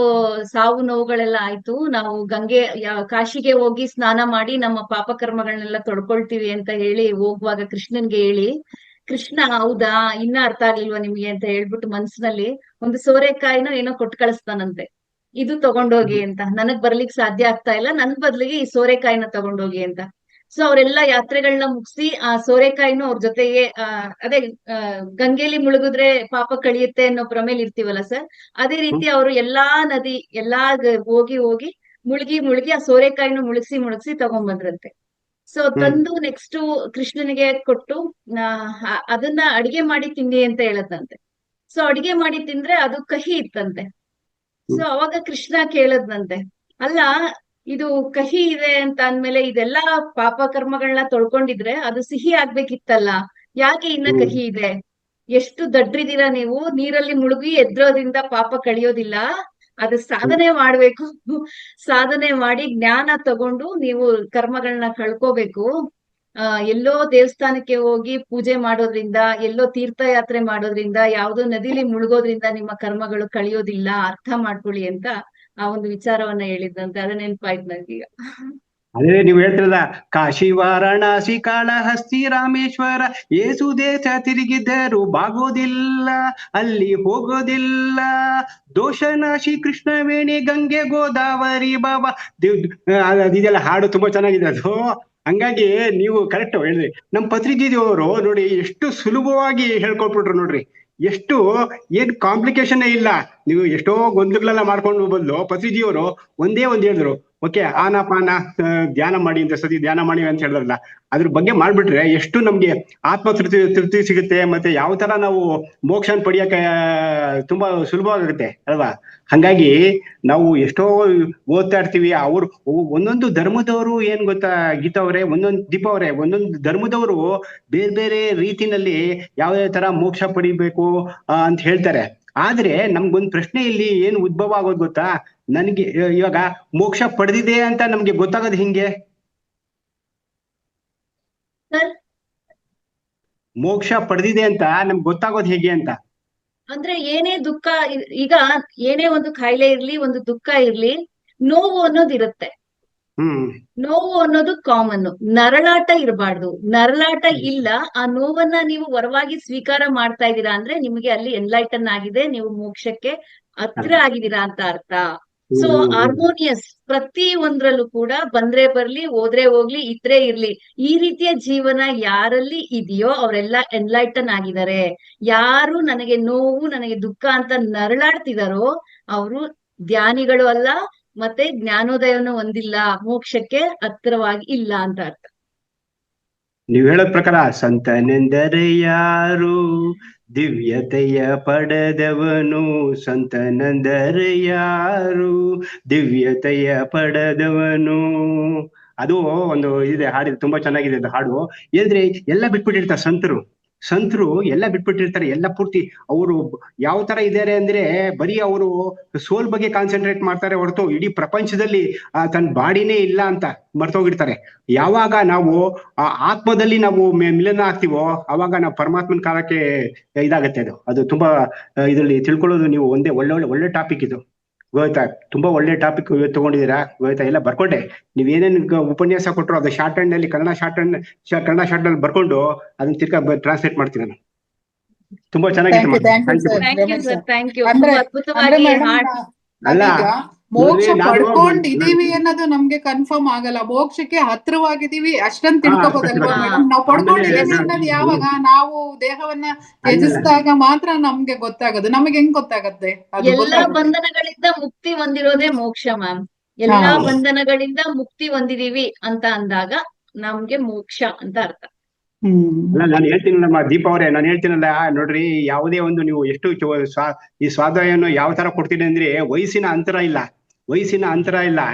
ಸಾವು ನೋವುಗಳೆಲ್ಲ ಆಯ್ತು. ನಾವು ಕಾಶಿಗೆ ಹೋಗಿ ಸ್ನಾನ ಮಾಡಿ ನಮ್ಮ ಪಾಪ ಕರ್ಮಗಳನ್ನೆಲ್ಲ ತೊಡ್ಕೊಳ್ತೀವಿ ಅಂತ ಹೇಳಿ ಹೋಗುವಾಗ ಕೃಷ್ಣನ್ಗೆ ಹೇಳಿ ಕೃಷ್ಣ ಹೌದಾ ಇನ್ನ ಅರ್ಥ ಆಗ್ಲಿಲ್ವಾ ನಿಮ್ಗೆ ಅಂತ ಹೇಳ್ಬಿಟ್ಟು ಮನ್ಸಿನಲ್ಲಿ ಒಂದು ಸೋರೆಕಾಯಿನೋ ಏನೋ ಕೊಟ್ಟು ಕಳಿಸ್ತಾನಂತೆ, ಇದು ತಗೊಂಡೋಗಿ ಅಂತ. ನನಗ್ ಬರ್ಲಿಕ್ ಸಾಧ್ಯ ಆಗ್ತಾ ಇಲ್ಲ, ನನ್ ಬದ್ಲಿಗೆ ಈ ಸೋರೆಕಾಯಿನ ತಗೊಂಡೋಗಿ ಅಂತ. ಸೊ ಅವರೆಲ್ಲಾ ಯಾತ್ರೆಗಳನ್ನ ಮುಗಿಸಿ ಆ ಸೋರೆಕಾಯಿನೂ ಅವ್ರ ಜೊತೆಗೆ ಅದೇ ಗಂಗೆಲಿ ಮುಳುಗಿದ್ರೆ ಪಾಪ ಕಳಿಯುತ್ತೆ ಅನ್ನೋ ಭ್ರಮೇಲಿ ಇರ್ತೀವಲ್ಲ ಸರ್, ಅದೇ ರೀತಿ ಅವರು ಎಲ್ಲಾ ನದಿ ಹೋಗಿ ಹೋಗಿ ಮುಳುಗಿ ಆ ಸೋರೆಕಾಯಿನ ಮುಳುಗಿಸಿ ತಗೊಂಡ್ಬಂದ್ರಂತೆ. ಸೊ ತಂದು ನೆಕ್ಸ್ಟ್ ಕೃಷ್ಣನಿಗೆ ಕೊಟ್ಟು ಅದನ್ನ ಅಡಿಗೆ ಮಾಡಿ ತಿನ್ನಿ ಅಂತ ಹೇಳದಂತೆ. ಸೊ ಅಡಿಗೆ ಮಾಡಿ ತಿಂದ್ರೆ ಅದು ಕಹಿ ಇತ್ತಂತೆ. ಸೊ ಅವಾಗ ಕೃಷ್ಣ ಕೇಳದ್ನಂತೆ, ಅಲ್ಲ ಇದು ಕಹಿ ಇದೆ ಅಂತ ಅಂದ್ಮೇಲೆ ಇದೆಲ್ಲಾ ಪಾಪ ಕರ್ಮಗಳನ್ನ ತೊಳ್ಕೊಂಡಿದ್ರೆ ಅದು ಸಿಹಿ ಆಗ್ಬೇಕಿತ್ತಲ್ಲ, ಯಾಕೆ ಇನ್ನ ಕಹಿ ಇದೆ? ಎಷ್ಟು ದಡ್ರಿದೀರಾ ನೀವು, ನೀರಲ್ಲಿ ಮುಳುಗಿ ಎದ್ರೋದ್ರಿಂದ ಪಾಪ ಕಳಿಯೋದಿಲ್ಲ, ಅದು ಸಾಧನೆ ಮಾಡ್ಬೇಕು. ಸಾಧನೆ ಮಾಡಿ ಜ್ಞಾನ ತಗೊಂಡು ನೀವು ಕರ್ಮಗಳನ್ನ ಕಳ್ಕೋಬೇಕು. ಎಲ್ಲೋ ದೇವಸ್ಥಾನಕ್ಕೆ ಹೋಗಿ ಪೂಜೆ ಮಾಡೋದ್ರಿಂದ, ಎಲ್ಲೋ ತೀರ್ಥಯಾತ್ರೆ ಮಾಡೋದ್ರಿಂದ, ಯಾವ್ದೋ ನದಿಲಿ ಮುಳುಗೋದ್ರಿಂದ ನಿಮ್ಮ ಕರ್ಮಗಳು ಕಳಿಯೋದಿಲ್ಲ, ಅರ್ಥ ಮಾಡ್ಕೊಳ್ಳಿ ಅಂತ ಆ ಒಂದು ವಿಚಾರವನ್ನ ಹೇಳಿದ್ದಂತೆ. ಅದ ನೆನ್ಪಾಯ್ತು ನನಗೀಗ. ಅದೇ ನೀವು ಹೇಳ್ತಿರಲ್ಲ, ಕಾಶಿ ವಾರಣಾಸಿ ಕಾಳಹಸ್ತಿ ರಾಮೇಶ್ವರ ಏಸು ದೇಶ ತಿರುಗಿದ್ದರು ಬಾಗೋದಿಲ್ಲ, ಅಲ್ಲಿ ಹೋಗೋದಿಲ್ಲ. ದೋಷನಾಶಿ ಕೃಷ್ಣವೇಣಿ ಗಂಗೆ ಗೋದಾವರಿ ಬಾಬಾ ಇದೆಲ್ಲ ಹಾಡು ತುಂಬಾ ಚೆನ್ನಾಗಿದೆ ಅದು. ಹಂಗಾಗಿ ನೀವು ಕರೆಕ್ಟ್ ಹೇಳಿದ್ರಿ. ನಮ್ ಪತ್ರಿಜಿದಿಯವರು ನೋಡಿ ಎಷ್ಟು ಸುಲಭವಾಗಿ ಹೇಳ್ಕೊಟ್ಬಿಟ್ರು ನೋಡ್ರಿ, ಎಷ್ಟು ಏನ್ ಕಾಂಪ್ಲಿಕೇಶನ್ ಇಲ್ಲ. ನೀವು ಎಷ್ಟೋ ಗೊಂದಲಗಳೆಲ್ಲ ಮಾಡ್ಕೊಂಡು ಬದಲು ಪತ್ರಿಜಿಯವರು ಒಂದೇ ಒಂದ್ ಹೇಳಿದ್ರು, ಓಕೆ ಆನಾಪಾನ ಧ್ಯಾನ ಮಾಡಿ ಅಂತ, ಸತಿ ಧ್ಯಾನ ಮಾಡಿ ಅಂತ ಹೇಳಿದ್ರಲ್ಲ, ಅದ್ರ ಬಗ್ಗೆ ಮಾಡ್ಬಿಟ್ರೆ ಎಷ್ಟು ನಮ್ಗೆ ತೃಪ್ತಿ ಸಿಗುತ್ತೆ, ಮತ್ತೆ ಯಾವ ತರ ನಾವು ಮೋಕ್ಷನ್ ಪಡಿಯಕ್ಕೆ ತುಂಬಾ ಸುಲಭವಾಗುತ್ತೆ ಅಲ್ವಾ. ಹಂಗಾಗಿ ನಾವು ಎಷ್ಟೋ ಓದ್ತಾ ಇರ್ತೀವಿ. ಅವ್ರು ಒಂದೊಂದು ಧರ್ಮದವರು ಏನ್ ಗೊತ್ತಾ ಗೀತಾ ಅವರೇ, ದೀಪ ಅವರೇ, ಒಂದೊಂದು ಧರ್ಮದವರು ಬೇರೆ ಬೇರೆ ರೀತಿನಲ್ಲಿ ಯಾವ ತರ ಮೋಕ್ಷ ಪಡಿಬೇಕು ಅಂತ ಹೇಳ್ತಾರೆ. ಆದ್ರೆ ನಮ್ಗೊಂದ್ ಪ್ರಶ್ನೆ ಇಲ್ಲಿ ಏನ್ ಉದ್ಭವ ಆಗೋದು ಗೊತ್ತಾ, ನನ್ಗೆ ಇವಾಗ ಮೋಕ್ಷ ಪಡೆದಿದೆ ಅಂತ ನಮ್ಗೆ ಗೊತ್ತಾಗೋದು ಹಿಂಗೆ? ಮೋಕ್ಷ ಪಡೆದಿದೆ ಅಂತ ನಮ್ಗೆ ಗೊತ್ತಾಗೋದು ಹೇಗೆ ಅಂತ ಅಂದ್ರೆ ಏನೇ ದುಃಖ, ಈಗ ಏನೇ ಒಂದು ಕಾಯಿಲೆ ಇರ್ಲಿ, ಒಂದು ದುಃಖ ಇರ್ಲಿ, ನೋವು ಅನ್ನೋದಿರುತ್ತೆ. ನೋವು ಅನ್ನೋದು ಕಾಮನ್. ನರಳಾಟ ಇರಬಾರ್ದು. ನರಳಾಟ ಇಲ್ಲ, ಆ ನೋವನ್ನ ನೀವು ವರವಾಗಿ ಸ್ವೀಕಾರ ಮಾಡ್ತಾ ಇದ್ದೀರಾ ಅಂದ್ರೆ ನಿಮಗೆ ಅಲ್ಲಿ ಎನ್ಲೈಟನ್ ಆಗಿದೆ, ನೀವು ಮೋಕ್ಷಕ್ಕೆ ಹತ್ರ ಆಗಿದ್ದೀರಾ ಅಂತ ಅರ್ಥ. ಸೊ ಹಾರ್ಮೋನಿಯಸ್ ಪ್ರತಿ ಒಂದ್ರಲ್ಲೂ ಕೂಡ ಬಂದ್ರೆ ಬರ್ಲಿ, ಹೋದ್ರೆ ಹೋಗ್ಲಿ, ಇದ್ರೆ ಇರ್ಲಿ, ಈ ರೀತಿಯ ಜೀವನ ಯಾರಲ್ಲಿ ಇದೆಯೋ ಅವರೆಲ್ಲ ಎನ್ಲೈಟನ್ ಆಗಿದ್ದಾರೆ. ಯಾರು ನನಗೆ ನೋವು, ನನಗೆ ದುಃಖ ಅಂತ ನರಳಾಡ್ತಿದಾರೋ ಅವರು ಧ್ಯಾನಿಗಳು ಅಲ್ಲ, ಮತ್ತೆ ಜ್ಞಾನೋದಯವನ್ನು ಹೊಂದಿಲ್ಲ, ಮೋಕ್ಷಕ್ಕೆ ಹತ್ತಿರವಾಗಿ ಇಲ್ಲ ಅಂತ ಅರ್ಥ. ನೀವ್ ಹೇಳೋ ಪ್ರಕಾರ ಸಂತನೆಂದರೆ ಯಾರು, ದಿವ್ಯತೆಯ ಪಡೆದವನು. ಸಂತನೆಂದರೆ ಯಾರು, ದಿವ್ಯತೆಯ ಪಡೆದವನು. ಅದು ಒಂದು ಇದೆ ಹಾಡಿದೆ, ತುಂಬಾ ಚೆನ್ನಾಗಿದೆ ಅದು ಹಾಡು. ಏನ್ದ್ರೆ ಎಲ್ಲ ಬಿಟ್ಬಿಟ್ಟಿರ್ತಾರೆ ಸಂತರು ಎಲ್ಲ ಬಿಟ್ಬಿಟ್ಟಿರ್ತಾರೆ. ಎಲ್ಲ ಪೂರ್ತಿ ಅವರು ಯಾವ ತರ ಇದ್ದಾರೆ ಅಂದ್ರೆ ಬರೀ ಅವರು ಸೋಲ್ ಬಗ್ಗೆ ಕಾನ್ಸಂಟ್ರೇಟ್ ಮಾಡ್ತಾರೆ ಹೊರತು ಇಡೀ ಪ್ರಪಂಚದಲ್ಲಿ ತನ್ನ ಬಾಡಿನೇ ಇಲ್ಲ ಅಂತ ಮರ್ತೋಗಿರ್ತಾರೆ. ಯಾವಾಗ ನಾವು ಆ ಆತ್ಮದಲ್ಲಿ ನಾವು ಮಿಲನ ಆಗ್ತೀವೋ ಅವಾಗ ನಾವು ಪರಮಾತ್ಮನ ಕಾಲಕ್ಕೆ ಇದಾಗತ್ತೆ. ಅದು ತುಂಬಾ ಇದರಲ್ಲಿ ತಿಳ್ಕೊಳ್ಳೋದು. ನೀವು ಒಳ್ಳೆ ಟಾಪಿಕ್ ಇದು ಗೋವಿತಾ, ತುಂಬಾ ಒಳ್ಳೆ ಟಾಪಿಕ್ ತಗೊಂಡಿದ್ದೀರಾ ಗೋವಿತಾ. ಎಲ್ಲ ಬರ್ಕೊಂಡೆ, ನೀವ್ ಏನೇನ್ ಉಪನ್ಯಾಸ ಕೊಟ್ಟರು ಅದು ಶಾರ್ಟ್ ಹ್ಯಾಂಡ್ ನಲ್ಲಿ, ಕನ್ನಡ ಶಾರ್ಟ್ ನಲ್ಲಿ ಬರ್ಕೊಂಡು ಅದನ್ನ ತಿರ್ಗಾ ಟ್ರಾನ್ಸ್ಲೇಟ್ ಮಾಡ್ತೀನಿ ನಾನು. ತುಂಬಾ ಚೆನ್ನಾಗಿತ್ತು. ಅಲ್ಲ ಮೋಕ್ಷ ಪಡ್ಕೊಂಡಿದೀವಿ ಅನ್ನೋದು ನಮ್ಗೆ ಕನ್ಫರ್ಮ್ ಆಗಲ್ಲ. ಮೋಕ್ಷಕ್ಕೆ ಹತ್ರವಾಗಿದೀವಿ ಅಷ್ಟಂತ ತಿಳ್ಕೊಬೋದಲ್ವಾ ಮೇಡಮ್? ನಾವು ಪಡ್ಕೊಂಡಿದೀವಿ ಅನ್ನೋದು ಯಾವಾಗ ನಾವು ದೇಹವನ್ನ ತ್ಯಜಿಸಿದಾಗ ಮಾತ್ರ ನಮ್ಗೆ ಗೊತ್ತಾಗೋದು. ನಮಗೆ ಹೆಂಗ್ ಗೊತ್ತಾಗತ್ತೆ? ಎಲ್ಲಾ ಬಂಧನಗಳಿಂದ ಮುಕ್ತಿ ಹೊಂದಿರೋದೇ ಮೋಕ್ಷ ಮ್ಯಾಮ್. ಎಲ್ಲಾ ಬಂಧನಗಳಿಂದ ಮುಕ್ತಿ ಹೊಂದಿದೀವಿ ಅಂತ ಅಂದಾಗ ನಮ್ಗೆ ಮೋಕ್ಷ ಅಂತ ಅರ್ಥ. ಅಲ್ಲ ನಾನು ಹೇಳ್ತೀನಲ್ಲ ದೀಪ ಅವರೇ, ನಾನು ಹೇಳ್ತೀನಲ್ಲ ನೋಡ್ರಿ, ಯಾವುದೇ ಒಂದು ನೀವು ಎಷ್ಟು ಈ ಸ್ವಾಧ್ಯಾಯವನ್ನು ಯಾವ ತರ ಕೊಡ್ತೀನಿ ಅಂದ್ರೆ ವಯಸ್ಸಿನ ಅಂತರ ಇಲ್ಲ.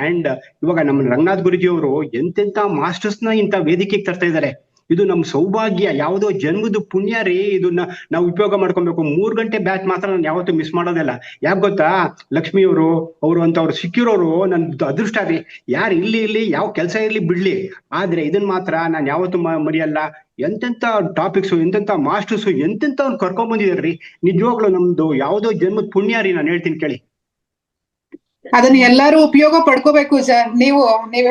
ಅಂಡ್ ಇವಾಗ ನಮ್ಮ ರಂಗನಾಥ್ ಗುರುಜಿ ಅವರು ಎಂತೆಂತ ಮಾಸ್ಟರ್ಸ್ನ ಇಂಥ ವೇದಿಕೆಗೆ ತರ್ತಾ ಇದ್ದಾರೆ. ಇದು ನಮ್ ಸೌಭಾಗ್ಯ, ಯಾವುದೋ ಜನ್ಮದ ಪುಣ್ಯ ರೀ. ಇದನ್ನ ನಾವು ಉಪಯೋಗ ಮಾಡ್ಕೊಬೇಕು. 3 ಗಂಟೆ ಬ್ಯಾಚ್ ಮಾತ್ರ ನಾನು ಯಾವತ್ತೂ ಮಿಸ್ ಮಾಡೋದಿಲ್ಲ. ಯಾಕೆ ಗೊತ್ತಾ, ಲಕ್ಷ್ಮಿಯವರು ಅವರು ಅಂತ ಅವ್ರು ಸಿಕ್ಕಿರೋರು ನನ್ ಅದೃಷ್ಟ ರೀ. ಯಾರು ಇಲ್ಲಿ ಯಾವ ಕೆಲಸ ಇರ್ಲಿ ಬಿಡ್ಲಿ, ಆದ್ರೆ ಇದನ್ ಮಾತ್ರ ನಾನು ಯಾವತ್ತೂ ಮರೆಯಲ್ಲ. ಎಂತೆಂತ ಟಾಪಿಕ್ಸು, ಎಂತೆಂತ ಮಾಸ್ಟರ್ಸು, ಎಂತೆಂತ ಅವ್ನು ಕರ್ಕೊಂಡ್ ಬಂದಿದಾರ್ರಿ. ನಿಜವಾಗ್ಲು ನಮ್ದು ಯಾವ್ದೋ ಜನ್ಮದ ಪುಣ್ಯ ರೀ. ನಾನು ಹೇಳ್ತೀನಿ ಕೇಳಿ. ಅದನ್ನ ಎಲ್ಲಾರು ಉಪಯೋಗ ಪಡ್ಕೋಬೇಕು ಸರ್. ನೀವ್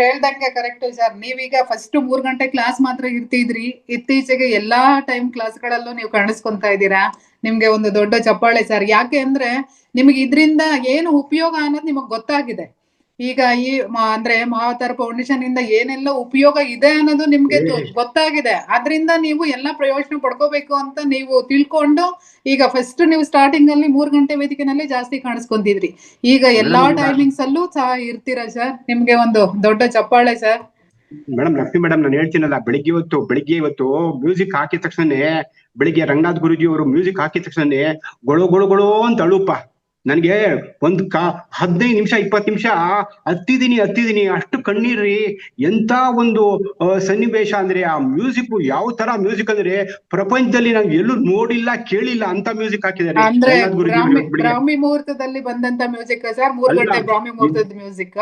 ಹೇಳ್ದಂಗೆ ಕರೆಕ್ಟ್ ಸರ್. ನೀವೀಗ ಫಸ್ಟ್ 3 ಗಂಟೆ ಕ್ಲಾಸ್ ಮಾತ್ರ ಇರ್ತಿದ್ರಿ, ಇತ್ತೀಚೆಗೆ ಎಲ್ಲಾ ಟೈಮ್ ಕ್ಲಾಸ್ಗಳಲ್ಲೂ ನೀವು ಕಾಣಿಸ್ಕೊಂತಾ ಇದ್ದೀರಾ. ನಿಮ್ಗೆ ಒಂದು ದೊಡ್ಡ ಚಪ್ಪಾಳೆ ಸರ್. ಯಾಕೆ ಅಂದ್ರೆ ನಿಮ್ಗೆ ಇದ್ರಿಂದ ಏನು ಉಪಯೋಗ ಅನ್ನೋದು ನಿಮಗ್ ಗೊತ್ತಾಗಿದೆ. ಈಗ ಅಂದ್ರೆ ಮಹಾವತಾರ ಫೌಂಡೇಶನ್ ಇಂದ ಏನೆಲ್ಲ ಉಪಯೋಗ ಇದೆ ಅನ್ನೋದು ನಿಮ್ಗೆ ಗೊತ್ತಾಗಿದೆ. ಅದ್ರಿಂದ ನೀವು ಎಲ್ಲಾ ಪ್ರಯೋಜನ ಪಡ್ಕೋಬೇಕು ಅಂತ ನೀವು ತಿಳ್ಕೊಂಡು ಈಗ ಫಸ್ಟ್ ನೀವು ಸ್ಟಾರ್ಟಿಂಗ್ ಅಲ್ಲಿ 3 ಗಂಟೆ ವೇದಿಕೆನಲ್ಲಿ ಜಾಸ್ತಿ ಕಾಣಿಸ್ಕೊಂತಿದ್ರಿ. ಈಗ ಎಲ್ಲಾ ಟೈಮಿಂಗ್ಸ್ ಅಲ್ಲೂ ಸಹ ಇರ್ತೀರಾ ಸರ್. ನಿಮ್ಗೆ ಒಂದು ದೊಡ್ಡ ಚಪ್ಪಾಳೆ ಸರ್. ಮೇಡಮ್ ಲಕ್ಷ್ಮಿ ಮೇಡಮ್, ನಾನು ಹೇಳ್ತೀನಲ್ಲ, ಬೆಳಿಗ್ಗೆ ಇವತ್ತು ಮ್ಯೂಸಿಕ್ ಹಾಕಿದ ತಕ್ಷಣನೇ, ಬೆಳಿಗ್ಗೆ ರಂಗನಾಥ್ ಗುರುಜಿ ಅವರು ಮ್ಯೂಸಿಕ್ ಹಾಕಿದ ತಕ್ಷಣನೇ ಗೊಳು ಗೊಳು ಗೊಳು ಅಂತ ಅಳುಪ್ಪ. ನನ್ಗೆ 15 ನಿಮಿಷ 20 ನಿಮಿಷ ಹತ್ತಿದೀನಿ, ಅಷ್ಟು ಕಣ್ಣೀರ್ರಿ. ಎಂತ ಒಂದು ಸನ್ನಿವೇಶ ಅಂದ್ರೆ, ಆ ಮ್ಯೂಸಿಕ್ ಯಾವ ತರ ಮ್ಯೂಸಿಕ್ ಅಂದ್ರೆ ಪ್ರಪಂಚದಲ್ಲಿ ನಾವು ಎಲ್ಲೂ ನೋಡಿಲ್ಲ ಕೇಳಿಲ್ಲ ಅಂತ ಮ್ಯೂಸಿಕ್ ಹಾಕಿದ್ದಾರೆ ಅಂದ್ರೆ ರಂಗನಾಥ್ ಗುರುಜಿ ಬೆಳಿಗ್ಗೆ. ಬ್ರಾಹ್ಮಿ ಮುಹೂರ್ತದಲ್ಲಿ ಬಂದಂತ ಮ್ಯೂಸಿಕ್ ಸರ್. 3 ಗಂಟೆ ಬ್ರಾಹ್ಮಿ ಮುಹೂರ್ತದ ಮ್ಯೂಸಿಕ್.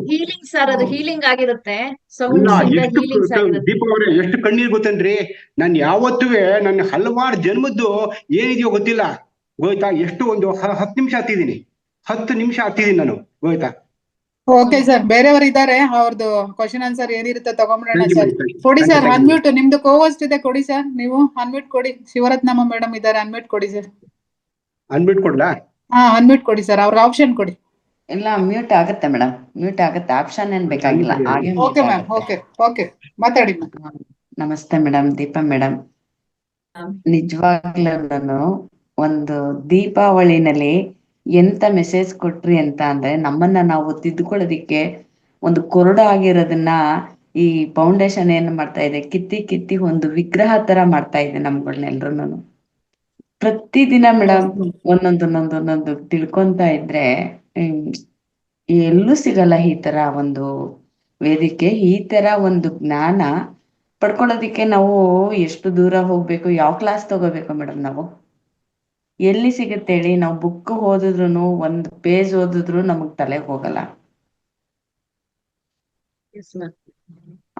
ಹೀಲಿಂಗ್ ಸರ್, ಅದು ಹೀಲಿಂಗ್ ಆಗಿರುತ್ತೆ. ಇಲ್ಲ, ಸೌಂಡ್ಸ್ ಇಂದ ಎಷ್ಟು ಹೀಲಿಂಗ್ಸ್ ಆಗಿರುತ್ತೆ. ದೀಪ ಅವ್ರೆ, ಎಷ್ಟು ಕಣ್ಣೀರ್ ಗೊತ್ತೇನ್ರಿ. ನಾನು ಯಾವತ್ತುವೆ ನನ್ನ ಹಲವಾರು ಜನ್ಮದ್ದು ಏನಿದೆಯೋ ಗೊತ್ತಿಲ್ಲ, ಗೊತ್ತಾ. ಎಷ್ಟು ಒಂದು 10 ನಿಮಿಷ ಹತ್ತಿದೀನಿ, 10 ನಿಮಿಷ ಹತ್ತಿದೀನಿ ನಾನು, ಗೊತ್ತಾ. ಓಕೆ ಸರ್, ಬೇರೆಯವರು ಇದ್ದಾರೆ, ಅವ್ರದ್ದು ಕ್ವಶನ್ ಆನ್ಸರ್ ಏನಿರುತ್ತೆ ತಗೊಂಡ್ಬಿಡೋಣ ಸರ್. ಕೊಡಿ ಸರ್ ಅನ್ಮ್ಯೂಟ್. ನಿಮ್ದು ಕೋವಸ್ಟ್ ಇದೆ, ಕೊಡಿ ಸರ್. ನೀವು ಅನ್ಮ್ಯೂಟ್ ಕೊಡಿ. ಶಿವರತ್ನಮ್ಮ ಮೇಡಮ್ ಇದ್ದಾರೆ, ಅನ್ಮ್ಯೂಟ್ ಕೊಡಿ ಸರ್. ಅನ್ಮ್ಯೂಟ್ ಕೊಡ್ಲಾ? ಅನ್ಮ್ಯೂಟ್ ಕೊಡಿ ಸರ್, ಅವ್ರ ಆಪ್ಷನ್ ಕೊಡಿ. ಇಲ್ಲ, ಮ್ಯೂಟ್ ಆಗುತ್ತೆ ಮೇಡಮ್, ಮ್ಯೂಟ್ ಆಗುತ್ತೆ. ಆಪ್ಷನ್ ಏನ್ ಬೇಕಾಗಿಲ್ಲ, ಹಾಗೆ ಓಕೆ ಮ್ಯಾಮ್. ಓಕೆ ಮಾತಾಡಿ ಮ್ಯಾಮ್. ನಮಸ್ತೆ ಮೇಡಮ್, ದೀಪಾ ಮೇಡಮ್. ನಿಜವಾಗ್ಲೂ ನಾನು ಒಂದು ದೀಪಾವಳಿನಲ್ಲಿ ಎಂತ ಮೆಸೇಜ್ ಕೊಟ್ರಿ ಅಂತ ಅಂದ್ರೆ, ನಮ್ಮನ್ನ ನಾವು ತಿದ್ದುಕೊಳ್ಳೋದಿಕ್ಕೆ ಒಂದು ಕೊರಡು ಆಗಿರೋದನ್ನ ಈ ಫೌಂಡೇಶನ್ ಏನ್ ಮಾಡ್ತಾ ಇದೆ, ಕಿತ್ತಿ ಒಂದು ವಿಗ್ರಹ ತರ ಮಾಡ್ತಾ ಇದೆ ನಮ್ಗಳನ್ನೆಲ್ರು. ಪ್ರತಿದಿನ ಮೇಡಮ್ ಒಂದೊಂದು ತಿಳ್ಕೊಂತ ಇದ್ರೆ ಎಲ್ಲೂ ಸಿಗಲ್ಲ ಈ ತರ ಒಂದು ವೇದಿಕೆ, ಈ ತರ ಒಂದು ಜ್ಞಾನ ಪಡ್ಕೊಳ್ಳೋದಿಕ್ಕೆ. ನಾವು ಎಷ್ಟು ದೂರ ಹೋಗ್ಬೇಕು, ಯಾವ ಕ್ಲಾಸ್ ತಗೋಬೇಕು ಮೇಡಮ್? ನಾವು ಎಲ್ಲಿ ಸಿಗುತ್ತೆ ಹೇಳಿ? ನಾವು ಬುಕ್ ಓದಿದ್ರು, ಒಂದು ಪೇಜ್ ಓದಿದ್ರು ನಮಗ್ ತಲೆಗೆ ಹೋಗಲ್ಲ.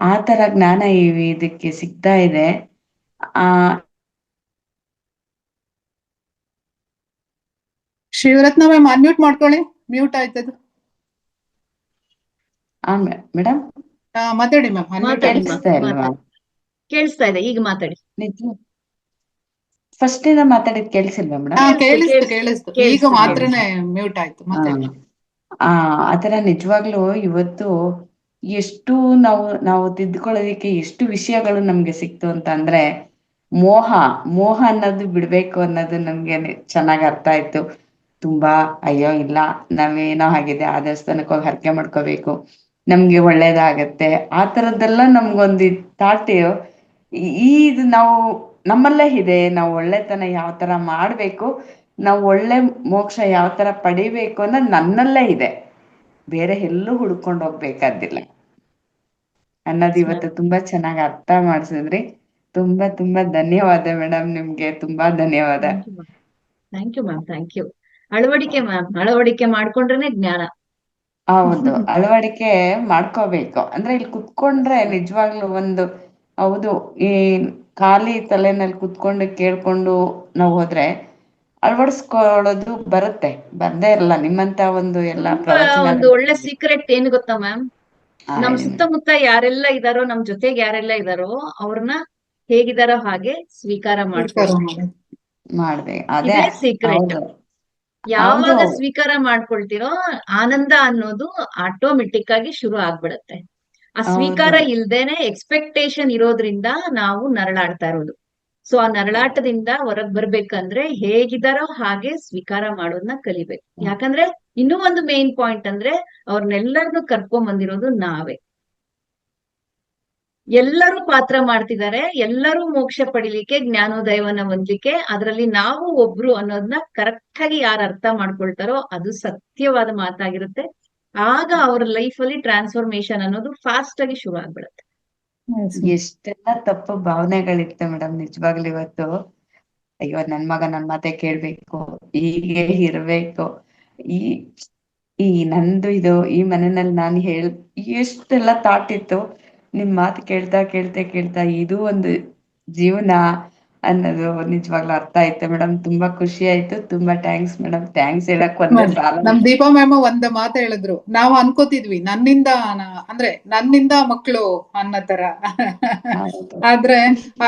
ಆ ತರ ಜ್ಞಾನ ಇದಕ್ಕೆ ಸಿಗ್ತಾ ಇದೆ. ಶಿವರತ್ನ ಮ್ಯಾಮ್ ಅನ್ಮ್ಯೂಟ್ ಮಾಡ್ಕೊಳ್ಳಿ, ಮ್ಯೂಟ್ ಆಯ್ತದು. ಮೇಡಮ್ ಮಾತಾಡಿ ಮ್ಯಾಮ್. ಕೇಳಿಸ್ತಾ ಇದೆ, ಈಗ ಮಾತಾಡಿ. ಫಸ್ಟ್ ಇಂದ ಮಾತಾಡಿದ್ ಕೇಳಿಸಿಲ್ವಾ ಮೇಡಮ್? ಕೇಳಿಸ್ತು, ಈಗ ಮಾತ್ರನೇ ಮ್ಯೂಟ್ ಆಯ್ತು. ಮಾತಾಡಿ. ಆತರ ನಿಜವಾಗ್ಲೂ ಇವತ್ತು ಎಷ್ಟು ನಾವು ತಿದ್ದುಕೊಳ್ಳೋದಿಕ್ಕೆ ಎಷ್ಟು ವಿಷಯಗಳು ನಮ್ಗೆ ಸಿಕ್ತು ಅಂತ ಅಂದ್ರೆ, ಮೋಹ ಅನ್ನೋದು ಬಿಡ್ಬೇಕು ಅನ್ನೋದು ನಮ್ಗೆ ಚೆನ್ನಾಗ್ ಅರ್ಥ ಆಯ್ತು. ತುಂಬಾ ಅಯ್ಯೋ ಇಲ್ಲ, ನಾವೇನೋ ಆಗಿದೆ, ಆ ದೇವಸ್ಥಾನಕ್ಕೆ ಹೋಗಿ ಹರಕೆ ಮಾಡ್ಕೋಬೇಕು, ನಮ್ಗೆ ಒಳ್ಳೇದಾಗತ್ತೆ, ಆ ತರದ್ದೆಲ್ಲ ನಮ್ಗೊಂದು ಥಾಟ್ ಇದು ನಾವು ನಮ್ಮಲ್ಲೇ ಇದೆ. ನಾವು ಒಳ್ಳೆತನ ಯಾವ ತರ ಮಾಡ್ಬೇಕು, ನಾವು ಒಳ್ಳೆ ಮೋಕ್ಷ ಯಾವ ತರ ಪಡಿಬೇಕು ಅನ್ನೋದು ನನ್ನಲ್ಲೇ ಇದೆ, ಬೇರೆ ಎಲ್ಲೂ ಹುಡ್ಕೊಂಡು ಹೋಗ್ಬೇಕಾದಿಲ್ಲ ಅನ್ನೋದು ಇವತ್ತು ತುಂಬಾ ಚೆನ್ನಾಗಿ ಅರ್ಥ ಮಾಡ್ಸಿದ್ರಿ. ತುಂಬಾ ಧನ್ಯವಾದ ಮೇಡಮ್, ನಿಮ್ಗೆ ತುಂಬಾ ಧನ್ಯವಾದ. Thank you ma'am, thank you. ಅಳವಡಿಕೆ ಮಾಡ್ಕೊಂಡ್ರೇನೆ ಜ್ಞಾನ. ಹೌದು, ಅಳವಡಿಕೆ ಮಾಡ್ಕೋಬೇಕು. ಅಂದ್ರೆ ಇಲ್ಲಿ ಕುತ್ಕೊಂಡ್ರೆ ನಿಜವಾಗ್ಲೂ ಹೌದು, ಈ ಖಾಲಿ ತಲೆನಲ್ಲಿ ಕುತ್ಕೊಂಡು ಕೇಳ್ಕೊಂಡು ನಾವು ಹೋದ್ರೆ ಅಳವಡಿಸ್ಕೊಳ್ಳೋದು ಬರುತ್ತೆ, ಬಂದೇ ಇರಲ್ಲ. ನಿಮ್ಮಂತ ಒಂದು ಎಲ್ಲ ಒಂದು ಒಳ್ಳೆ ಸೀಕ್ರೆಟ್ ಏನು ಗೊತ್ತಾ ಮ್ಯಾಮ್? ನಮ್ ಸುತ್ತಮುತ್ತ ಯಾರೆಲ್ಲ ಇದಾರೋ, ನಮ್ ಜೊತೆಗೆ ಯಾರೆಲ್ಲ ಇದಾರೋ ಅವ್ರನ್ನ ಹೇಗಿದಾರೋ ಹಾಗೆ ಸ್ವೀಕಾರ ಮಾಡ್ಬೇಕು. ಅದೇ ಸೀಕ್ರೆಟ್. ಯಾವಾಗ ಸ್ವೀಕಾರ ಮಾಡ್ಕೊಳ್ತಿರೋ, ಆನಂದ ಅನ್ನೋದು ಆಟೋಮೆಟಿಕ್ ಆಗಿ ಶುರು ಆಗ್ಬಿಡತ್ತೆ. ಆ ಸ್ವೀಕಾರ ಇಲ್ದೇನೆ ಎಕ್ಸ್ಪೆಕ್ಟೇಷನ್ ಇರೋದ್ರಿಂದ ನಾವು ನರಳಾಡ್ತಾ ಇರೋದು. ಸೊ ಆ ನರಳಾಟದಿಂದ ಹೊರಗ್ ಬರ್ಬೇಕಂದ್ರೆ ಹೇಗಿದಾರೋ ಹಾಗೆ ಸ್ವೀಕಾರ ಮಾಡೋದನ್ನ ಕಲಿಬೇಕು. ಯಾಕಂದ್ರೆ ಇನ್ನೂ ಒಂದು ಮೇನ್ ಪಾಯಿಂಟ್ ಅಂದ್ರೆ, ಅವ್ರನ್ನೆಲ್ಲರನ್ನು ಕರ್ಕೊಂಡ್ ಬಂದಿರೋದು ನಾವೇ. ಎಲ್ಲರೂ ಪಾತ್ರ ಮಾಡ್ತಿದ್ದಾರೆ, ಎಲ್ಲರೂ ಮೋಕ್ಷ ಪಡಿಲಿಕ್ಕೆ, ಜ್ಞಾನೋದಯವನ್ನ ಹೊಂದಲಿಕ್ಕೆ. ಅದ್ರಲ್ಲಿ ನಾವು ಒಬ್ರು ಅನ್ನೋದನ್ನ ಕರೆಕ್ಟ್ ಆಗಿ ಯಾರು ಅರ್ಥ ಮಾಡ್ಕೊಳ್ತಾರೋ ಅದು ಸತ್ಯವಾದ ಮಾತಾಗಿರುತ್ತೆ. ಆಗ ಅವ್ರ ಲೈಫ್ ಅಲ್ಲಿ ಟ್ರಾನ್ಸ್ಫಾರ್ಮೇಶನ್ ಅನ್ನೋದು ಫಾಸ್ಟ್ ಆಗಿ ಶುರು ಆಗ್ಬಿಡುತ್ತೆ. ಎಷ್ಟೆಲ್ಲ ತಪ್ಪು ಭಾವನೆಗಳಿತ್ತು ಮೇಡಮ್, ನಿಜವಾಗ್ಲೂ ಇವತ್ತು ಅಯ್ಯೋ ನನ್ ಮಗ ನನ್ ಮಾತೆ ಕೇಳ್ಬೇಕು, ಹೀಗೆ ಇರ್ಬೇಕು, ಈ ನಂದು ಇದು ಈ ಮನೆಯಲ್ಲಿ ನಾನು ಎಷ್ಟೆಲ್ಲ ಥಾಟ್ ಇತ್ತು. ನಿಮ್ ಮಾತು ಕೇಳ್ತಾ ಇದು ಒಂದು ಜೀವನ ಅನ್ನೋದು ನಿಜವಾಗ್ಲೂ ಅರ್ಥ ಆಯ್ತು ಮೇಡಮ್. ತುಂಬಾ ಖುಷಿ ಆಯ್ತು. ತುಂಬಾ ಥ್ಯಾಂಕ್ಸ್ ಮೇಡಮ್. ಥ್ಯಾಂಕ್ಸ್ ಹೇಳಕ್ ಒಂದೇ ಮ್ಯಾಮ್, ಸಾಲ. ನಮ್ ದೀಪಾ ಮ್ಯಾಮ್ ಒಂದ್ ಮಾತು ಹೇಳಿದ್ರು, ನಾವು ಅನ್ಕೋತಿದ್ವಿ ಅಂದ್ರೆ ನನ್ನಿಂದ ಮಕ್ಕಳು ಅನ್ನೋ ತರ. ಹೌದು.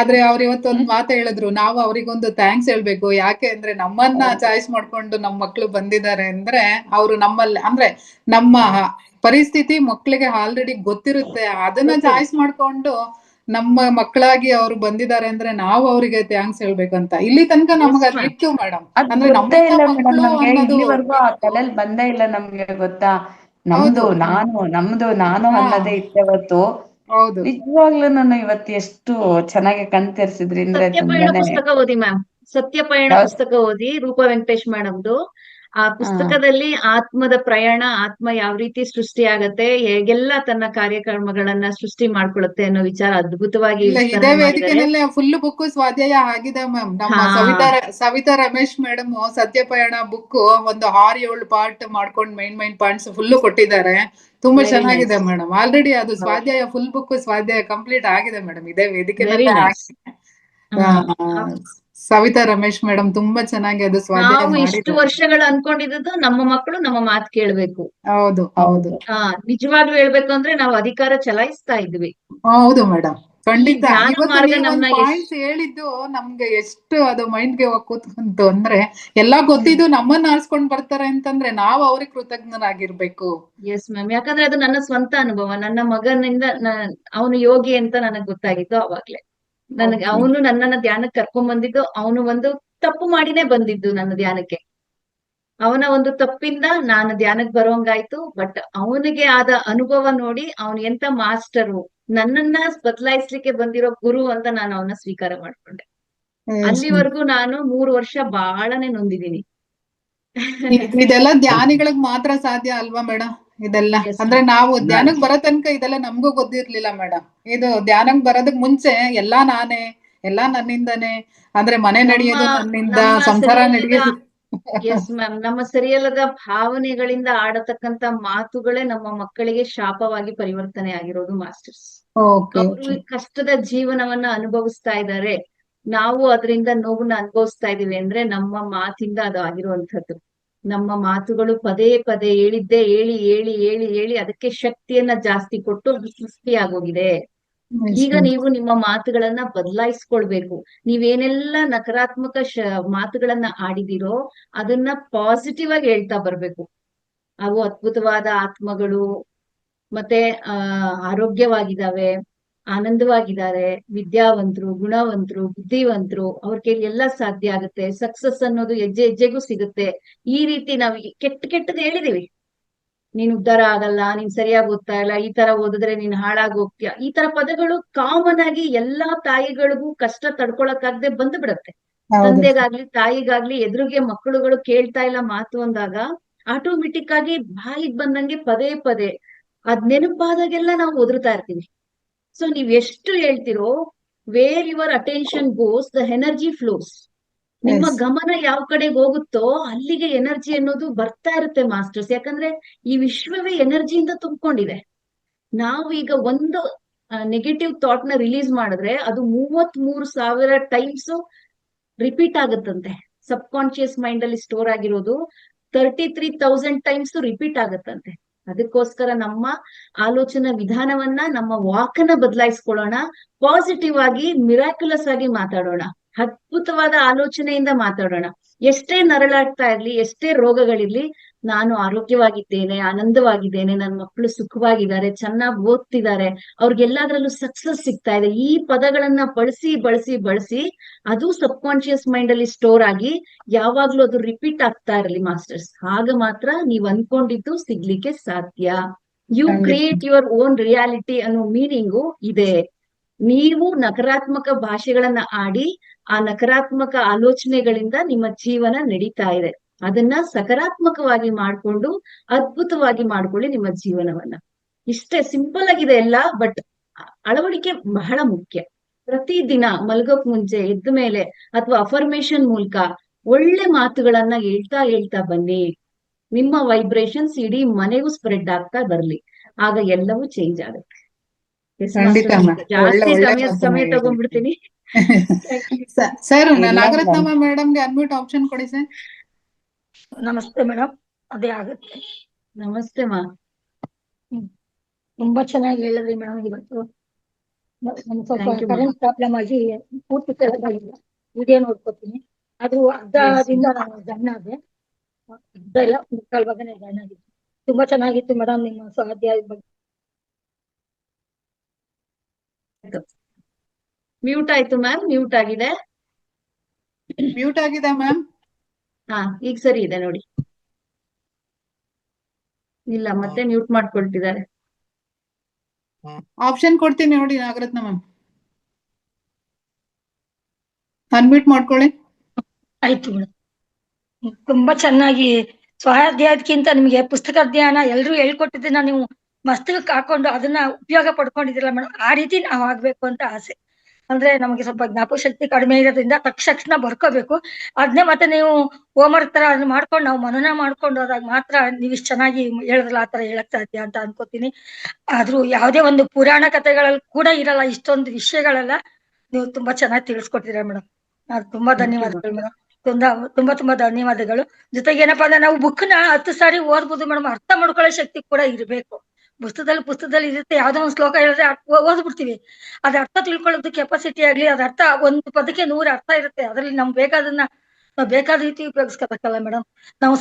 ಆದ್ರೆ ಅವ್ರ ಇವತ್ತೊಂದ್ ಮಾತು ಹೇಳಿದ್ರು, ನಾವು ಅವ್ರಿಗೊಂದು ಥ್ಯಾಂಕ್ಸ್ ಹೇಳ್ಬೇಕು. ಯಾಕೆ ಅಂದ್ರೆ ನಮ್ಮನ್ನ ಚಾಯ್ಸ್ ಮಾಡ್ಕೊಂಡು ನಮ್ ಮಕ್ಳು ಬಂದಿದ್ದಾರೆ ಅಂದ್ರೆ ಅವ್ರು ನಮ್ಮಲ್ಲಿ ಅಂದ್ರೆ ನಮ್ಮ ಪರಿಸ್ಥಿತಿ ಮಕ್ಳಿಗೆ ಆಲ್ರೆಡಿ ಗೊತ್ತಿರುತ್ತೆ. ಅದನ್ನ ಚಾಯ್ಸ್ ಮಾಡ್ಕೊಂಡು ನಮ್ಮ ಮಕ್ಕಳಾಗಿ ಅವ್ರು ಬಂದಿದ್ದಾರೆ ಅಂದ್ರೆ ನಾವು ಅವರಿಗೆ ಥ್ಯಾಂಕ್ಸ್ ಹೇಳ್ಬೇಕಂತ. ಇಲ್ಲಿ ತನಕ ನಮ್ಗೆ Yes, ಅದ್ ma'am. ಇತ್ತು ಮೇಡಮ್. ಅದ್ ಅಂದ್ರೆ ಗೊತ್ತೇ ನಮ್ಮಿಂದ ಇಲ್ಲ ಮೇಡಮ್ ಮಕ್ಕಳು ನಮ್ಗೆ. ಅನ್ನೋದು ಇಲ್ಲಿವರೆಗೂ ಆ ಇತ್ತು. ತಲೆಲ್ ಬಂದೇ ಇಲ್ಲ ನಮ್ಗೆ, ಗೊತ್ತಾ? ಹೌದು. ನಾನು ಹಾ, ಅನ್ನೋದೇ ಇತ್ತವತ್ತು. ಹೌದು. ನಿಜವಾಗ್ಲೂ ನಾನು ಇವತ್ತು ಎಷ್ಟು ಚೆನ್ನಾಗಿ ಕಣ್ ತೆರ್ಸಿದ್ರಿ ಅಂದ್ರೆ ಸತ್ಯಪಯಣ ತುಂಬಾನೇ. ಪುಸ್ತಕ ಓದಿ ಮ್ಯಾಮ್. ಸತ್ಯಪಯಣ ಯಾವ್ದ್? ಪುಸ್ತಕ ಓದಿ, ರೂಪಾ ವೆಂಕಟೇಶ್ ಮೇಡಮ್ದು. ಆ ಹಾ. ಪುಸ್ತಕದಲ್ಲಿ ಆತ್ಮದ ಪ್ರಯಾಣ, ಆತ್ಮ ಯಾವ ರೀತಿ ಸೃಷ್ಟಿ ಆಗತ್ತೆ, ಹೇಗೆಲ್ಲ ತನ್ನ ಕಾರ್ಯಕ್ರಮಗಳನ್ನ ಸೃಷ್ಟಿ ಮಾಡ್ಕೊಳುತ್ತೆ ಅನ್ನೋ ವಿಚಾರ ಅದ್ಭುತವಾಗಿ ಇಲ್ಲ, ಇದೇ ವಿಸ್ತರಣೆ ಮಾಡಿದ್ದಾರೆ. ವೇದಿಕೆನಲ್ಲೇ ಫುಲ್ ಬುಕ್ ಸ್ವಾಧ್ಯಾಯ ಆಗಿದೆ ಮ್ಯಾಮ್. ನಮ್ಮ ಹಾ, ಸವಿತಾ ರಮೇಶ್ ಮೇಡಮ್ ಸತ್ಯಪಯಣ ಬುಕ್ ಒಂದು 6-7 ಪಾರ್ಟ್ ಮಾಡ್ಕೊಂಡು ಮೈನ್ ಪಾಯಿಂಟ್ಸ್ ಫುಲ್ ಕೊಟ್ಟಿದ್ದಾರೆ. ತುಂಬಾ ವೆರಿ ಚೆನ್ನಾಗಿದೆ ನೈಸ್. ಮೇಡಮ್. ಆಲ್ರೆಡಿ ಅದು ಹೌದು, ಸ್ವಾಧ್ಯಾಯ ಫುಲ್ ಬುಕ್ ಸ್ವಾಧ್ಯಾಯ ಕಂಪ್ಲೀಟ್ ಆಗಿದೆ ಮೇಡಮ್. ಇದೇ ವೆರಿ ವೇದಿಕೆನಲ್ಲೇ ನೈಸ್. ಆ, ಸವಿತಾ ರಮೇಶ್ ಮೇಡಮ್ ತುಂಬಾ ಚೆನ್ನಾಗಿ ಅದು ಸ್ವಾಧ್ಯಾಯ ನಾವು ಇಷ್ಟು ಮಾಡಿದ್ದಾರೆ. ವರ್ಷಗಳು ಅನ್ಕೊಂಡಿದ್ದು ನಮ್ಮ ಮಕ್ಕಳು ನಮ್ಮ ಮಾತು ಕೇಳ್ಬೇಕು. ಹೌದು ಹೌದು ನಿಜವಾಗ್ಲೂ ಹೇಳ್ಬೇಕು ಅಂದ್ರೆ ನಾವು ಅಧಿಕಾರ ಚಲಾಯಿಸ್ತಾ ಇದ್ವಿ. ಹೌದು ಮೇಡಮ್, ಈ ಖಂಡಿತ. ಜ್ಞಾನ ಇವತ್ತು ಮಾರ್ಗ ನೀವೊಂದ್ ನಮ್ನ ಪಾಯಿಂಟ್ಸ್ ಹೇಳಿದ್ದು ನಮ್ಗೆ ಎಷ್ಟು ಅದು ಮೈಂಡ್ಗೆ ಕೂತ್ಕೊಂತು ಅಂದ್ರೆ, ಎಲ್ಲಾ ಗೊತ್ತಿದ್ದು ನಮ್ಮನ್ನ ಆರಿಸ್ಕೊಂಡ್ ಬರ್ತಾರೆ ಅಂತಂದ್ರೆ ನಾವು ಅವ್ರಿಗೆ ಕೃತಜ್ಞರಾಗಿರ್ಬೇಕು. Yes ma'am. ಯಾಕಂದ್ರೆ ಅದು ನನ್ನ ಸ್ವಂತ ಅನುಭವ. ನನ್ನ ಮಗನಿಂದ ಅವನು ಯೋಗಿ ಅಂತ ನನಗ್ ಗೊತ್ತಾಗಿದ್ದು ಅವಾಗ್ಲೇ. ನನಗೆ Okay. ಅವನು ನನ್ನನ್ನ ಧ್ಯಾನಕ್ಕೆ ಕರ್ಕೊಂಡ್ ಬಂದಿದ್ದು, ಅವನು ಒಂದು ತಪ್ಪು ಮಾಡಿನೇ ಬಂದಿದ್ದು ನನ್ನ ಧ್ಯಾನಕ್ಕೆ. ಅವನ ಒಂದು ತಪ್ಪಿಂದ ನಾನು ಧ್ಯಾನಕ್ಕೆ ಬರೋಂಗಾಯ್ತು. ಬಟ್ ಅವನಿಗೆ ಆದ ಅನುಭವ ನೋಡಿ ಅವನು ಎಂತ ಮಾಸ್ಟರು, ನನ್ನನ್ನ ಬದಲಾಯಿಸ್ಲಿಕ್ಕೆ ಬಂದಿರೋ ಗುರು ಅಂತ ನಾನು ಅವನ ಸ್ವೀಕಾರ ಮಾಡ್ಕೊಂಡೆ. Yes, ಅಲ್ಲಿವರೆಗೂ ನಾನು 3 ವರ್ಷ ಬಹಳನೇ ನೊಂದಿದ್ದೀನಿ. ಇದೆಲ್ಲ ಧ್ಯಾನಿಗಳಿಗೆ ಮಾತ್ರ ಸಾಧ್ಯ ಅಲ್ವಾ ಮೇಡಮ್? ಇದೆಲ್ಲ Yes, ಅಂದ್ರೆ ma'am. ನಾವು ಧ್ಯಾನಕ್ ಬರೋ ತನಕ ಇದೆಲ್ಲ ನಮ್ಗೂ ಗೊತ್ತಿರ್ಲಿಲ್ಲ ಮೇಡಮ್. ಇದು ಧ್ಯಾನಕ್ ಬರೋದಕ್ ಮುಂಚೆ ಎಲ್ಲಾ ನಾನೇ, ಎಲ್ಲಾ ನನ್ನಿಂದನೇ. ಅಂದ್ರೆ ಮನೆ ನಡೆಯೋದು ನನ್ನಿಂದ, ನಮ್ಮ ಸಂಸಾರ ಸರಿಯಲ್ಲದ ನಡೆಯೋದು. ಎಸ್ ಮ್ಯಾಮ್, ನಮ್ಮ ಸರಿಯಲ್ಲದ ಭಾವನೆಗಳಿಂದ ಆಡತಕ್ಕಂತ ಮಾತುಗಳೇ ನಮ್ಮ ಮಕ್ಕಳಿಗೆ ಶಾಪವಾಗಿ ಪರಿವರ್ತನೆ ಆಗಿರೋದು ಮಾಸ್ಟರ್ಸ್. ಓಕೆ ಅವರು ಕಷ್ಟದ ಜೀವನವನ್ನ ಅನುಭವಿಸ್ತಾ ಇದ್ದಾರೆ, ನಾವು ಅದರಿಂದ ನೋವನ್ನ ಅನುಭವಿಸ್ತಾ ಇದೀವಿ ಅಂದ್ರೆ ನಮ್ಮ ಮಾತಿಂದ ಅದು ಆಗಿರುವಂತದ್ದು. ನಮ್ಮ ಮಾತುಗಳು ಪದೇ ಪದೇ ಹೇಳಿದ್ದೇ ಹೇಳಿ ಹೇಳಿ ಹೇಳಿ ಹೇಳಿ ಅದಕ್ಕೆ ಶಕ್ತಿಯನ್ನ ಜಾಸ್ತಿ ಕೊಟ್ಟು ಅದು ಸೃಷ್ಟಿಯಾಗೋಗಿದೆ. ಈಗ ನೀವು ನಿಮ್ಮ ಮಾತುಗಳನ್ನ ಬದಲಾಯಿಸ್ಕೊಳ್ಬೇಕು. ನೀವೇನೆಲ್ಲ ನಕಾರಾತ್ಮಕ ಮಾತುಗಳನ್ನ ಆಡಿದಿರೋ ಅದನ್ನ ಪಾಸಿಟಿವ್ ಆಗಿ ಹೇಳ್ತಾ ಬರ್ಬೇಕು. ಅವು ಅದ್ಭುತವಾದ ಆತ್ಮಗಳು, ಮತ್ತೆ ಆರೋಗ್ಯವಾಗಿದ್ದಾವೆ, ಆನಂದವಾಗಿದ್ದಾರೆ, ವಿದ್ಯಾವಂತರು, ಗುಣವಂತರು, ಬುದ್ಧಿವಂತರು, ಅವ್ರ ಕೈಲಿ ಎಲ್ಲ ಸಾಧ್ಯ ಆಗುತ್ತೆ. ಸಕ್ಸಸ್ ಅನ್ನೋದು ಹೆಜ್ಜೆ ಹೆಜ್ಜೆಗೂ ಸಿಗುತ್ತೆ. ಈ ರೀತಿ ನಾವು ಕೆಟ್ಟದ್ ಹೇಳಿದೀವಿ. ನೀನ್ ಉದ್ಧಾರ ಆಗಲ್ಲ, ನೀನ್ ಸರಿಯಾಗಿ ಓದ್ತಾ ಇಲ್ಲ, ಈ ತರ ಓದಿದ್ರೆ ನೀನ್ ಹಾಳಾಗಿ ಹೋಗ್ತೀಯ, ಈ ತರ ಪದಗಳು ಕಾಮನ್ ಆಗಿ ಎಲ್ಲಾ ತಾಯಿಗಳಿಗೂ ಕಷ್ಟ ತಡ್ಕೊಳಕ್ಕಾಗದೆ ಬಂದು ಬಿಡತ್ತೆ. ತಂದೆಗಾಗ್ಲಿ ತಾಯಿಗಾಗ್ಲಿ ಎದುರಿಗೆ ಮಕ್ಕಳುಗಳು ಕೇಳ್ತಾ ಇಲ್ಲ ಮಾತು ಅಂದಾಗ ಆಟೋಮೆಟಿಕ್ ಆಗಿ ಬಾಯಿಗೆ ಬಂದಂಗೆ ಪದೇ ಪದೇ ಅದ್ ನೆನಪಾದಾಗೆಲ್ಲ ನಾವು ಒದರ್ತಾ ಇರ್ತೀವಿ. ಸೊ ನೀವ್ ಎಷ್ಟು ಹೇಳ್ತಿರೋ, where your attention goes the energy flows. ನಿಮ್ಮ ಗಮನ ಯಾವ ಕಡೆಗೆ ಹೋಗುತ್ತೋ ಅಲ್ಲಿಗೆ ಎನರ್ಜಿ ಅನ್ನೋದು ಬರ್ತಾ ಇರುತ್ತೆ ಮಾಸ್ಟರ್ಸ್. ಯಾಕಂದ್ರೆ ಈ ವಿಶ್ವವೇ ಎನರ್ಜಿಯಿಂದ ತುಂಬಿಕೊಂಡಿದೆ. ನಾವು ಈಗ ಒಂದು ನೆಗೆಟಿವ್ ಥಾಟ್ ನ ರಿಲೀಸ್ ಮಾಡಿದ್ರೆ ಅದು 33,000 ಟೈಮ್ಸ್ ರಿಪೀಟ್ ಆಗುತ್ತಂತೆ. ಸಬ್ ಕಾನ್ಶಿಯಸ್ ಮೈಂಡ್ ಅಲ್ಲಿ ಸ್ಟೋರ್ ಆಗಿರೋದು 33,000 ಟೈಮ್ಸ್ ರಿಪೀಟ್ ಆಗುತ್ತಂತೆ. ಅದಕ್ಕೋಸ್ಕರ ನಮ್ಮ ಆಲೋಚನಾ ವಿಧಾನವನ್ನ, ನಮ್ಮ ವಾಕನ್ನ ಬದಲಾಯಿಸ್ಕೊಳ್ಳೋಣ. ಪಾಸಿಟಿವ್ ಆಗಿ, ಮಿರಾಕ್ಯುಲಸ್ ಆಗಿ ಮಾತಾಡೋಣ. ಅದ್ಭುತವಾದ ಆಲೋಚನೆಯಿಂದ ಮಾತಾಡೋಣ. ಎಷ್ಟೇ ನರಳಾಡ್ತಾ ಇರ್ಲಿ, ಎಷ್ಟೇ ರೋಗಗಳಿರ್ಲಿ, ನಾನು ಆರೋಗ್ಯವಾಗಿದ್ದೇನೆ, ಆನಂದವಾಗಿದ್ದೇನೆ, ನನ್ನ ಮಕ್ಕಳು ಸುಖವಾಗಿದ್ದಾರೆ, ಚೆನ್ನಾಗಿ ಓದ್ತಿದ್ದಾರೆ, ಅವ್ರಿಗೆಲ್ಲದ್ರಲ್ಲೂ ಸಕ್ಸಸ್ ಸಿಗ್ತಾ ಇದೆ. ಈ ಪದಗಳನ್ನ ಬಳಸಿ ಬಳಸಿ ಬಳಸಿ ಅದು ಸಬ್ ಕಾನ್ಶಿಯಸ್ ಮೈಂಡ್ ಅಲ್ಲಿ ಸ್ಟೋರ್ ಆಗಿ ಯಾವಾಗ್ಲೂ ಅದು ರಿಪೀಟ್ ಆಗ್ತಾ ಇರಲಿ ಮಾಸ್ಟರ್ಸ್. ಆಗ ಮಾತ್ರ ನೀವ್ ಅನ್ಕೊಂಡಿದ್ದು ಸಿಗ್ಲಿಕ್ಕೆ ಸಾಧ್ಯ. You create your own reality ಅನ್ನೋ ಮೀನಿಂಗು ಇದೆ. ನೀವು ನಕಾರಾತ್ಮಕ ಭಾಷೆಗಳನ್ನ ಆಡಿ ಆ ನಕಾರಾತ್ಮಕ ಆಲೋಚನೆಗಳಿಂದ ನಿಮ್ಮ ಜೀವನ ನಡೀತಾ ಇದೆ. ಅದನ್ನ ಸಕಾರಾತ್ಮಕವಾಗಿ ಮಾಡ್ಕೊಂಡು ಅದ್ಭುತವಾಗಿ ಮಾಡ್ಕೊಳ್ಳಿ ನಿಮ್ಮ ಜೀವನವನ್ನ. ಇಷ್ಟೇ ಸಿಂಪಲ್ ಆಗಿದೆ ಎಲ್ಲ, ಬಟ್ ಅಳವಡಿಕೆ ಬಹಳ ಮುಖ್ಯ. ಪ್ರತಿದಿನ ಮಲ್ಗೋಕ್ ಮುಂಚೆ, ಎದ್ದ ಮೇಲೆ, ಅಥವಾ ಅಫರ್ಮೇಶನ್ ಮೂಲಕ ಒಳ್ಳೆ ಮಾತುಗಳನ್ನ ಹೇಳ್ತಾ ಹೇಳ್ತಾ ಬನ್ನಿ. ನಿಮ್ಮ ವೈಬ್ರೇಷನ್ಸ್ ಇಡೀ ಮನೆಗೂ ಸ್ಪ್ರೆಡ್ ಆಗ್ತಾ ಬರ್ಲಿ. ಆಗ ಎಲ್ಲವೂ ಚೇಂಜ್ ಆಗುತ್ತೆ. ಖಂಡಿತ ಜಾಸ್ತಿ ಸಮಯ ತಗೊಂಡ್ಬಿಡ್ತೀನಿ. ಸರ್ ಇಲ್ಲ ನಾಗರತ್ನಮ್ಮ ಮೇಡಮ್ಗೆ ಅನ್ಮ್ಯೂಟ್ ಆಪ್ಷನ್ ಕೊಡಿ ಸರ್. ನಮಸ್ತೆ ಮೇಡಮ್, ಅದೇ ಆಗುತ್ತೆ. ನಮಸ್ತೆ ಮಾ. ತುಂಬಾ ಚೆನ್ನಾಗಿ ಹೇಳಿದ್ರಿ ಮೇಡಮ್. ಇವತ್ತು ನಮ್ ಸ್ವಲ್ಪ Thank you, ma'am. Current problem ಆಗಿ ಪೂರ್ತಿ ಕೇಳೋದಾಗಿಲ್ಲ. ವಿಡಿಯೋ ನೋಡ್ಕೊತೀನಿ. ಅದು ಅರ್ಧದಿಂದ ನಾನು ಜಾಯ್ನ್ ಆದೆ. ಅರ್ಧ ಇಲ್ಲ, ಮುಕ್ಕಾಲ್ ಭಾಗನೇ ಜಾಯ್ನ್ ಆಗಿತ್ತು. ತುಂಬಾ ಚೆನ್ನಾಗಿತ್ತು ಮೇಡಮ್ ನಿಮ್ಮ ಸ್ವಾಧ್ಯಾಯದ ಬಗ್ಗೆ. ಮ್ಯೂಟ್ ಆಯ್ತು ಮ್ಯಾಮ್, ಮ್ಯೂಟ್ ಆಗಿದೆ. ಮ್ಯೂಟ್ ಆಗಿದೆ ಮ್ಯಾಮ್. ಹಾ, ಈಗ ಸರಿ ಇದೆ ನೋಡಿ. ಇಲ್ಲ, ಮತ್ತೆ ಮ್ಯೂಟ್ ಮಾಡ್ಕೊಳ್ತಿದ್ದಾರೆ. ಆಪ್ಷನ್ ಕೊಡ್ತೀನಿ ನೋಡಿ ನಾಗರತ್ನ ಮ್ಯಾಮ್, ಅನ್ಮ್ಯೂಟ್ ಮಾಡ್ಕೊಳ್ಳಿ. ಆಯ್ತು ಮೇಡಮ್. ತುಂಬಾ ಚೆನ್ನಾಗಿ ಸ್ವಾಧ್ಯಾಯಕ್ಕಿಂತ ನಿಮ್ಗೆ ಪುಸ್ತಕ ಜ್ಞಾನ ಎಲ್ರು ಹೇಳ್ಕೊಟ್ಟಿದ್ದನ್ನ ನೀವು ಮಸ್ತಕಕ್ಕೆ ಹಾಕೊಂಡು ಅದನ್ನ ಉಪಯೋಗ ಪಡ್ಕೊಂಡಿದ್ದೀರಲ್ಲ ಮೇಡಮ್, ಆ ರೀತಿ ನಾವ್ ಆಗ್ಬೇಕು ಅಂತ ಆಸೆ. ಅಂದ್ರೆ ನಮಗೆ ಸ್ವಲ್ಪ ಜ್ಞಾಪಕ ಶಕ್ತಿ ಕಡಿಮೆ ಇರೋದ್ರಿಂದ ತಕ್ಷಣ ಬರ್ಕೋಬೇಕು. ಅದನ್ನೇ ಮತ್ತೆ ನೀವು ಹೋಮ್ವರ್ಕ್ ತರ ಅದನ್ನ ಮಾಡ್ಕೊಂಡು ನಾವು ಮನನ ಮಾಡ್ಕೊಂಡು ಹೋದಾಗ ಮಾತ್ರ ನೀವು ಇಷ್ಟು ಚೆನ್ನಾಗಿ ಹೇಳಿದ್ರಲ್ಲ ಆ ತರ ಹೇಳಕ್ ಸಾಧ್ಯ ಅಂತ ಅನ್ಕೋತೀನಿ. ಆದ್ರೂ ಯಾವ್ದೇ ಒಂದು ಪುರಾಣ ಕಥೆಗಳಲ್ಲಿ ಕೂಡ ಇರಲ್ಲ ಇಷ್ಟೊಂದು ವಿಷಯಗಳೆಲ್ಲ ನೀವು ತುಂಬಾ ಚೆನ್ನಾಗಿ ತಿಳಿಸ್ಕೊಟ್ಟಿದ್ದೀರಾ ಮೇಡಮ್. ತುಂಬಾ ಧನ್ಯವಾದಗಳು ಮೇಡಮ್. ತುಂಬಾ ಧನ್ಯವಾದಗಳು. ಜೊತೆಗೆ ಏನಪ್ಪಾ ಅಂದ್ರೆ ನಾವು ಬುಕ್ನ 10 ಸಾರಿ ಓದ್ಬೋದು ಮೇಡಮ್, ಅರ್ಥ ಮಾಡ್ಕೊಳ್ಳೋ ಶಕ್ತಿ ಕೂಡ ಇರ್ಬೇಕು. ಪುಸ್ತಕದಲ್ಲಿ ಇರುತ್ತೆ, ಯಾವ್ದೋ ಒಂದು ಶ್ಲೋಕ ಹೇಳಿದ್ರೆ ಓದ್ಬಿಡ್ತೀವಿ. ಅದ್ ಅರ್ಥ ತಿಳ್ಕೊಳ್ಳೋದು ಕೆಪಾಸಿಟಿ ಆಗ್ಲಿ, ಅದ್ ಅರ್ಥ ಒಂದು ಪದಕ್ಕೆ 100 ಅರ್ಥ ಇರುತ್ತೆ. ಅದ್ರಲ್ಲಿ ನಮ್ಗೆ ಬೇಕಾದನ್ನ ನಾವ್ ಬೇಕಾದ ರೀತಿ ಉಪಯೋಗಿಸ್ಕೋಬೇಕಲ್ಲ ಮೇಡಮ್. ನಾವು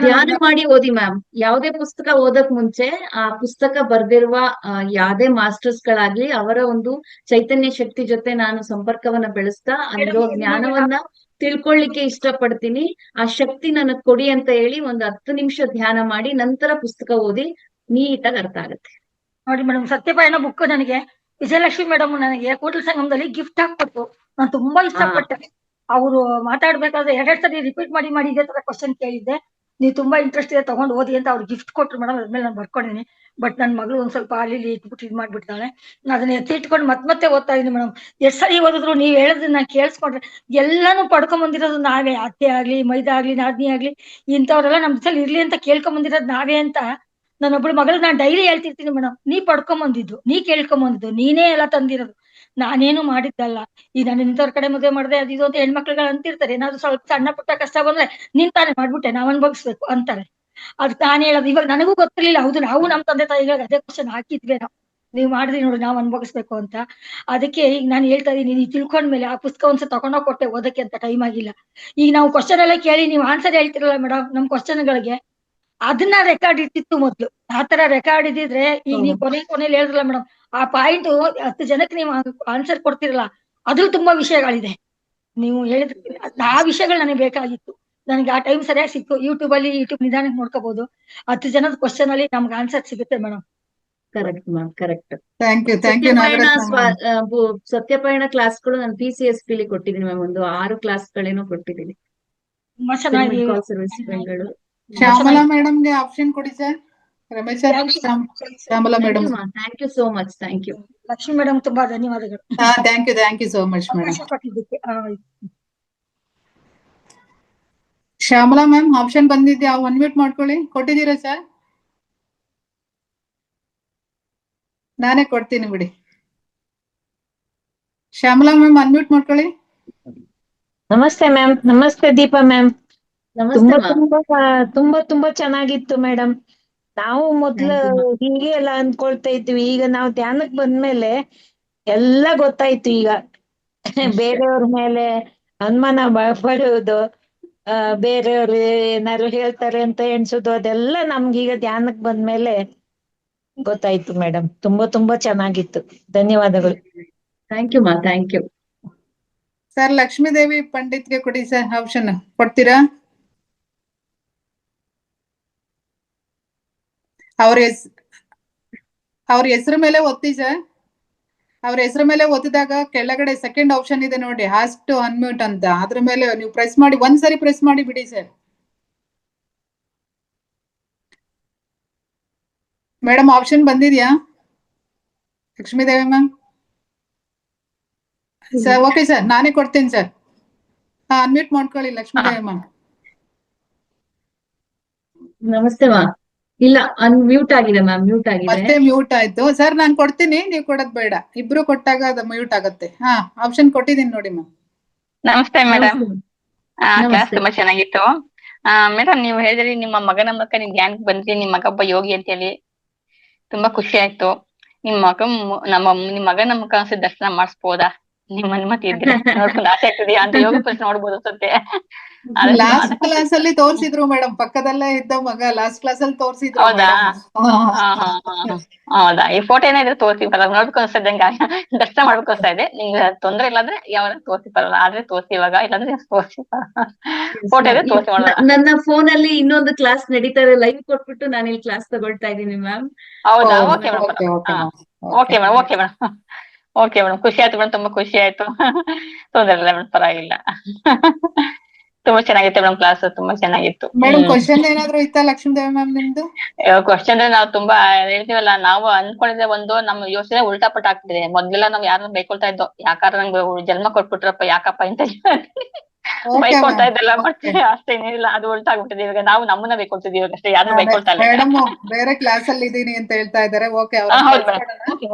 ಧ್ಯಾನ ಮಾಡಿ ಓದಿ ಮ್ಯಾಮ್. ಯಾವುದೇ ಪುಸ್ತಕ ಓದಕ್ ಮುಂಚೆ ಆ ಪುಸ್ತಕ ಬರ್ದಿರುವ ಯಾವ್ದೇ ಮಾಸ್ಟರ್ಸ್ ಗಳಾಗ್ಲಿ ಅವರ ಒಂದು ಚೈತನ್ಯ ಶಕ್ತಿ ಜೊತೆ ನಾನು ಸಂಪರ್ಕವನ್ನ ಬೆಳೆಸ್ತಾ ಅಲ್ಲಿರೋ ಜ್ಞಾನವನ್ನ ತಿಳ್ಕೊಳ್ಳಿಕ್ಕೆ ಇಷ್ಟಪಡ್ತೀನಿ. ಆ ಶಕ್ತಿ ನನಗ್ ಕೊಡಿ ಅಂತ ಹೇಳಿ ಒಂದು 10 ನಿಮಿಷ ಧ್ಯಾನ ಮಾಡಿ ನಂತರ ಪುಸ್ತಕ ಓದಿ ನೀಟಾಗಿ ಅರ್ಥ ಆಗುತ್ತೆ ನೋಡಿ ಮೇಡಮ್. ಸತ್ಯಪಾಯನ ಬುಕ್ ನನಗೆ ವಿಜಯಲಕ್ಷ್ಮಿ ಮೇಡಮ್ ನನಗೆ ಕೂಟಲ ಸಂಗಮದಲ್ಲಿ ಗಿಫ್ಟ್ ಹಾಕ್ಕೊಟ್ಟು ನಾನು ತುಂಬಾ ಇಷ್ಟಪಟ್ಟೆ. ಅವರು ಮಾತಾಡ್ಬೇಕಾದ್ರೆ 2 ಸರಿ ರಿಪೀಟ್ ಮಾಡಿ ಇದೇ ತರ ಕ್ವಶನ್ ಕೇಳಿದ್ದೆ. ನೀವು ತುಂಬಾ ಇಂಟ್ರೆಸ್ಟ್ ಇದೆ ತಗೊಂಡು ಓದಿ ಅಂತ ಅವ್ರು ಗಿಫ್ಟ್ ಕೊಟ್ರು ಮೇಡಮ್. ಅದ್ಮೇಲೆ ನಾನು ಬರ್ಕೊಂಡಿನಿ. ಬಟ್ ನನ್ ಮಗಳು ಒಂದ್ ಸ್ವಲ್ಪ ಅಲ್ಲಿ ಇಟ್ಬಿಟ್ಟು ಇದ್ ಮಾಡ್ಬಿಡ್ತಾಳೆ. ಅದನ್ನ ಎತ್ತಿಟ್ಕೊಂಡು ಮತ್ತೆ ಓದ್ತಾ ಇದೀನಿ ಮೇಡಮ್. ಎಷ್ಟ್ ಸರಿ ಓದಿದ್ರು ನೀವ್ ಹೇಳೋದನ್ನ ಕೇಳಿಸ್ಕೊಂಡ್ರೆ ಎಲ್ಲಾನು ಪಡ್ಕೊಂಡ್ ಬಂದಿರೋದು ನಾವೇ. ಅತ್ತೆ ಆಗ್ಲಿ, ಮೈದಾ ಆಗ್ಲಿ, ನಾದ್ನಿ ಆಗ್ಲಿ, ಇಂಥವ್ರೆಲ್ಲ ನಮ್ ಜೊತೆ ಇರ್ಲಿ ಅಂತ ಕೇಳ್ಕೊಂಡ್ ಬಂದಿರೋದು ನಾವೇ ಅಂತ ನನ್ನೊಬ್ಳು ಮಗಳು ನಾನು ಡೈಲಿ ಹೇಳ್ತಿರ್ತೀನಿ ಮೇಡಮ್. ನೀ ಪಡ್ಕೊಂಬಂದಿದ್ದು, ನೀ ಕೇಳ್ಕೊಂಬಂದಿದ್ದು, ನೀನೇ ಎಲ್ಲ ತಂದಿರೋದು, ನಾನೇನು ಮಾಡಿದ್ದಲ್ಲ. ಈಗ ನಾನು ಇಂಥವ್ರ ಕಡೆ ಮದುವೆ ಮಾಡಿದೆ ಅದು ಇದು ಅಂತ ಹೆಣ್ಮಕ್ಳುಗಳು ಅಂತಿರ್ತಾರೆ. ಏನಾದ್ರು ಸ್ವಲ್ಪ ಸಣ್ಣ ಪುಟ್ಟ ಕಷ್ಟ ಬಂದ್ರೆ ನೀನ್ ತಾನೇ ಮಾಡ್ಬಿಟ್ಟೆ, ನಾವ್ ಅನ್ಭವಿಸ್ಬೇಕು ಅಂತಾರೆ. ಅದ್ ನಾನ್ ಹೇಳೋದು ಇವಾಗ ನನಗೂ ಗೊತ್ತಿರ್ಲಿಲ್ಲ. ಹೌದು, ನಾವು ನಮ್ ತಂದೆ ತಾಯಿಗಳಿಗೆ ಅದೇ ಕ್ವಶನ್ ಹಾಕಿದ್ವಿ ನಾವು, ನೀವ್ ಮಾಡಿದ್ರಿ ನೋಡಿ ನಾವ್ ಅನ್ಭವಿಸ್ಬೇಕು ಅಂತ. ಅದಕ್ಕೆ ಈಗ ನಾನು ಹೇಳ್ತಾ ಇದೀನಿ, ನೀವ್ ತಿಳ್ಕೊಂಡ್ಮೇಲೆ ಆ ಪುಸ್ತಕ ಒಂದ್ಸಲ ತಗೊಂಡೋಗ್ ಕೊಟ್ಟೆ ಓದಕ್ಕೆ ಅಂತ ಟೈಮ್ ಆಗಿಲ್ಲ. ಈಗ ನಾವು ಕ್ವಶನ್ ಎಲ್ಲ ಕೇಳಿ ನೀವು ಆನ್ಸರ್ ಹೇಳ್ತಿರಲ್ಲ ಮೇಡಮ್ ನಮ್ ಕ್ವಶನ್ಗಳಿಗೆ, ಅದನ್ನ ರೆಕಾರ್ಡ್ ಇಟ್ಟಿತ್ತು ಮೊದ್ಲು. ಆತರ ರೆಕಾರ್ಡ್ ಇದ್ದಿದ್ರೆ ಈಗ ನೀವು ಕೊನೆಯಲ್ಲಿ ಹೇಳಿದ್ರಲ್ಲ ಮೇಡಮ್, ಆ ಪಾಯಿಂಟ್ 10 ಜನಕ್ಕೆ ನೀವು ಆನ್ಸರ್ ಕೊಡ್ತಿರಲ್ಲ, ಅದು ತುಂಬಾ ವಿಷಯಗಳಿದೆ. ನೀವು ಹೇಳಿದ್ರೆ ಆ ವಿಷಯಗಳು ನನಗೆ ಬೇಕಾಗಿತ್ತು. ನನಗೆ ಆ ಟೈಮ್ ಸರಿಯಾಗಿ ಸಿಕ್ತು. ಯೂಟ್ಯೂಬ್ ನಿಧಾನಕ್ಕೆ ನೋಡ್ಕೋಬಹುದು. 10 ಜನದ ಕ್ವಶನ್ ಅಲ್ಲಿ ನಮ್ಗೆ ಆನ್ಸರ್ ಸಿಗುತ್ತೆ madam. Correct ma'am, correct. Thank you ಸತ್ಯಪಾಯಣ ಕ್ಲಾಸ್ಗಳು ನಾನು PCSP ಲಿ ಕೊಟ್ಟಿದ್ದೀನಿ ಮ್ಯಾಮ್. ಒಂದು 6 ಕ್ಲಾಸ್ಗಳೇನೋ ಕೊಟ್ಟಿದ್ದೀನಿ. ತುಂಬಾ ಚೆನ್ನಾಗಿ ಸರ್ವಿಸ್ ಬೆಂಗಳೂರು. ಶ್ಯಾಮಲಾ ಮೇಡಮ್ಗೆ ಆಪ್ಷನ್ ಕೊಡಿ sir. Ramesh Shyamala madam. Thank you so much. Thank you Lakshmi madam, ತುಂಬಾ ಧನ್ಯವಾದಗಳು. Thank you so much madam. ಕೊಟ್ಟಿದ್ದಕ್ಕೆ ಶ್ಯಾಮಲಾ ಮ್ಯಾಮ್ ಆಪ್ಷನ್ ಬಂದಿದ್ಯಾ? ಅನ್ಮ್ಯೂಟ್ ಮಾಡ್ಕೊಳ್ಳಿ. ಕೊಟ್ಟಿದ್ದೀರಾ ಸರ್? ನಾನೇ ಕೊಡ್ತೀನಿ ಬಿಡಿ. ಶ್ಯಾಮಲಾ ಮ್ಯಾಮ್ ಅನ್ಮ್ಯೂಟ್ ಮಾಡ್ಕೊಳ್ಳಿ. ನಮಸ್ತೆ ಮ್ಯಾಮ್. ನಮಸ್ತೆ ದೀಪಾ ಮ್ಯಾಮ್. ನಮಸ್ತೆ ಮ್ಯಾಮ್. ತುಂಬಾ ಚೆನ್ನಾಗಿತ್ತು ಮೇಡಮ್. ನಾವು ಮೊದ್ಲು ಹೀಗೆ ಎಲ್ಲ ಅನ್ಕೊಳ್ತಾ ಇದ್ವಿ. ಈಗ ನಾವು ಧ್ಯಾನಕ್ ಬಂದ್ಮೇಲೆ ಎಲ್ಲ ಗೊತ್ತಾಯ್ತು. ಈಗ ಬೇರೆಯವ್ರ ಮೇಲೆ ಅನುಮಾನ ಪಡುವುದು, ಬೇರೆಯವ್ರು ಏನಾದ್ರು ಹೇಳ್ತಾರೆ ಅಂತ ಎಣ್ಸುದು, ಅದೆಲ್ಲ ನಮ್ಗೀಗ ಧ್ಯಾನಕ್ ಬಂದ್ಮೇಲೆ ಗೊತ್ತಾಯ್ತು ಮೇಡಮ್. ತುಂಬಾ ಚೆನ್ನಾಗಿತ್ತು. ಧನ್ಯವಾದಗಳು. ಥ್ಯಾಂಕ್ ಯು ಮಾ, ಥ್ಯಾಂಕ್ ಯು. ಸರ್ ಲಕ್ಷ್ಮೀದೇವಿ ಪಂಡಿತ್ಗೆ ಕೊಡಿ ಸರ್ ಆಪ್ಷನ್. ಕೊಡ್ತೀರಾ? ಅವ್ರ ಹೆಸರು ಮೇಲೆ ಒತ್ತಿ ಸರ್. ಅವ್ರ ಹೆಸರು ಮೇಲೆ ಒತ್ತಿದಾಗ ಕೆಳಗಡೆ ಸೆಕೆಂಡ್ ಆಪ್ಷನ್ ಇದೆ ನೋಡಿ, ಆಸ್ಕ್ ಟು ಅನ್ಮ್ಯೂಟ್ ಅಂತ. ಅದ್ರ ಮೇಲೆ ನೀವು ಪ್ರೆಸ್ ಮಾಡಿ, ಒಂದ್ಸರಿ ಪ್ರೆಸ್ ಮಾಡಿ ಬಿಡಿ ಸರ್. ಮೇಡಮ್ ಆಪ್ಷನ್ ಬಂದಿದ್ಯಾ Lakshmidevi ma'am? Sir okay sir, ನಾನೇ ಕೊಡ್ತೀನಿ ಸರ್. ಅನ್ಮ್ಯೂಟ್ ಮಾಡ್ಕೊಳ್ಳಿ ಲಕ್ಷ್ಮೀದೇವಿ ಮ್ಯಾಮ್. ನಮಸ್ತೆ ಮಾ. ಇಲ್ಲ ಮ್ಯೂಟ್ ಆಗಿದೆ ಮ್ಯಾಮ್, ಮ್ಯೂಟ್ ಆಗಿದೆ. ಮತ್ತೆ ಮ್ಯೂಟ್ ಆಯ್ತು. ಸರ್ ನಾನ್ ಕೊಡ್ತೀನಿ, ನೀವ್ ಕೊಡೋದ್ ಬೇಡ. ಇಬ್ರು ಕೊಟ್ಟಾಗ ಅದು ಮ್ಯೂಟ್ ಆಗುತ್ತೆ. ಆಪ್ಷನ್ ಕೊಟ್ಟಿದ್ದೀನಿ ನೋಡಿ ಮ್ಯಾಮ್. ನಮಸ್ತೆ ಮೇಡಮ್. ಕ್ಲಾಸ್ ನಮಸ್ತೆ. ತುಂಬಾ ಚೆನ್ನಾಗಿತ್ತು. ಮೇಡಮ್, ನೀವು ಹೇಳಿದ್ರಿ ನಿಮ್ಮ ಮಗನ ಮೂಲಕ ನೀವು ಧ್ಯಾನಕ್ಕೆ ಬಂದ್ರಿ, ನಿಮ್ ಮಗ ಒಬ್ಬ ಯೋಗಿ ಅಂತ ಹೇಳಿ. ತುಂಬಾ ಖುಷಿ ಆಯ್ತು. ನಿಮ್ ಮಗನ ಮುಖ ದರ್ಶನ ಮಾಡಿಸ್ಬೋದಾ? ನಿಮ್ಮ ಅನುಮತಿ ಇದ್ರೆ ನೋಡ್ಕೊಂಡು ಆಸೆ ಆಗ್ತಿದೆಯಾ ಅಂತ ಯೋಗ ಪ್ರಶ್ನೆ ನೋಡ್ಬೋದು ಅನ್ಸುತ್ತೆ. ಲಾಸ್ಟ್ ಕ್ಲಾಸ್ ಅಲ್ಲಿ ತೋರ್ಸಿದ್ರು ಮೇಡಮ್, ಪಕ್ಕದಲ್ಲೇ ಇದ್ದ ಮಗ ಲಾಸ್ಟ್ ಕ್ಲಾಸ್ ಅಲ್ಲಿ ತೋರ್ಸಿದ್ರು. ಹೌದಾ? ಹೌದಾ? ಈ ಫೋಟೋ ಏನಾದ್ರೆ ತೋರಿಸಿ ಬರಲ್ಲ, ನೋಡ್ಬೇಕು ಅನ್ಸದಂಗ ದರ್ಶನ ಮಾಡ್ಬೇಕು ಅನ್ಸ್ತಾ ಇದೆ. ನಿಮ್ಗೆ ತೊಂದ್ರೆ ಇಲ್ಲಾಂದ್ರೆ ಯಾವಾಗ ತೋರಿಸಿ ಬರಲ್ಲ, ಆದ್ರೆ ತೋರಿಸಿ ಇವಾಗ, ಇಲ್ಲಾಂದ್ರೆ ತೋರಿಸಿ ಫೋಟೋ ಇದೆ ತೋರಿಸಿ ಮಾಡೋಣ. ನನ್ನ ಫೋನ್ ಅಲ್ಲಿ ಇನ್ನೊಂದು ಕ್ಲಾಸ್ ನಡೀತಾ ಇದೆ, ಲೈವ್ ಕೊಟ್ಬಿಟ್ಟು ನಾನು ಇಲ್ಲಿ ಕ್ಲಾಸ್ ತಗೊಳ್ತಾ ಇದ್ದೀನಿ ಮ್ಯಾಮ್. ಹೌದಾ? Okay madam, okay madam, okay madam, okay madam. ಖುಷಿ ಆಯ್ತು ಮೇಡಮ್, ತುಂಬಾ ಖುಷಿ ಆಯ್ತು. ತೊಂದ್ರೆ ಇಲ್ಲ ಮೇಡಮ್, ಪರವಾಗಿಲ್ಲ. ತುಂಬಾ ಚೆನ್ನಾಗಿತ್ತು ಮೇಡಮ್ ಕ್ಲಾಸ್, ತುಂಬಾ ಚೆನ್ನಾಗಿತ್ತು. ಮೇಡಮ್ ಕ್ವಶನ್ ಏನಾದ್ರು ಇತ್ತಾ ಲಕ್ಷ್ಮೀದೇವಿ ಮ್ಯಾಮ್ ನಿಮ್ದು? ಕ್ವಶನ್ ನಾವು ತುಂಬಾ ಹೇಳ್ತೀವಲ್ಲ, ನಾವು ಅನ್ಕೊಂಡಿದ್ರೆ ಒಂದು ನಮ್ಮ ಯೋಚನೆ ಉಲ್ಟಾ ಪಟ್ಟ ಆಗ್ತಿದೆ. ಮೊದ್ಲೆಲ್ಲ ನಾವ್ ಯಾರನ್ನ ಬೈಕೊಳ್ತಾ ಇದ್ದೋ, ಯಾಕಾರ ನಂಗೆ ಜನ್ಮ ಕೊಟ್ಬಿಟ್ರಪ್ಪ ಯಾಕಪ್ಪ ಅಂತ ಬೈಕೊಳ್ತಾ ಇದ್ದಲ್ಲ. ಮತ್ತೆ ಅಷ್ಟೇನಿಲ್ಲ, ಅದು ಉಲ್ಟಾ ಆಗ್ಬಿಟ್ಟಿದೆ. ಇವಾಗ ನಾವು ನಮ್ಮನ್ನ ಬೈಕೊಳ್ತಿದೀವಿ ಅಷ್ಟೇ, ಯಾರನ್ನ ಬೈಕೊಳ್ತಾ ಇಲ್ಲ. ಮೇಡಮ್ ಬೇರೆ ಕ್ಲಾಸ್ ಅಲ್ಲಿ ಇದೀನಿ ಅಂತ ಹೇಳ್ತಾ ಇದಾರೆ. ಓಕೆ, ಹೌದು ಮೇಡಮ್.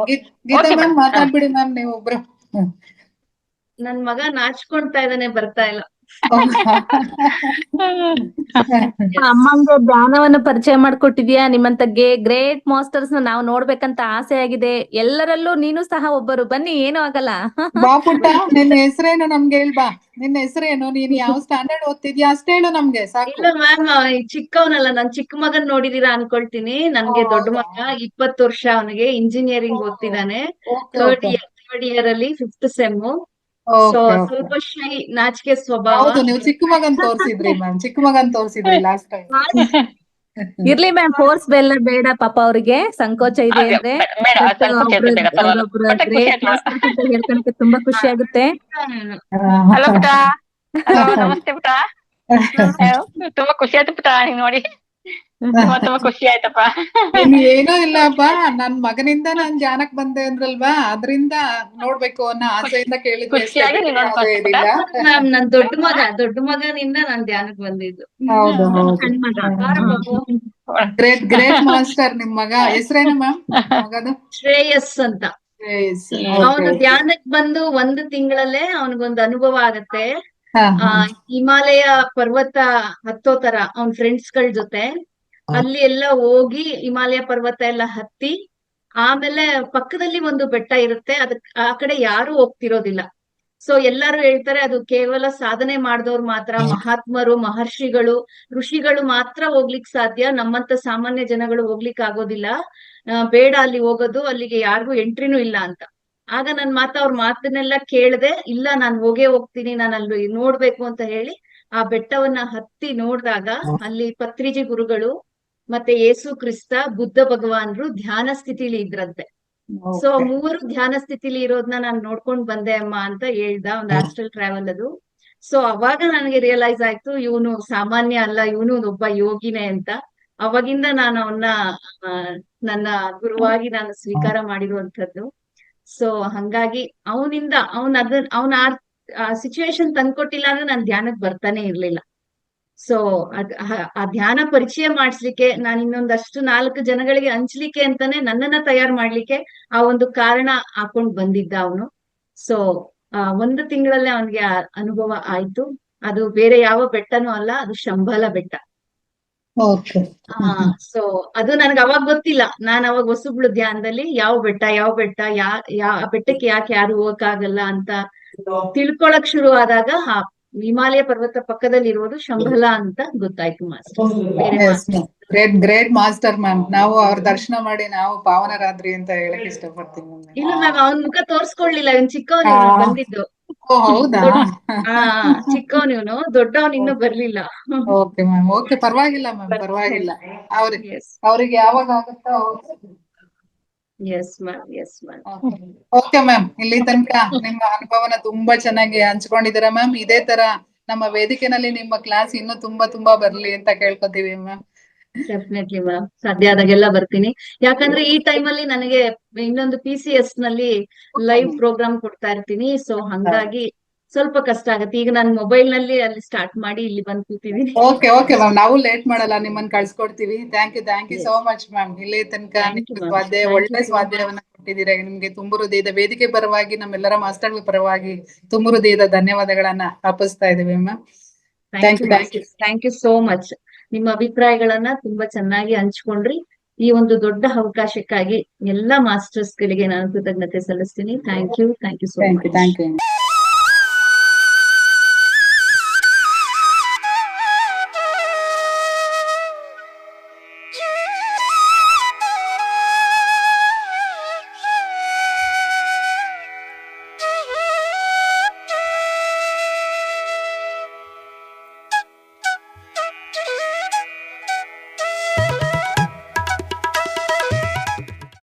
ಗೀತಾ ಮ್ಯಾಮ್ ಮಾತಾಡ್ಬಿಡಿ ಮ್ಯಾಮ್ ನೀವು ಒಬ್ರು. ನನ್ ಮಗ ನಾಚ್ಕೊಳ್ತಾ ಇದ್ದಾನೆ, ಬರ್ತಾ ಇಲ್ಲ. ಅಮ್ಮಂಗೆ ಧ್ಯಾನವನ್ನು ಪರಿಚಯ ಮಾಡ್ಕೊಟ್ಟಿದ್ಯಾ. ನಿಮ್ಮಂತ ಗ್ರೇಟ್ ಮಾಸ್ಟರ್ಸ್ ನಾವು ನೋಡ್ಬೇಕಂತ ಆಸೆ ಆಗಿದೆ. ಎಲ್ಲರಲ್ಲೂ ನೀನು ಸಹ ಒಬ್ಬರು. ಬನ್ನಿ, ಏನೂ ಆಗಲ್ಲ. ಬಾ ಪುಟ್ಟ, ನಿನ್ನ ಹೆಸರೇನು ನಮ್ಗೆ ಹೇಳ್ಬಾ. ನಿನ್ನ ಹೆಸರೇನು, ನೀನ್ ಯಾವ ಸ್ಟ್ಯಾಂಡರ್ಡ್ ಓದ್ತಿದ್ಯಾ ಅಷ್ಟೇ ಹೇಳು ನಮ್ಗೆ ಸಾಕು. ಇಲ್ಲ ಮ್ಯಾಮ್, ಚಿಕ್ಕವನಲ್ಲ, ನಾನ್ ಚಿಕ್ಕ ಮಗನ್ ನೋಡಿದೀರಾ ಅನ್ಕೊಳ್ತೀನಿ. ನನ್ಗೆ ದೊಡ್ಡ ಮಗ 20 ವರ್ಷ, ಅವನಿಗೆ ಇಂಜಿನಿಯರಿಂಗ್ ಓದ್ತಿದ್ದಾನೆ. ಥರ್ಡ್ ಇಯರ್ ಅಲ್ಲಿ 5th ಸೆಮ್. ಸೊ ಸ್ವಲ್ಪ ಶೈ, ನಾಚಿಕೆ ಸ್ವಭಾವ. ಹೌದು, ನೀವು ಚಿಕ್ಕ ಮಗನ್ ತೋರ್ಸಿದ್ರಿ ಮ್ಯಾಮ್, ಚಿಕ್ಕ ಮಗನ್ ತೋರ್ಸಿದ್ರಿ ಲಾಸ್ಟ್ ಟೈಮ್. ಇರ್ಲಿ ಮ್ಯಾಮ್, ಫೋರ್ಸ್ ಬೆಲ್ಲ ಬೇಡ ಪಾಪ, ಅವ್ರಿಗೆ ಸಂಕೋಚ ಇದೆ ಅಂದ್ರೆ. ಗ್ರೇಟ್ ಮಾಸ್ಟರ್ಸ್ ಅಂತ ಹೇಳ್ಕೊಳಕ್ಕೆ ತುಂಬಾ ಖುಷಿ ಆಗುತ್ತೆ. ಹಲೋ ಪುಟ, ನಮಸ್ತೆ ಪುಟ. ತುಂಬಾ ಖುಷಿ ಆಯ್ತು ಪುಟ ನೀವ್ ನೋಡಿ, ತುಂಬಾ ಖುಷಿ ಆಯ್ತಪ್ಪ. ಏನೂ ಇಲ್ಲಪ್ಪ, ನನ್ ಮಗನಿಂದ ನಾನ್ ಧ್ಯಾನಕ್ ಬಂದೆ ಅಂದ್ರಲ್ವಾ, ಅದ್ರಿಂದ ನೋಡ್ಬೇಕು ಅನ್ನೋ ಆಸೆಯಿಂದ ಕೇಳಿದ್ವಿ. ಖುಷಿಯಾಗಿ ನೀವ್ ನೋಡ್ಕೊಂಡ್ ಮ್ಯಾಮ್, ನನ್ ದೊಡ್ಡ ಮಗನಿಂದ ನಾನ್ ಧ್ಯಾನಕ್ಕೆ ಬಂದಿದ್ದು. ಹೌದು ಹೌದು. ಗ್ರೇಟ್ ಮಾಸ್ಟರ್ ನಿಮ್ ಮಗ. ಹೆಸರೇನು ಮ್ಯಾಮ್ ಮಗದು? ಶ್ರೇಯಸ್ ಅಂತ. ಅವನು ಧ್ಯಾನಕ್ ಬಂದು 1 ತಿಂಗಳಲ್ಲೇ ಅವನಿಗೊಂದು ಅನುಭವ ಆಗತ್ತೆ. ಹಿಮಾಲಯ ಪರ್ವತ ಹತ್ತೋ ತರ ಅವನ್ ಫ್ರೆಂಡ್ಸ್ ಗಳ ಜೊತೆ ಅಲ್ಲಿ ಎಲ್ಲ ಹೋಗಿ ಹಿಮಾಲಯ ಪರ್ವತ ಎಲ್ಲ ಹತ್ತಿ, ಆಮೇಲೆ ಪಕ್ಕದಲ್ಲಿ ಒಂದು ಬೆಟ್ಟ ಇರುತ್ತೆ, ಅದಕ್ ಆ ಕಡೆ ಯಾರು ಹೋಗ್ತಿರೋದಿಲ್ಲ. ಸೊ ಎಲ್ಲಾರು ಹೇಳ್ತಾರೆ ಅದು ಕೇವಲ ಸಾಧನೆ ಮಾಡಿದವ್ರು ಮಾತ್ರ, ಮಹಾತ್ಮರು, ಮಹರ್ಷಿಗಳು, ಋಷಿಗಳು ಮಾತ್ರ ಹೋಗ್ಲಿಕ್ ಸಾಧ್ಯ, ನಮ್ಮಂತ ಸಾಮಾನ್ಯ ಜನಗಳು ಹೋಗ್ಲಿಕ್ ಆಗೋದಿಲ್ಲ. ಬೇಡ ಅಲ್ಲಿ ಹೋಗೋದು, ಅಲ್ಲಿಗೆ ಯಾರಿಗೂ ಎಂಟ್ರಿನೂ ಇಲ್ಲ ಅಂತ. ಆಗ ನನ್ ಅವ್ರ ಮಾತನ್ನೆಲ್ಲ ಕೇಳ್ದೆ, ಇಲ್ಲ ನಾನ್ ಹೋಗ್ತೀನಿ, ನಾನು ಅಲ್ಲಿ ನೋಡ್ಬೇಕು ಅಂತ ಹೇಳಿ ಆ ಬೆಟ್ಟವನ್ನ ಹತ್ತಿ ನೋಡಿದಾಗ ಅಲ್ಲಿ ಪತ್ರಿಜಿ ಗುರುಗಳು ಮತ್ತೆ ಯೇಸು ಕ್ರಿಸ್ತ, ಬುದ್ಧ ಭಗವಾನ್ರು ಧ್ಯಾನ ಸ್ಥಿತಿಲಿ ಇದ್ರಂತೆ. ಸೊ 3 ಧ್ಯಾನ ಸ್ಥಿತಿಲಿ ಇರೋದನ್ನ ನಾನ್ ನೋಡ್ಕೊಂಡ್ ಬಂದೆ ಅಮ್ಮ ಅಂತ ಹೇಳ್ದ. ಒಂದು ಆಸ್ಟ್ರಲ್ ಟ್ರಾವೆಲ್ ಅದು. ಸೊ ಅವಾಗ ನನಗೆ ರಿಯಲೈಸ್ ಆಯ್ತು, ಇವನು ಸಾಮಾನ್ಯ ಅಲ್ಲ, ಇವನು ಒಬ್ಬ ಯೋಗಿನೇ ಅಂತ. ಅವಾಗಿಂದ ನಾನು ಅವನ್ನ ನನ್ನ ಗುರುವಾಗಿ ನಾನು ಸ್ವೀಕಾರ ಮಾಡಿರುವಂತದ್ದು. ಸೊ ಹಂಗಾಗಿ ಅವನ ಸಿಚುವೇಶನ್ ತಂದ್ಕೊಟ್ಟಿಲ್ಲ ಅಂದ್ರೆ ನಾನ್ ಧ್ಯಾನಕ್ ಬರ್ತಾನೆ ಇರ್ಲಿಲ್ಲ. ಸೊ ಆ ಧ್ಯಾನ ಪರಿಚಯ ಮಾಡಿಸ್ಲಿಕ್ಕೆ, ನಾನು ಇನ್ನೊಂದಷ್ಟು 4 ಜನಗಳಿಗೆ ಹಂಚ್ಲಿಕ್ಕೆ ಅಂತಾನೆ ನನ್ನನ್ನ ತಯಾರು ಮಾಡ್ಲಿಕ್ಕೆ ಆ ಒಂದು ಕಾರಣ ಹಾಕೊಂಡ್ ಬಂದಿದ್ದ ಅವನು. ಸೊ 1 ತಿಂಗಳಲ್ಲೇ ಅವನಿಗೆ ಅನುಭವ ಆಯ್ತು. ಅದು ಬೇರೆ ಯಾವ ಬೆಟ್ಟನೂ ಅಲ್ಲ, ಅದು ಶಂಬಾಲ ಬೆಟ್ಟ. ಸೊ ಅದು ನನ್ಗೆ ಅವಾಗ ಗೊತ್ತಿಲ್ಲ. ನಾನ್ ಅವಾಗ ಹೊಸಬ್ಳು ಧ್ಯಾನದಲ್ಲಿ, ಯಾವ ಬೆಟ್ಟ ಬೆಟ್ಟಕ್ಕೆ ಯಾಕೆ ಯಾರು ಹೋಗಕ್ಕಾಗಲ್ಲ ಅಂತ ತಿಳ್ಕೊಳಕ್ ಶುರು ಆದಾಗ ಹಿಮಾಲಯ ಪರ್ವತ ಪಕ್ಕದಲ್ಲಿ ಇರೋದು ಶಂಬಲ ಅಂತ ಗೊತ್ತಾಯ್ತು ಮಾಸ್ಟರ್. Great master ma'am. ನಾವು ಅವ್ರ ದರ್ಶನ ಮಾಡಿ ನಾವು ಪಾವನರಾದ್ರಿ ಅಂತ ಹೇಳಕ್ ಇಷ್ಟಪಡ್ತೀನಿ. ಇಲ್ಲ ಮ್ಯಾಮ್, ಅವನ್ ಮುಖ ತೋರ್ಸ್ಕೊಳ್ಲಿಲ್ಲ, ಇವನ್ ಚಿಕ್ಕವನು ಬಂದಿದ್ದು. ಹೌದಾ? ಚಿಕ್ಕವನ್ ಇವನು, ದೊಡ್ಡವನ್ ಇನ್ನೂ ಬರ್ಲಿಲ್ಲ. ಓಕೆ ಮ್ಯಾಮ್, ಓಕೆ, ಪರವಾಗಿಲ್ಲ ಮ್ಯಾಮ್, ಪರವಾಗಿಲ್ಲ. ಅವ್ರಿಗೆ ಯಾವಾಗ ಆಗುತ್ತೋ. Yes ma'am, yes ma'am. Okay ma'am, ಇಲ್ಲಿ ತನಕ ನಿಮ್ಮ ಅನುಭವನ ತುಂಬಾ ಚೆನ್ನಾಗಿ ಹಂಚ್ಕೊಂಡಿದ್ದೀರಾ ಮ್ಯಾಮ್. ಇದೇ ತರ ನಮ್ಮ ವೇದಿಕೆನಲ್ಲಿ ನಿಮ್ಮ ಕ್ಲಾಸ್ ಇನ್ನೂ ತುಂಬಾ ಬರ್ಲಿ ಅಂತ ಕೇಳ್ಕೊತೀವಿ ಮ್ಯಾಮ್. ಡೆಫಿನೆಟ್ಲಿ ಮ್ಯಾಮ್, ಸಾಧ್ಯ ಆದಾಗೆಲ್ಲ ಬರ್ತೀನಿ. ಯಾಕಂದ್ರೆ ಈ ಟೈಮ್ ಅಲ್ಲಿ ನನಗೆ ಇನ್ನೊಂದು PCS ನಲ್ಲಿ ಲೈವ್ ಪ್ರೋಗ್ರಾಮ್ ಕೊಡ್ತಾ ಇರ್ತೀನಿ. ಸೊ ಹಂಗಾಗಿ ಸ್ವಲ್ಪ ಕಷ್ಟ ಆಗತ್ತೆ. ಈಗ ನಾನು ಮೊಬೈಲ್ ನಲ್ಲಿ ಅಲ್ಲಿ ಸ್ಟಾರ್ಟ್ ಮಾಡಿ ಇಲ್ಲಿ ಬಂದು ಕೂತಿದ್ದೀನಿ. ಓಕೆ ಓಕೆ ಮ್ಯಾಮ್, ನಾವು ಲೇಟ್ ಮಾಡಲ್ಲ, ನಿಮ್ಮನ್ನ ಕಳ್ಸ್ಕೊಡ್ತೀವಿ. Thank you so much ma'am. ಇಲ್ಲಿ ತನಕ Thank you, ನೀವು ma'am. ಸ್ವಾಧ್ಯಾಯ, Thank you ಒಳ್ಳೆ so much. ಸ್ವಾಧ್ಯಾಯವನ್ನ ಕೊಟ್ಟಿದ್ದೀರಾ. ನಿಮ್ಗೆ ತುಂಬ ಹೃದಯದ ವೇದಿಕೆ ಪರವಾಗಿ, ನಮ್ಮೆಲ್ಲರ ಮಾಸ್ಟರ್ ಪರವಾಗಿ ತುಂಬ ಹೃದಯದ ಧನ್ಯವಾದಗಳನ್ನ ಅರ್ಪಿಸ್ತಾ ಇದ್ದೀವಿ ma'am. Thank you thank you so much. ನಿಮ್ಮ ಅಭಿಪ್ರಾಯಗಳನ್ನ ತುಂಬಾ ಚೆನ್ನಾಗಿ ಹಂಚ್ಕೊಂಡ್ರಿ. ಈ ಒಂದು ದೊಡ್ಡ ಅವಕಾಶಕ್ಕಾಗಿ ಎಲ್ಲಾ ಮಾಸ್ಟರ್ಸ್ ಗಳಿಗೆ ನಾನು ಕೃತಜ್ಞತೆ ಸಲ್ಲಿಸ್ತೀನಿ. Thank you so much. Thank you.